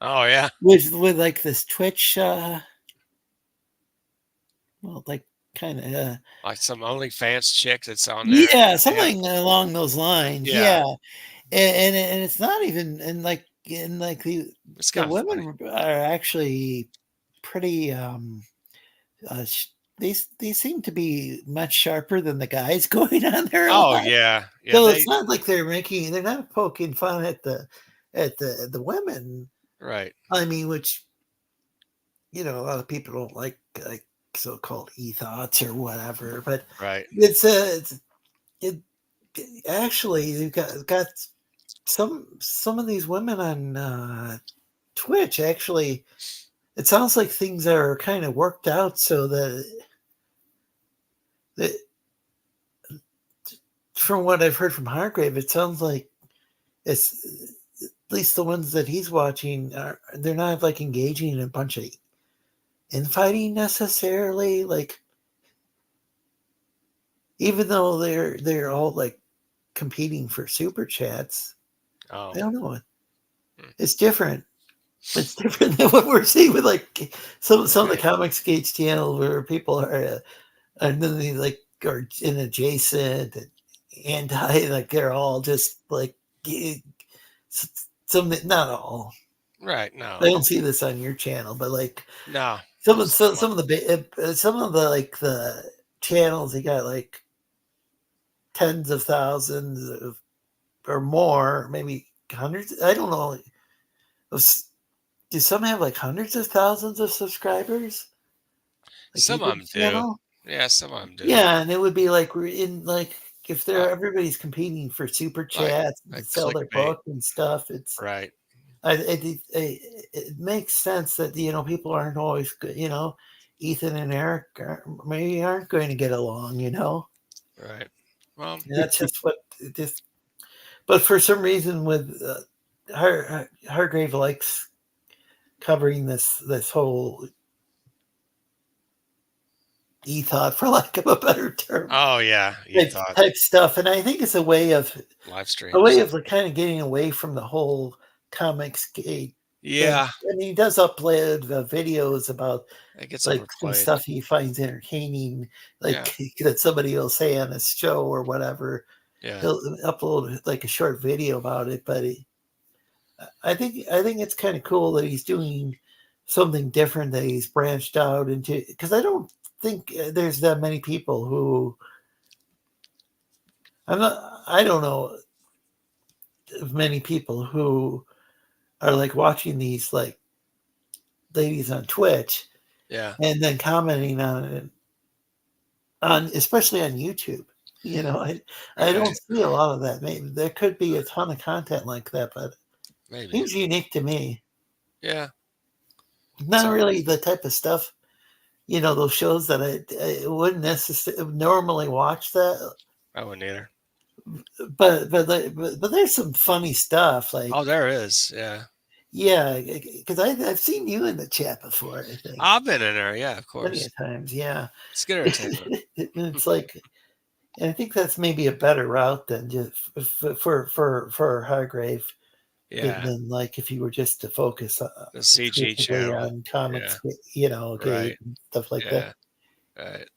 Oh yeah, with like this Twitch, well, like kind of like some OnlyFans chick that's on there. yeah, something along those lines. Yeah. And it's not even, and like the women are actually pretty they seem to be much sharper than the guys going on there. Oh yeah, so it's not like they're not poking fun at the women, right? I mean, which, a lot of people don't like so-called e-thoughts or whatever, but right, actually you've got some of these women on Twitch. Actually, it sounds like things are kind of worked out so that from what I've heard from Hargrave, it sounds like it's, at least the ones that he's watching, they're not like engaging in a bunch of infighting necessarily, like, even though they're all like competing for super chats. I don't know, it's different. It's different than what we're seeing with like some of the Comics Gauge channel, where people are and then they like are in adjacent and anti, like they're all just like some, not all. Right. No. I don't see this on your channel, but like no. Some of the like the channels, they got like tens of thousands or more, maybe hundreds. I don't know. Do some have like hundreds of thousands of subscribers? Like some of them do. Yeah, some of them do. Yeah, and it would be like if everybody's competing for super chats and sell their book and stuff. It's right. It makes sense that people aren't always good. Ethan and Eric maybe aren't going to get along. Right. Well, that's just what this. But for some reason, with Hargrave likes covering this whole e-thought, for lack of a better term. Oh yeah, type stuff, and I think it's a way of live stream, a way of kind of getting away from the whole Comics Gate. Yeah, I mean, he does upload videos about like some overplayed. stuff he finds entertaining, like that somebody will say on his show or whatever. Yeah, he'll upload like a short video about it, but I think it's kind of cool that he's doing something different, that he's branched out into, because I don't think there's that many people who I don't know of many people who are like watching these like ladies on Twitch, and then commenting on it, especially on YouTube. I don't see a lot of that. Maybe there could be a ton of content like that, but it seems unique to me. Yeah, not really the type of stuff, those shows that I wouldn't necessarily normally watch. That I wouldn't either. But there's some funny stuff. Like, oh, there is. Yeah, because I've seen you in the chat before. I think I've been in there. Yeah, of course. Plenty of times. Yeah, it's good entertainment. It's like, and I think that's maybe a better route than just for Hargrave. Yeah. Than like if you were just to focus on the CG channel on comics, right. and stuff like that. Right.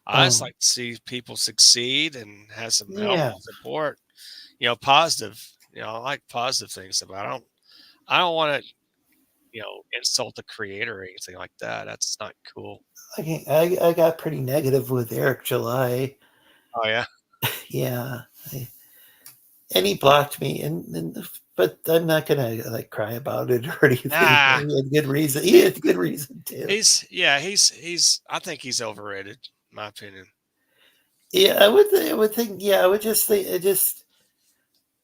I just like to see people succeed and have some help and support. Positive. I like positive things about it. I don't want to, insult the creator or anything like that. That's not cool. I got pretty negative with Eric July. Oh yeah. Yeah. And he blocked me, but I'm not gonna like cry about it or anything. Nah. He had good reason. He had good reason too. He's. I think he's overrated, in my opinion. Yeah, I would think. Yeah, I would just think. It just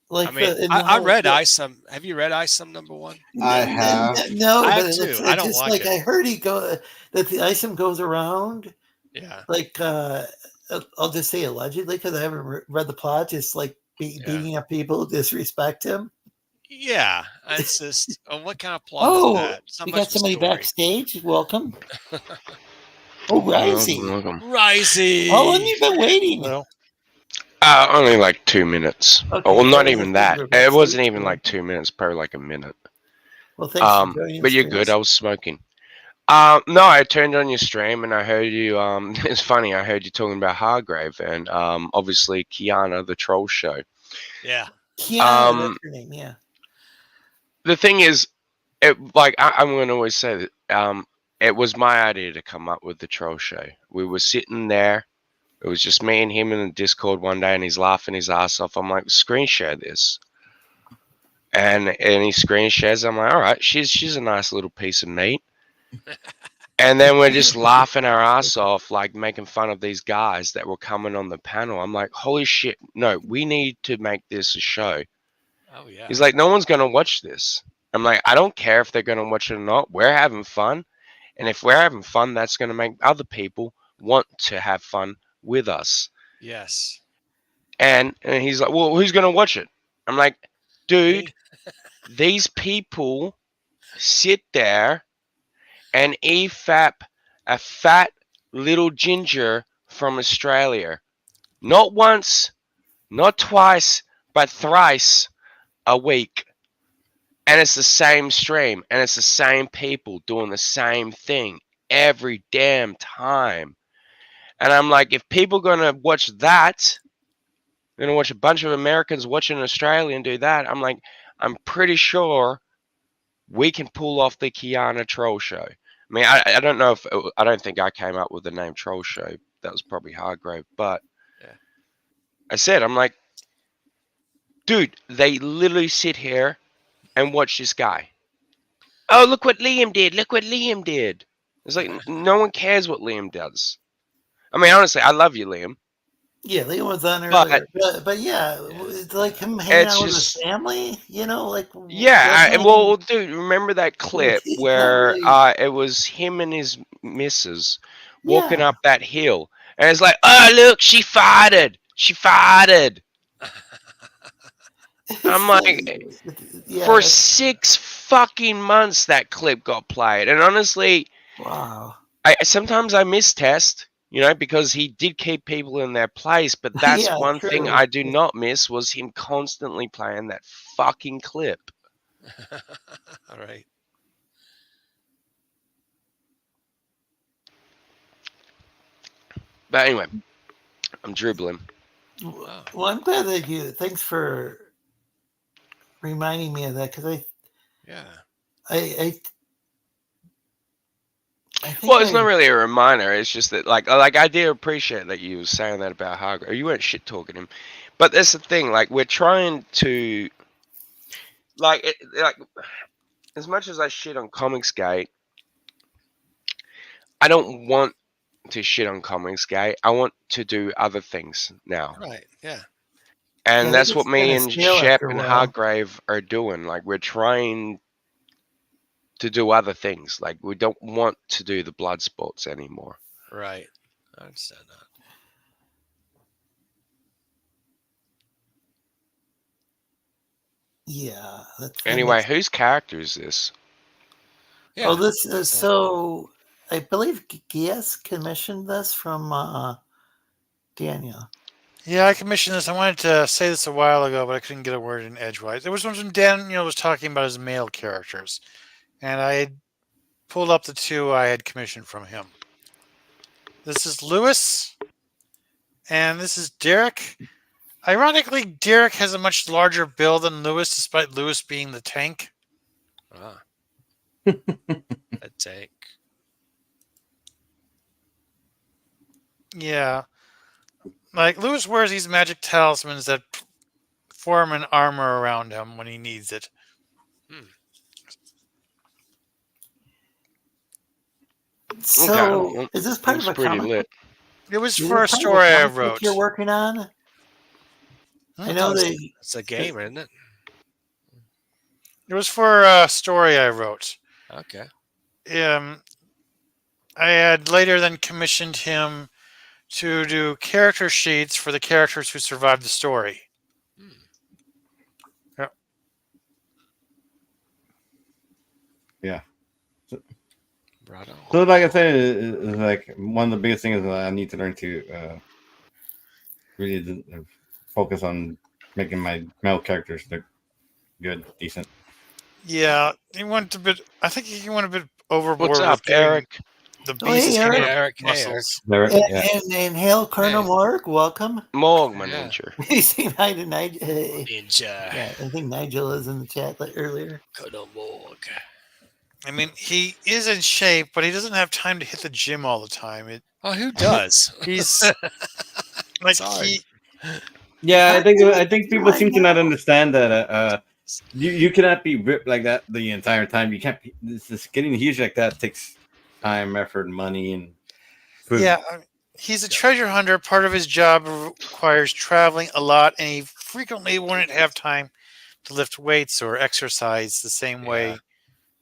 like. I mean, I read Isom. Have you read Isom #1? I have. No, I but have too. It's I don't just like it. I heard that the Isom goes around. Yeah. Like I'll just say allegedly, because I haven't read the plot. Just like beating up people who disrespect him. Yeah, it's just what kind of plot is that? You got somebody backstage. Welcome. Oh, Risey. Welcome. Risey. How long have you been waiting? Hello. Only like 2 minutes. Okay, well, not I even thought you that. were about It to wasn't sleep, even so- like 2 minutes, probably like a minute. Well, thanks for joining But us, you're good. Chris. I was smoking. No, I turned on your stream and I heard you. It's funny. I heard you talking about Hargrave and obviously Kiana, the troll show. Yeah. Kiana, that's her name. Yeah. The thing is, I'm going to always say that it was my idea to come up with the troll show. We were sitting there. It was just me and him in the Discord one day, and he's laughing his ass off. I'm like, screen share this. And he screen shares. I'm like, all right, she's a nice little piece of meat. And then we're just laughing our ass off, like making fun of these guys that were coming on the panel. I'm like, holy shit, no, we need to make this a show. Oh yeah. He's like, no one's going to watch this. I'm like, I don't care if they're going to watch it or not. We're having fun. And if we're having fun, that's going to make other people want to have fun with us. Yes. And he's like, well, who's going to watch it? I'm like, dude, these people sit there and EFAP a fat little ginger from Australia. Not once, not twice, but thrice a week. And it's the same stream. And it's the same people doing the same thing every damn time. And I'm like, if people are going to watch that, they're going to watch a bunch of Americans watching an Australian do that, I'm like, I'm pretty sure we can pull off the Kiana Troll Show. I mean, I don't know if I don't think I came up with the name Troll Show. That was probably Hargrave, but yeah. I said, I'm like, dude, they literally sit here and watch this guy. Oh, look what Liam did! Look what Liam did! It's like no one cares what Liam does. I mean, honestly, I love you, Liam. Yeah, Liam was on earlier, but yeah, it's like him hanging out with his family, like well, dude, remember that clip where it was him and his missus walking up that hill, and it's like, oh look, she farted. I'm like, for 6 fucking months that clip got played, and honestly, wow. Sometimes I miss Test. Because he did keep people in their place, but that's one thing I do not miss was him constantly playing that fucking clip. All right. But anyway, I'm dribbling. Well, I'm glad that thanks for reminding me of that, because it's not really a reminder. It's just that, like I do appreciate that you were saying that about Hargrave. You weren't shit talking him, but that's the thing. Like, we're trying to, as much as I shit on Comicsgate, I don't want to shit on Comicsgate. I want to do other things now. Right. Yeah. And that's what me and Shep and Hargrave are doing. Like, we're trying to do other things. Like, we don't want to do the blood sports anymore. Right. I understand that. Yeah. Anyway, whose character is this? Yeah. Oh, this is so. I believe Gies commissioned this from Daniel. Yeah, I commissioned this. I wanted to say this a while ago, but I couldn't get a word in edgewise. It was when Daniel was talking about his male characters, and I had pulled up the 2 I had commissioned from him. This is Lewis, and this is Derek. Ironically, Derek has a much larger build than Lewis, despite Lewis being the tank. Ah. A tank. Yeah. Like, Lewis wears these magic talismans that form an armor around him when he needs it. So, is this part of a comic book? It was for a story I wrote. You're working on? I know it's a game, isn't it? It was for a story I wrote. Okay. I had later then commissioned him to do character sheets for the characters who survived the story. Yeah. vibrato. So, like I said, is like one of the biggest things that I need to learn to really focus on making my male characters look good, decent. Yeah, he went a bit. I think he went a bit overboard What's up, with getting Eric? the Oh, hey, beast Eric. Hey, kind of Eric. Hey, Eric. muscles. Eric, And, yeah. and hail Colonel Hey. Mark, welcome. Morg, my Yeah. ninja. You say hi to Nigel. Ninja. Yeah, I think Nigel is in the chat earlier. Colonel Morg. I mean, he is in shape, but he doesn't have time to hit the gym all the time. Oh, who does? He's like hard. Yeah, I think people seem to not understand that you cannot be ripped like that the entire time. You can't be this getting huge like that takes time, effort, money, and food. Yeah, he's a treasure hunter. Part of his job requires traveling a lot, and he frequently wouldn't have time to lift weights or exercise the same way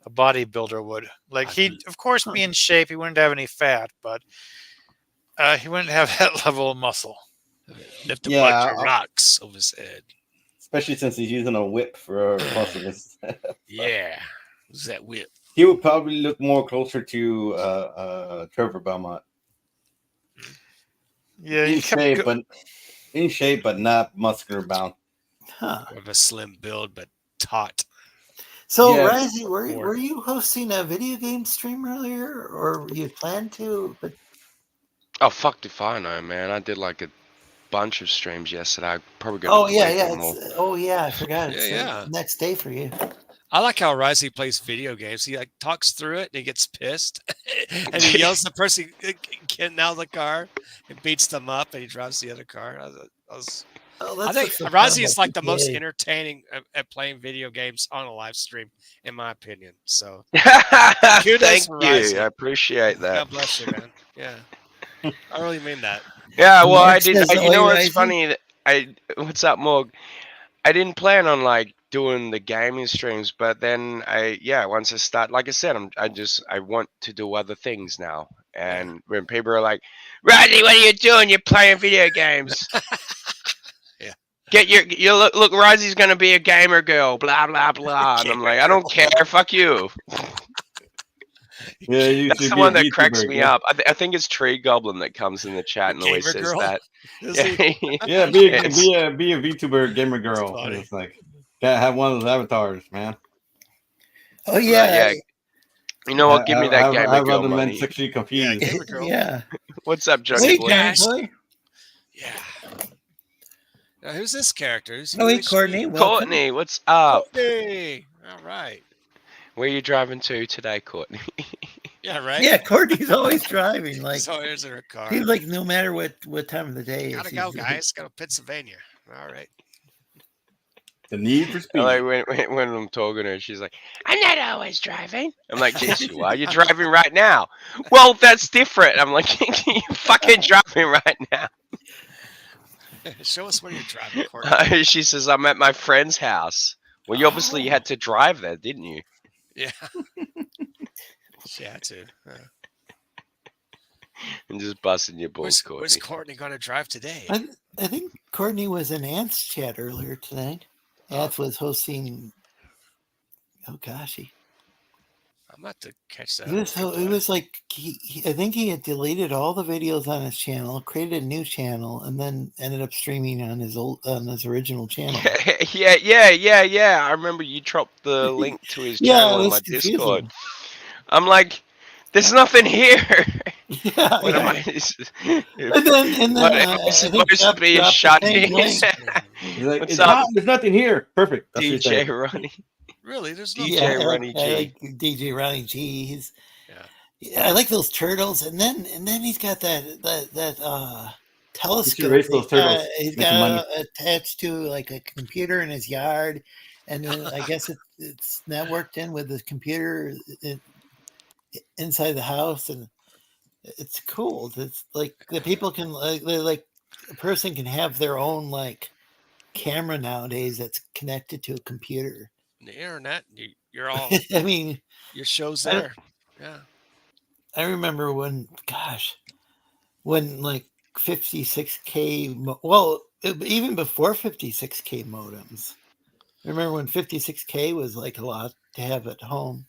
a bodybuilder would. Like he'd, of course, be in shape. He wouldn't have any fat, but he wouldn't have that level of muscle. Lift a bunch of rocks over his head. Especially since he's using a whip for most of his. Yeah, what's that whip? He would probably look more closer to Trevor Belmont. Yeah, in shape, but not muscular bound. Huh. Of a slim build, but taut. So, Yeah. Risey, were you hosting a video game stream earlier, or you planned to? But Oh, fuck if I know, man. I did like a bunch of streams yesterday. I probably got oh to yeah, play yeah, them all. I forgot. It's Yeah. the next day for you. I like how Risey plays video games. He like talks through it and he gets pissed, and he yells at the person getting out of the car and beats them up, and he drives the other car. I think Risey is like the most entertaining at playing video games on a live stream, in my opinion. So, kudos Thank for you. Risey. I appreciate that. God bless you, man. Yeah, I really mean that. Yeah, well, Mark I did. says, You know "Oi, what's Risey." funny? What's up, Morg? I didn't plan on like doing the gaming streams, but then once I start, like I said, I want to do other things now. And when people are like, "Rodney, what are you doing? You're playing video games." Yeah. Get you look. Risey's gonna be a gamer girl. Blah blah blah. And I'm like, I don't care. Fuck you. Yeah, you That's should the be one a that cracks VTuber, me yeah. up. I think it's Tree Goblin that comes in the chat and always Gamer says girl? that. Is Yeah, he? Yeah, be a VTuber gamer girl. funny. It's like gotta have one of those avatars, man. Oh yeah, You know what? Give me that gamer I'd girl rather men money. sexually Yeah, confused. gamer girl. yeah. What's up, Junkie Wait, Boy? Karen, boy. Yeah. Now, who's this character? Is he Oh, hey, really Courtney. sweet? Welcome. Courtney, what's up? Courtney. All right. Where are you driving to today, Courtney? Yeah, right. Yeah, Courtney's always driving. Like So here's her car. he's like no matter what time of the day. Gotta go, guys. Go to Pennsylvania. All right. The need for speed. Like when I'm talking to her, she's like, "I'm not always driving." I'm like, "Yes, you are. You're driving right now." Well, that's different. I'm like, "You're fucking driving right now." Show us where you're driving, Courtney. She says, "I'm at my friend's house." Well, you obviously had to drive there, didn't you? Yeah. She had to. And just busting your balls, Where's Courtney. Courtney going to drive today? I think Courtney was in Ant's chat earlier tonight. Ant was hosting. Oh gosh, I'm about to catch that. It was like I think he had deleted all the videos on his channel, created a new channel, and then ended up streaming on his original channel. Yeah. I remember you dropped the link to his channel on my Discord. I'm like, "There's nothing here." Yeah. What am I? And then am I supposed to be shut in? Like, What's up, there's nothing here. Perfect. That's what he DJ said. Ronnie? Really? There's DJ no. Ronnie G. I like DJ Ronnie G. Yeah. I like those turtles, and then he's got that telescope. race those turtles. He's Make got attached to like a computer in his yard, and then I guess it's networked in with the computer inside the house, and it's cool. It's like the people can like a person can have their own like camera nowadays that's connected to a computer. The internet, you're all. I mean, your show's there. Yeah. I remember when like 56K, well, even before 56K modems. I remember when 56K was like a lot to have at home.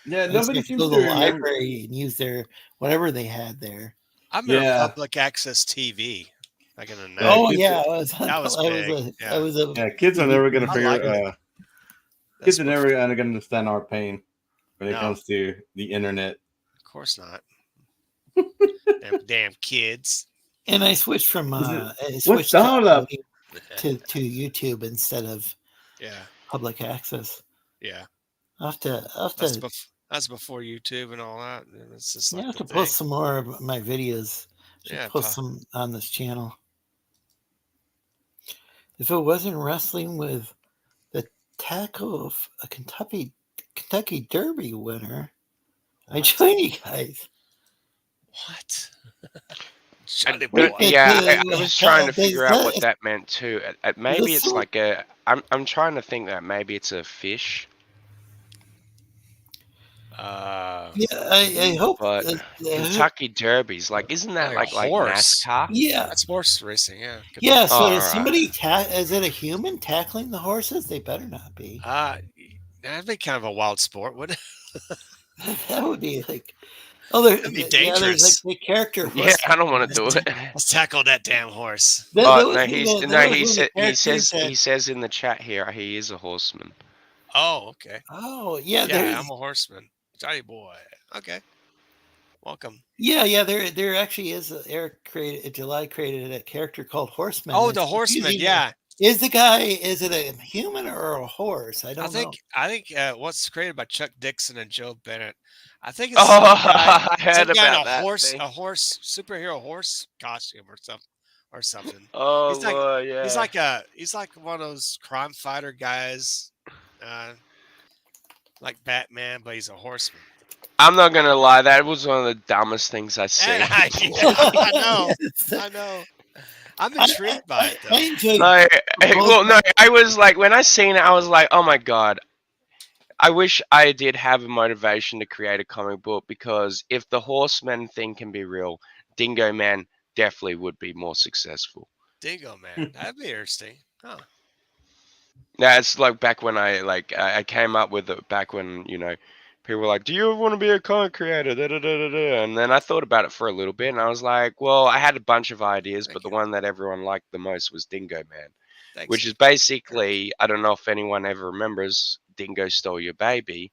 Yeah, I used nobody to seems go to to the remember. library and use their whatever they had there. I'm in a public access TV. Back in the 90s. Oh yeah, I was. That was big. I was a. Yeah, kids are never gonna I figure. like it. Kids are never gonna understand our pain when it No. comes to the internet. Of course not. damn kids. And I switched from What's that up? to YouTube instead of public access. Yeah. I'll have to That's before YouTube and all that. It's just like I have the to thing. post some more of my videos. Yeah, Post some on this channel. If it wasn't wrestling with the tackle of a Kentucky Derby winner, I join you guys. What? I was trying to figure out what that meant too. Maybe it's like a. I'm trying to think that maybe it's a fish. I hope. But Kentucky Derbies, like, isn't that like horse? NASCAR? Yeah, that's horse racing. Yeah. Yeah. So is somebody is it a human tackling the horses? They better not be. That'd be kind of a wild sport, wouldn't it? That would be like. Oh, that'd be dangerous. There's like the character. Yeah, I don't want to do it. Let's tackle that damn horse. He says in the chat here he is a horseman. Oh, okay. Oh, yeah. Yeah, I'm a horseman. Johnny boy. Okay. Welcome. Yeah. There actually is July created a character called Horseman. Oh, the Horseman. Yeah. Is it a human or a horse? I don't know. I think what's created by Chuck Dixon and Joe Bennett. I think it's I heard about that a horse superhero horse costume or something. Oh, yeah. He's like one of those crime fighter guys, like Batman, but he's a horseman. I'm not gonna lie, that was one of the dumbest things I see. I know. I'm intrigued by it though. I was like, when I seen it, I was like, oh my god. I wish I did have a motivation to create a comic book, because if the Horseman thing can be real, Dingo Man definitely would be more successful. Dingo Man, that'd be interesting. Huh. Yeah, it's like back when I came up with it back when, people were like, do you ever want to be a comic creator? Da, da, da, da, da. And then I thought about it for a little bit, and I was like, well, I had a bunch of ideas, but the one that everyone liked the most was Dingo Man, which is basically, I don't know if anyone ever remembers Dingo Stole Your Baby.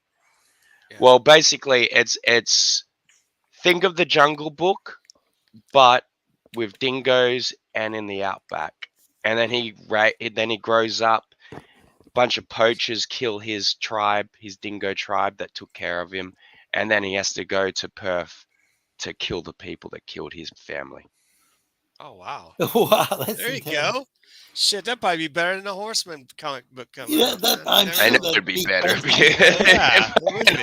Yeah. Well, basically, it's think of the Jungle Book, but with dingoes and in the outback. And then he grows up. A bunch of poachers kill his tribe, his dingo tribe that took care of him, and then he has to go to Perth to kill the people that killed his family. Oh wow! Wow, there you go. Shit, that'd probably be better than the Horseman comic book coming out. I know it would be better. Yeah,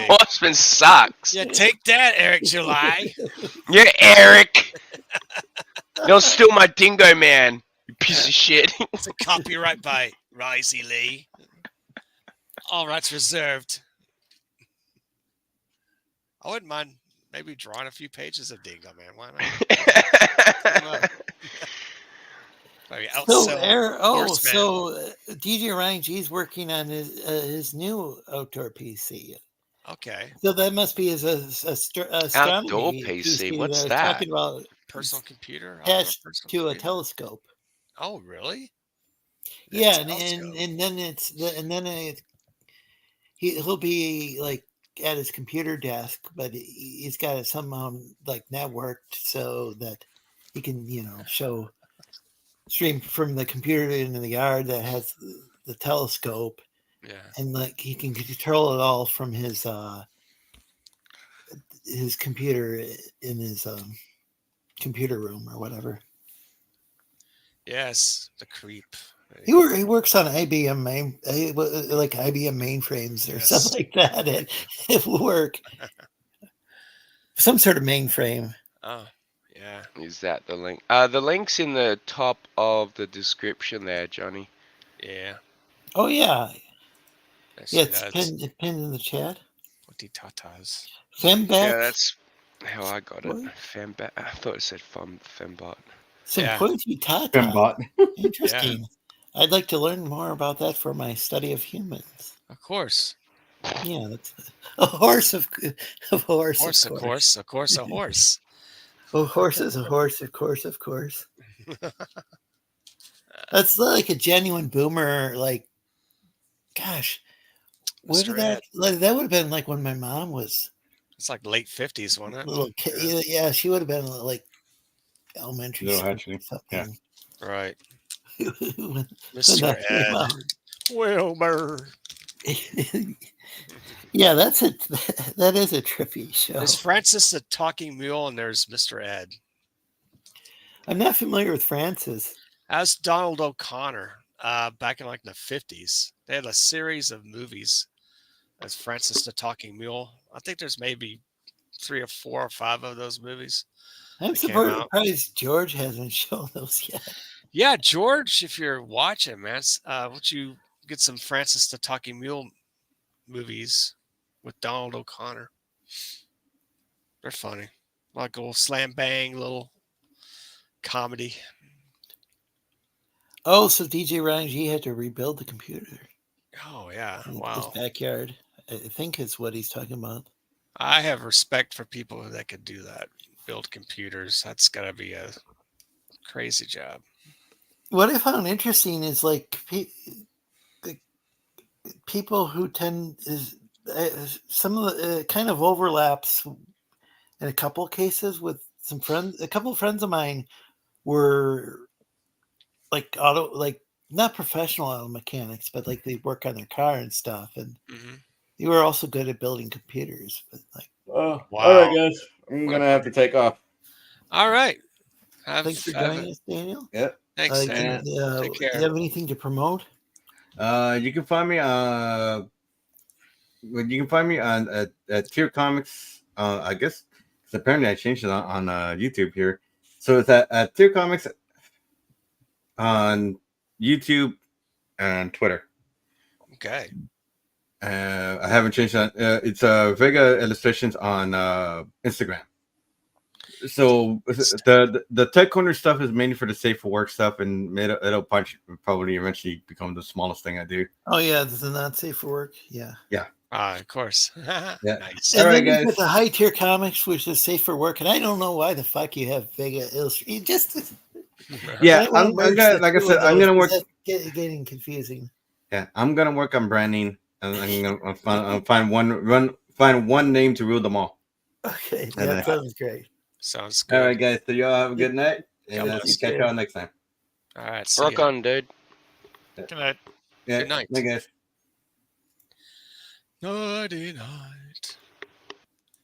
Horseman sucks. Yeah, take that, Eric July. Yeah, Eric. Don't steal my Dingo Man, you piece of shit. It's a copyright by Risey Lee. All rights reserved. I wouldn't mind maybe drawing a few pages of Dingo Man. Why not? DJ Ryan G's working on his new outdoor PC. Okay. So that must be his astronomy outdoor PC. What's that? Talking about personal computer attached to a telescope. Oh, really? Yeah, and then he'll be like at his computer desk, but he's got it somehow like networked so that he can stream from the computer into the yard that has the telescope. Yeah, and like he can control it all from his computer in his computer room or whatever. Yes, the creep. He works on IBM mainframes or something like that. It will work. Some sort of mainframe. Oh, yeah. Is that the link? The link's in the top of the description there, Johnny. Yeah. Oh yeah. Yeah, it's pinned in the chat. What the tatas? Femback. Yeah, that's how I got it. Femback. I thought it said fembot. Some pointy tata. Fembot. Interesting. Yeah. I'd like to learn more about that for my study of humans. Of course. Yeah, that's a horse of horse, Horse, of of course. course, of course, a horse. A horse is a horse, of course, of course. That's like a genuine boomer. Like, gosh, where did Mr. that? Ed. Like, that would have been like when my mom was It's like late 50s, wasn't it? little kid. Yeah, she would have been like elementary Little school hatchling. or something. Right. when Mr. that came Ed. out. Wilbur. Yeah, that's it. That is a trippy show. There's Francis the Talking Mule, and there's Mr. Ed. I'm not familiar with Francis. As Donald O'Connor, back in like the 50s, they had a series of movies as Francis the Talking Mule. I think there's maybe 3 or 4 or 5 of those movies. I'm that came out. surprised George hasn't shown those yet. Yeah, George, if you're watching, man, why don't you get some Francis the Talking Mule movies with Donald O'Connor? They're funny. Like a little slam bang, little comedy. Oh, so DJ Ryan G had to rebuild the computer. Oh, yeah. In his Wow. backyard. I think is what he's talking about. I have respect for people that could do that. Build computers. That's got to be a crazy job. What I found interesting is like people who tend is some of the kind of overlaps in a couple of cases with some friends. A couple of friends of mine were like not professional auto mechanics, but like they work on their car and stuff, and they were also good at building computers. But like, wow. Wow. All right, guys, I'm gonna have to take off. All right. thanks for joining us, Daniel. Yep. Thanks. Take Do care. Do you have anything to promote? You can find me on at Tier Comics. I guess because apparently I changed it on YouTube here. So it's at Tier Comics on YouTube and Twitter. Okay. I haven't changed that. It's Vega Illustrations on Instagram. So the Tech Corner stuff is mainly for the safe for work stuff, and it'll probably eventually become the smallest thing I do. Oh yeah, this is not safe for work. Yeah. Yeah. Of course. Yeah. Nice. And All then right, you guys. got the high tier comics, which is safe for work, and I don't know why the fuck you have Vega Illustrated. Just Yeah, I I'm wanna merge gonna, the like I two said, of I'm those, gonna work. 'cause that's getting confusing. Yeah, I'm gonna work on branding, and I'm gonna find one name to rule them all. Okay, And that sounds great. Sounds good. All right, guys. So y'all have a good night, and God bless. catch y'all next time. All right. See Rock ya. on, dude. Good night. Yeah, Good night. Bye, guys. Nighty night.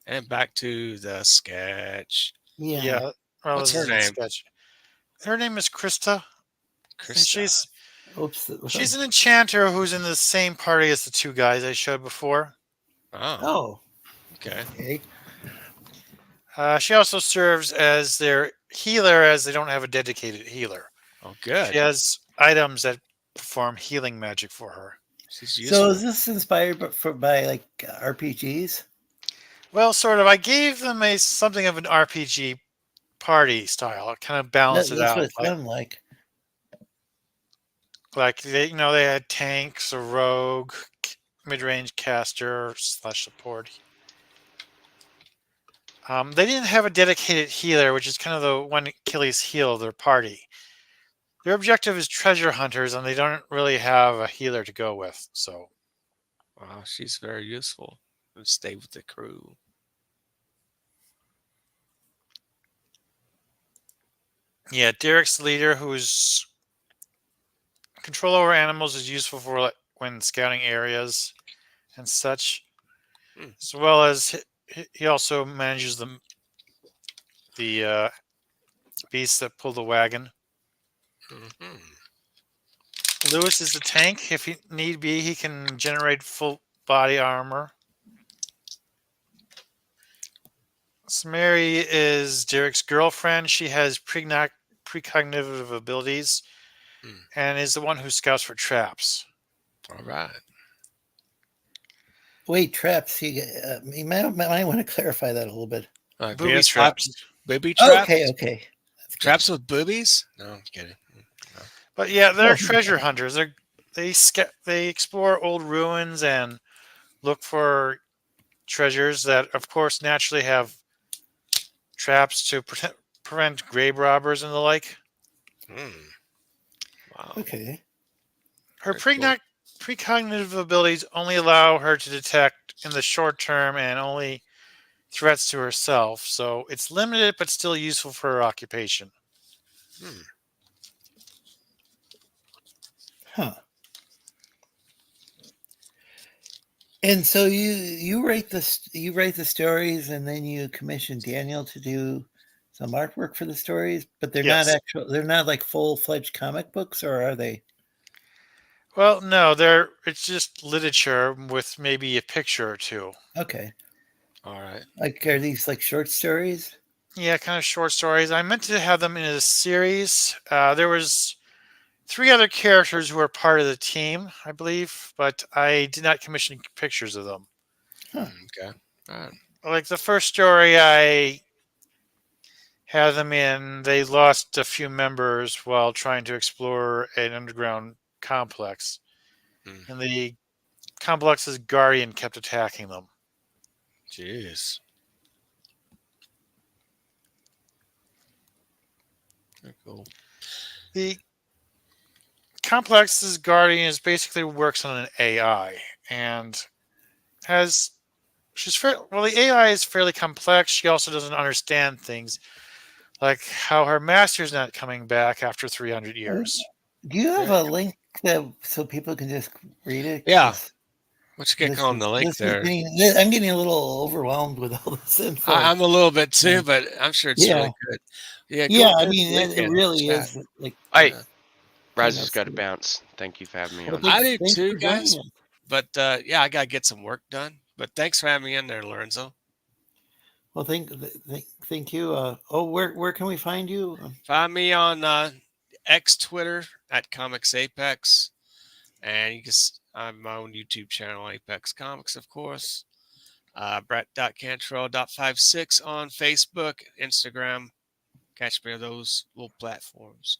And back to the sketch. Yeah. Well, What's this her is a name? sketch. Her name is Krista. And Krista. she's an enchanter who's in the same party as the two guys I showed before. Oh. Okay. She also serves as their healer, as they don't have a dedicated healer. Oh, good. She has items that perform healing magic for her. She's So is this inspired by like RPGs? Well, sort of. I gave them something of an RPG party style. It kind of balanced it That's out. what it sounded like. Like they had tanks, a rogue, mid-range caster / support. They didn't have a dedicated healer, which is kind of the one Achilles heel of their party. Their objective is treasure hunters, and they don't really have a healer to go with. So, wow, she's very useful. Stay with the crew. yeah, Derek's the leader, whose control over animals is useful for when scouting areas and such, as well as he also manages the beasts that pull the wagon. Lewis is the tank. If he need be, he can generate full body armor. Mary is Derek's girlfriend. She has precognitive abilities and is the one who scouts for traps. All right. Wait, traps. You might want to clarify that a little bit. Booby traps. Booby traps? Okay. Traps with boobies? No, I'm kidding. No. But yeah, they're treasure hunters. They explore old ruins and look for treasures that, of course, naturally have traps to prevent grave robbers and the like. Wow. Okay. Her Very cool. precognitive abilities only allow her to detect in the short term and only threats to herself, so it's limited but still useful for her occupation. Huh. And so you write the stories, and then you commission Daniel to do some artwork for the stories, but they're not Yes. they're not like full-fledged comic books, or are they? Well, no, it's just literature with maybe a picture or two. Okay. All right. Like, are these like short stories? Yeah, kind of short stories. I meant to have them in a series. There was 3 other characters who were part of the team, I believe, but I did not commission pictures of them. Huh. Okay. All right. Like the first story I had them in, they lost a few members while trying to explore an underground complex. And the complex's guardian kept attacking them. Jeez. Very cool. The complex's guardian is basically works on an AI and has the AI is fairly complex. She also doesn't understand things like how her master's not coming back after 300 years. Do you have a link so people can just read it? Yeah. Why don't you get on the link I'm there? getting a little overwhelmed with all this info. I'm a little bit too, but I'm sure it's really good. Yeah. Go Yeah, I put mean, the link it in really chat. is like. Hey, Raz has got to bounce. Thank you for having me on. I do Thanks too, for joining guys. us. But yeah, I gotta get some work done. But thanks for having me in there, Lorenzo. Well, thank you. Where can we find you? Find me on X Twitter at Comics Apex, and you can. I have my own YouTube channel, Apex Comics, of course. Brett.cantrell.56 on Facebook, Instagram. Catch me on those little platforms.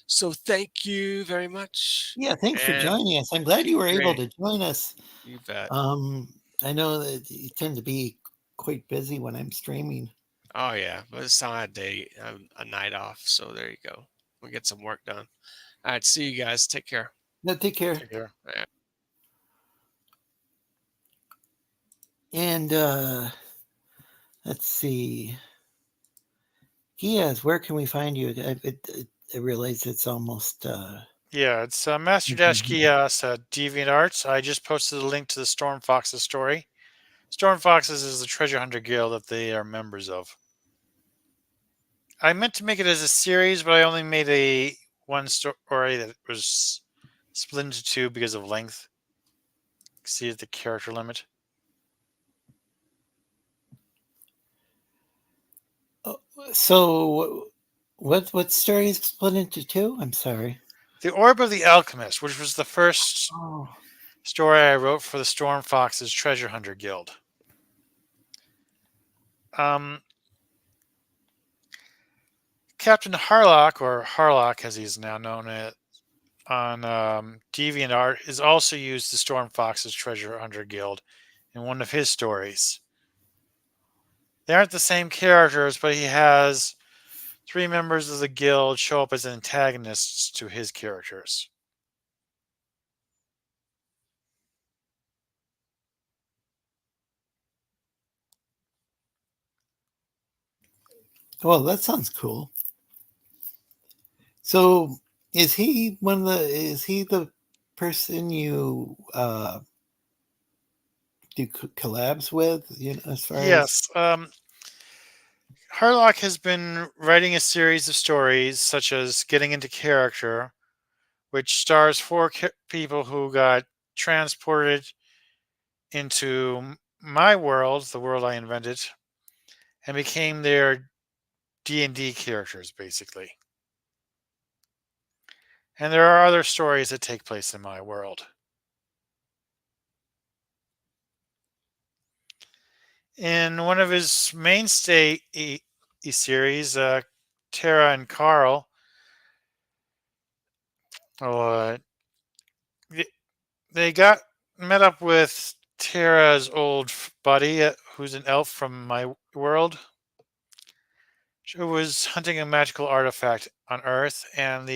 So thank you very much. Yeah, thanks for And joining us. I'm glad you were able great. to join us. You bet. I know that you tend to be quite busy when I'm streaming. Oh yeah, but it's not a day, a night off. So there you go. We'll get some work done. All right, see you guys. Take care. No, take care. Take care. Yeah. And let's see. Yes, where can we find you? I realize it's almost. Yeah, it's Master Dash Kios DeviantArts. I just posted a link to the Storm Foxes story. Storm Foxes is the treasure hunter guild that they are members of. I meant to make it as a series, but I only made one story that was split into 2 because of length. See the character limit. So, what story is split into 2? I'm sorry. The Orb of the Alchemist, which was the first story I wrote for the Storm Foxes Treasure Hunter Guild. Captain Harlock, or Harlock as he's now known on DeviantArt, is also used the Storm Foxes Treasure Hunter Guild in one of his stories. They aren't the same characters, but he has 3 members of the guild show up as antagonists to his characters. Well, that sounds cool. So, is he the person you do collabs with? You know, as far Yes. Harlock has been writing a series of stories, such as Getting into Character, which stars 4 people who got transported into my world, the world I invented, and became their D&D characters, basically. And there are other stories that take place in my world. In one of his mainstay series, Tara and Carl, they met up with Tara's old buddy, who's an elf from my world, who was hunting a magical artifact on Earth, and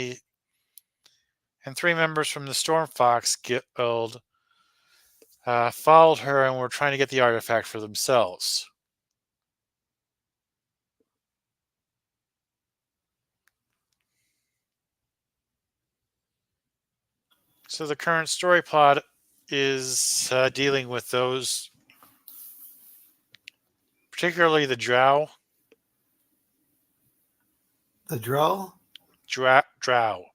3 members from the Stormfox Guild followed her and were trying to get the artifact for themselves. So the current story plot is dealing with those, particularly the Drow. The Drow? Drow.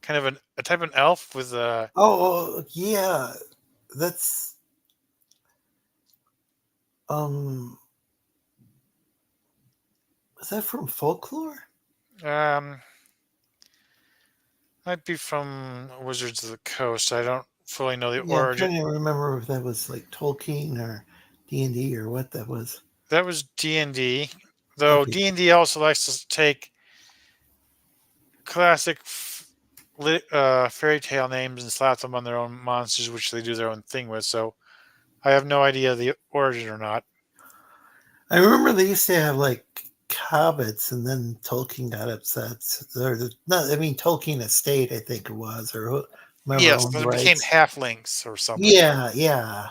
Kind of a type of elf with a... Oh, yeah. That's... Is that from folklore? Might be from Wizards of the Coast. I don't fully know the I'm origin. trying to remember if that was like Tolkien or D&D or what that was. That was D&D, though D&D also likes to take classic fairy tale names and slap them on their own monsters, which they do their own thing with. So I have no idea the origin or not. I remember they used to have like hobbits, and then Tolkien got upset. Tolkien Estate, I think it was, or yes, but it became halflings or something. Yeah.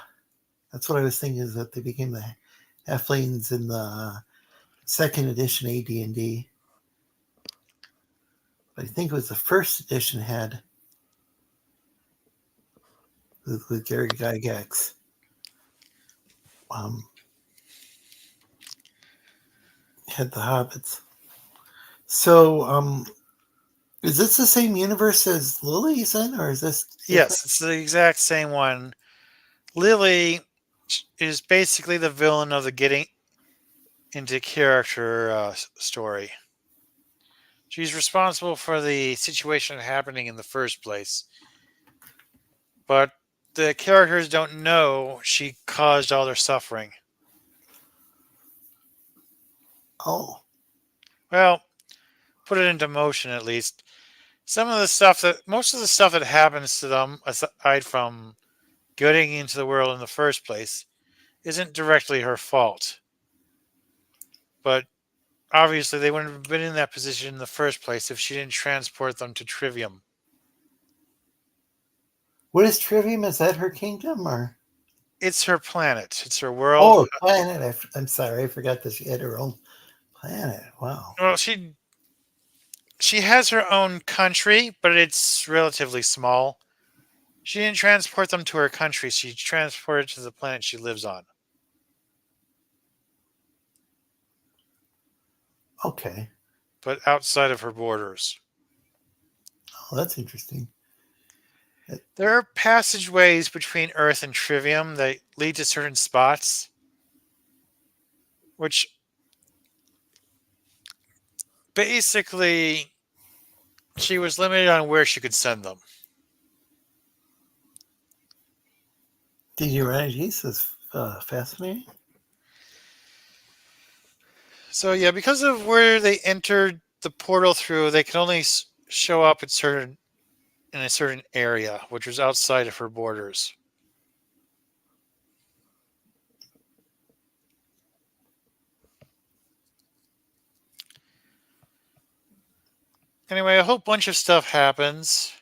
That's what I was thinking, is that they became the halflings in the second edition AD&D. But I think it was the first edition had with Gary Gygax. Had the hobbits. So, is this the same universe as Lily's in, or is this different? Yes, it's the exact same one. Lily is basically the villain of the getting into character story. She's responsible for the situation happening in the first place. But the characters don't know she caused all their suffering. Oh. Well, put it into motion at least. Most of the stuff that happens to them, aside from getting into the world in the first place, isn't directly her fault. But obviously they wouldn't have been in that position in the first place if she didn't transport them to Trivium. What is Trivium? Is that her kingdom, or? It's her planet. It's her world. Oh, planet. I'm sorry. I forgot that she had her own planet. Wow. Well, she has her own country, but it's relatively small. She didn't transport them to her country. She transported to the planet she lives on. Okay. But outside of her borders. Oh, that's interesting. There are passageways between Earth and Trivium that lead to certain spots, which basically she was limited on where she could send them. DGRNGs is fascinating. So yeah, because of where they entered the portal through, they can only show up in a certain area, which was outside of her borders. Anyway, a whole bunch of stuff happens.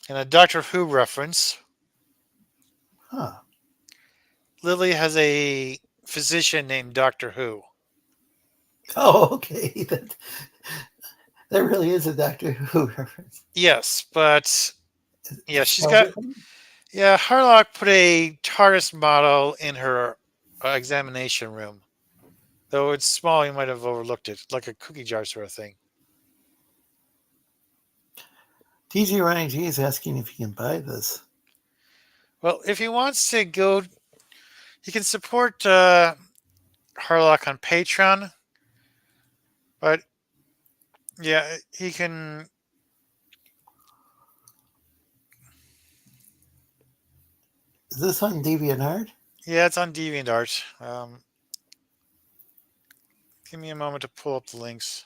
And a Doctor Who reference. Huh. Lily has a physician named Doctor Who. Oh, okay. That really is a Doctor Who reference. Yes, but yeah, Harlock put a TARDIS model in her examination room. Though it's small, you might have overlooked it, like a cookie jar sort of thing. DG Ryan G is asking if he can buy this. Well, if he wants to go, he can support Harlock on Patreon. But yeah, he can. Is this on DeviantArt? Yeah, it's on DeviantArt. Give me a moment to pull up the links.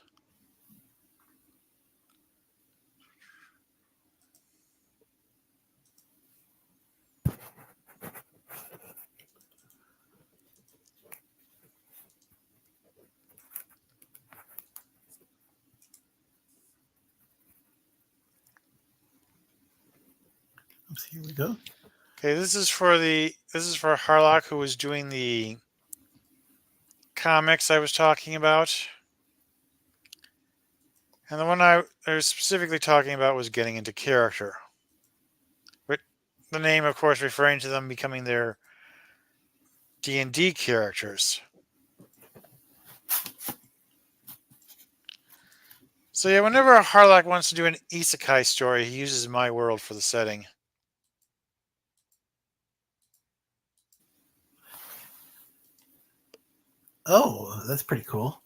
Oops, here we go. Okay, this is for Harlock, who was doing the comics I was talking about. And the one I was specifically talking about was getting into character. But the name, of course, referring to them becoming their D&D characters. So yeah, whenever a Harlock wants to do an isekai story, he uses my world for the setting. Oh, that's pretty cool.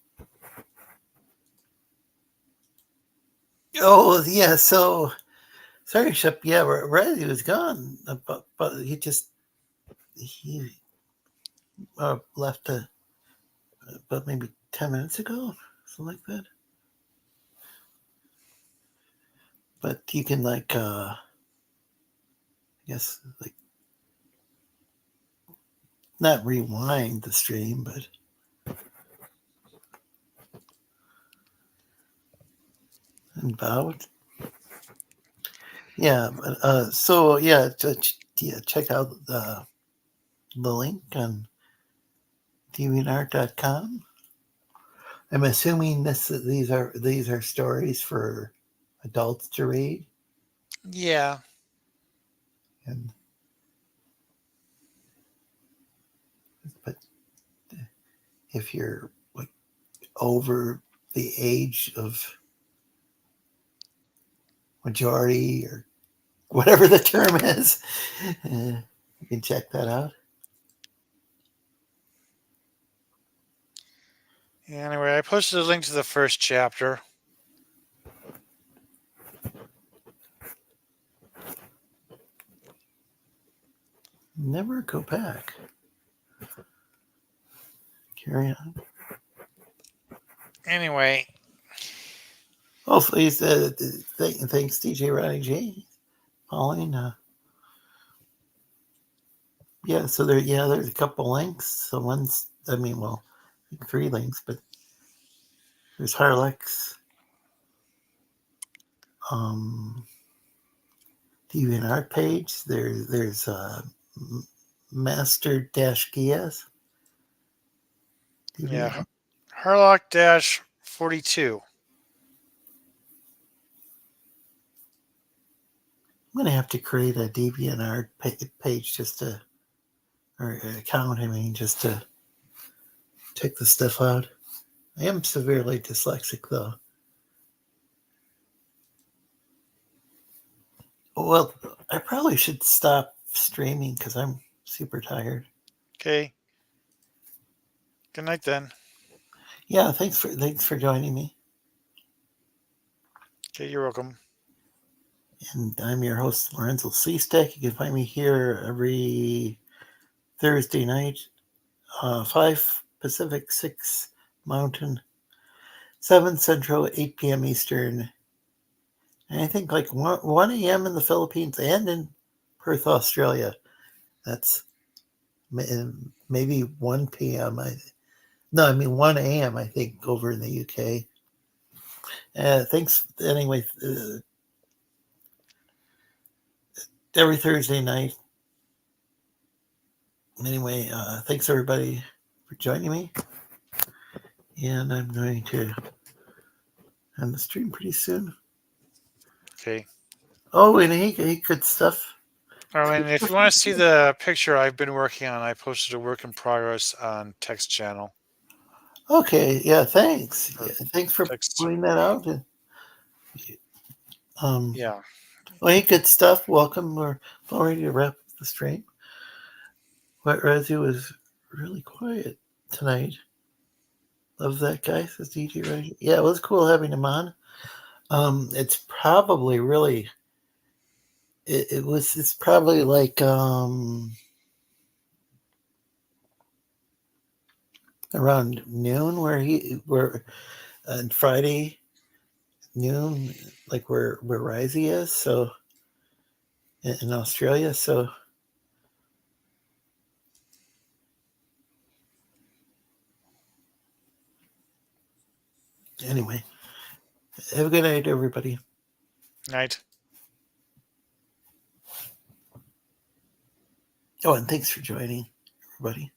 Oh, yeah, so sorry, Shep. Yeah, Riley was gone, but he left about maybe 10 minutes ago, something like that. But you can I guess not rewind the stream, but about. Yeah, but so yeah, check out the link on deviantart.com. I'm assuming these are stories for adults to read. Yeah. And but if you're over the age of majority or whatever the term is, you can check that out. Yeah, anyway, I posted a link to the first chapter. Never go back. Carry on. Anyway. Hopefully, thanks, DJ Ronnie J. Pauline. Yeah, so there's a couple links. So three links, but there's Harlex, DeviantArt page. There's Master Gias. Yeah, Harlock 42. I'm gonna have to create a DeviantArt page or account. Just to check the stuff out. I am severely dyslexic, though. Well, I probably should stop streaming because I'm super tired. Okay. Good night, then. Yeah, thanks for joining me. Okay, you're welcome. And I'm your host, Lorenzo Sleestak. You can find me here every Thursday night, 5 Pacific, 6 Mountain, 7 Central, 8 p.m. Eastern. And I think 1 a.m. in the Philippines and in Perth, Australia. That's maybe 1 p.m. 1 a.m. I think over in the UK. Thanks anyway. Every Thursday night. Anyway, thanks everybody for joining me. And I'm going to end the stream pretty soon. Okay. Oh, and he good stuff. Oh, and if you want to see the picture I've been working on, I posted a work in progress on text channel. Okay, yeah, thanks. Yeah, thanks for pointing that out. Yeah. Well, hey, good stuff. Welcome. We're ready to wrap the stream. Razzie was really quiet tonight. Love that guy, says DJ Razzie. Yeah, it was cool having him on. It's probably really. It's probably around noon where on Friday noon, like where Risey is, so in Australia. So anyway, have a good night, everybody. Night. Oh, and thanks for joining, everybody.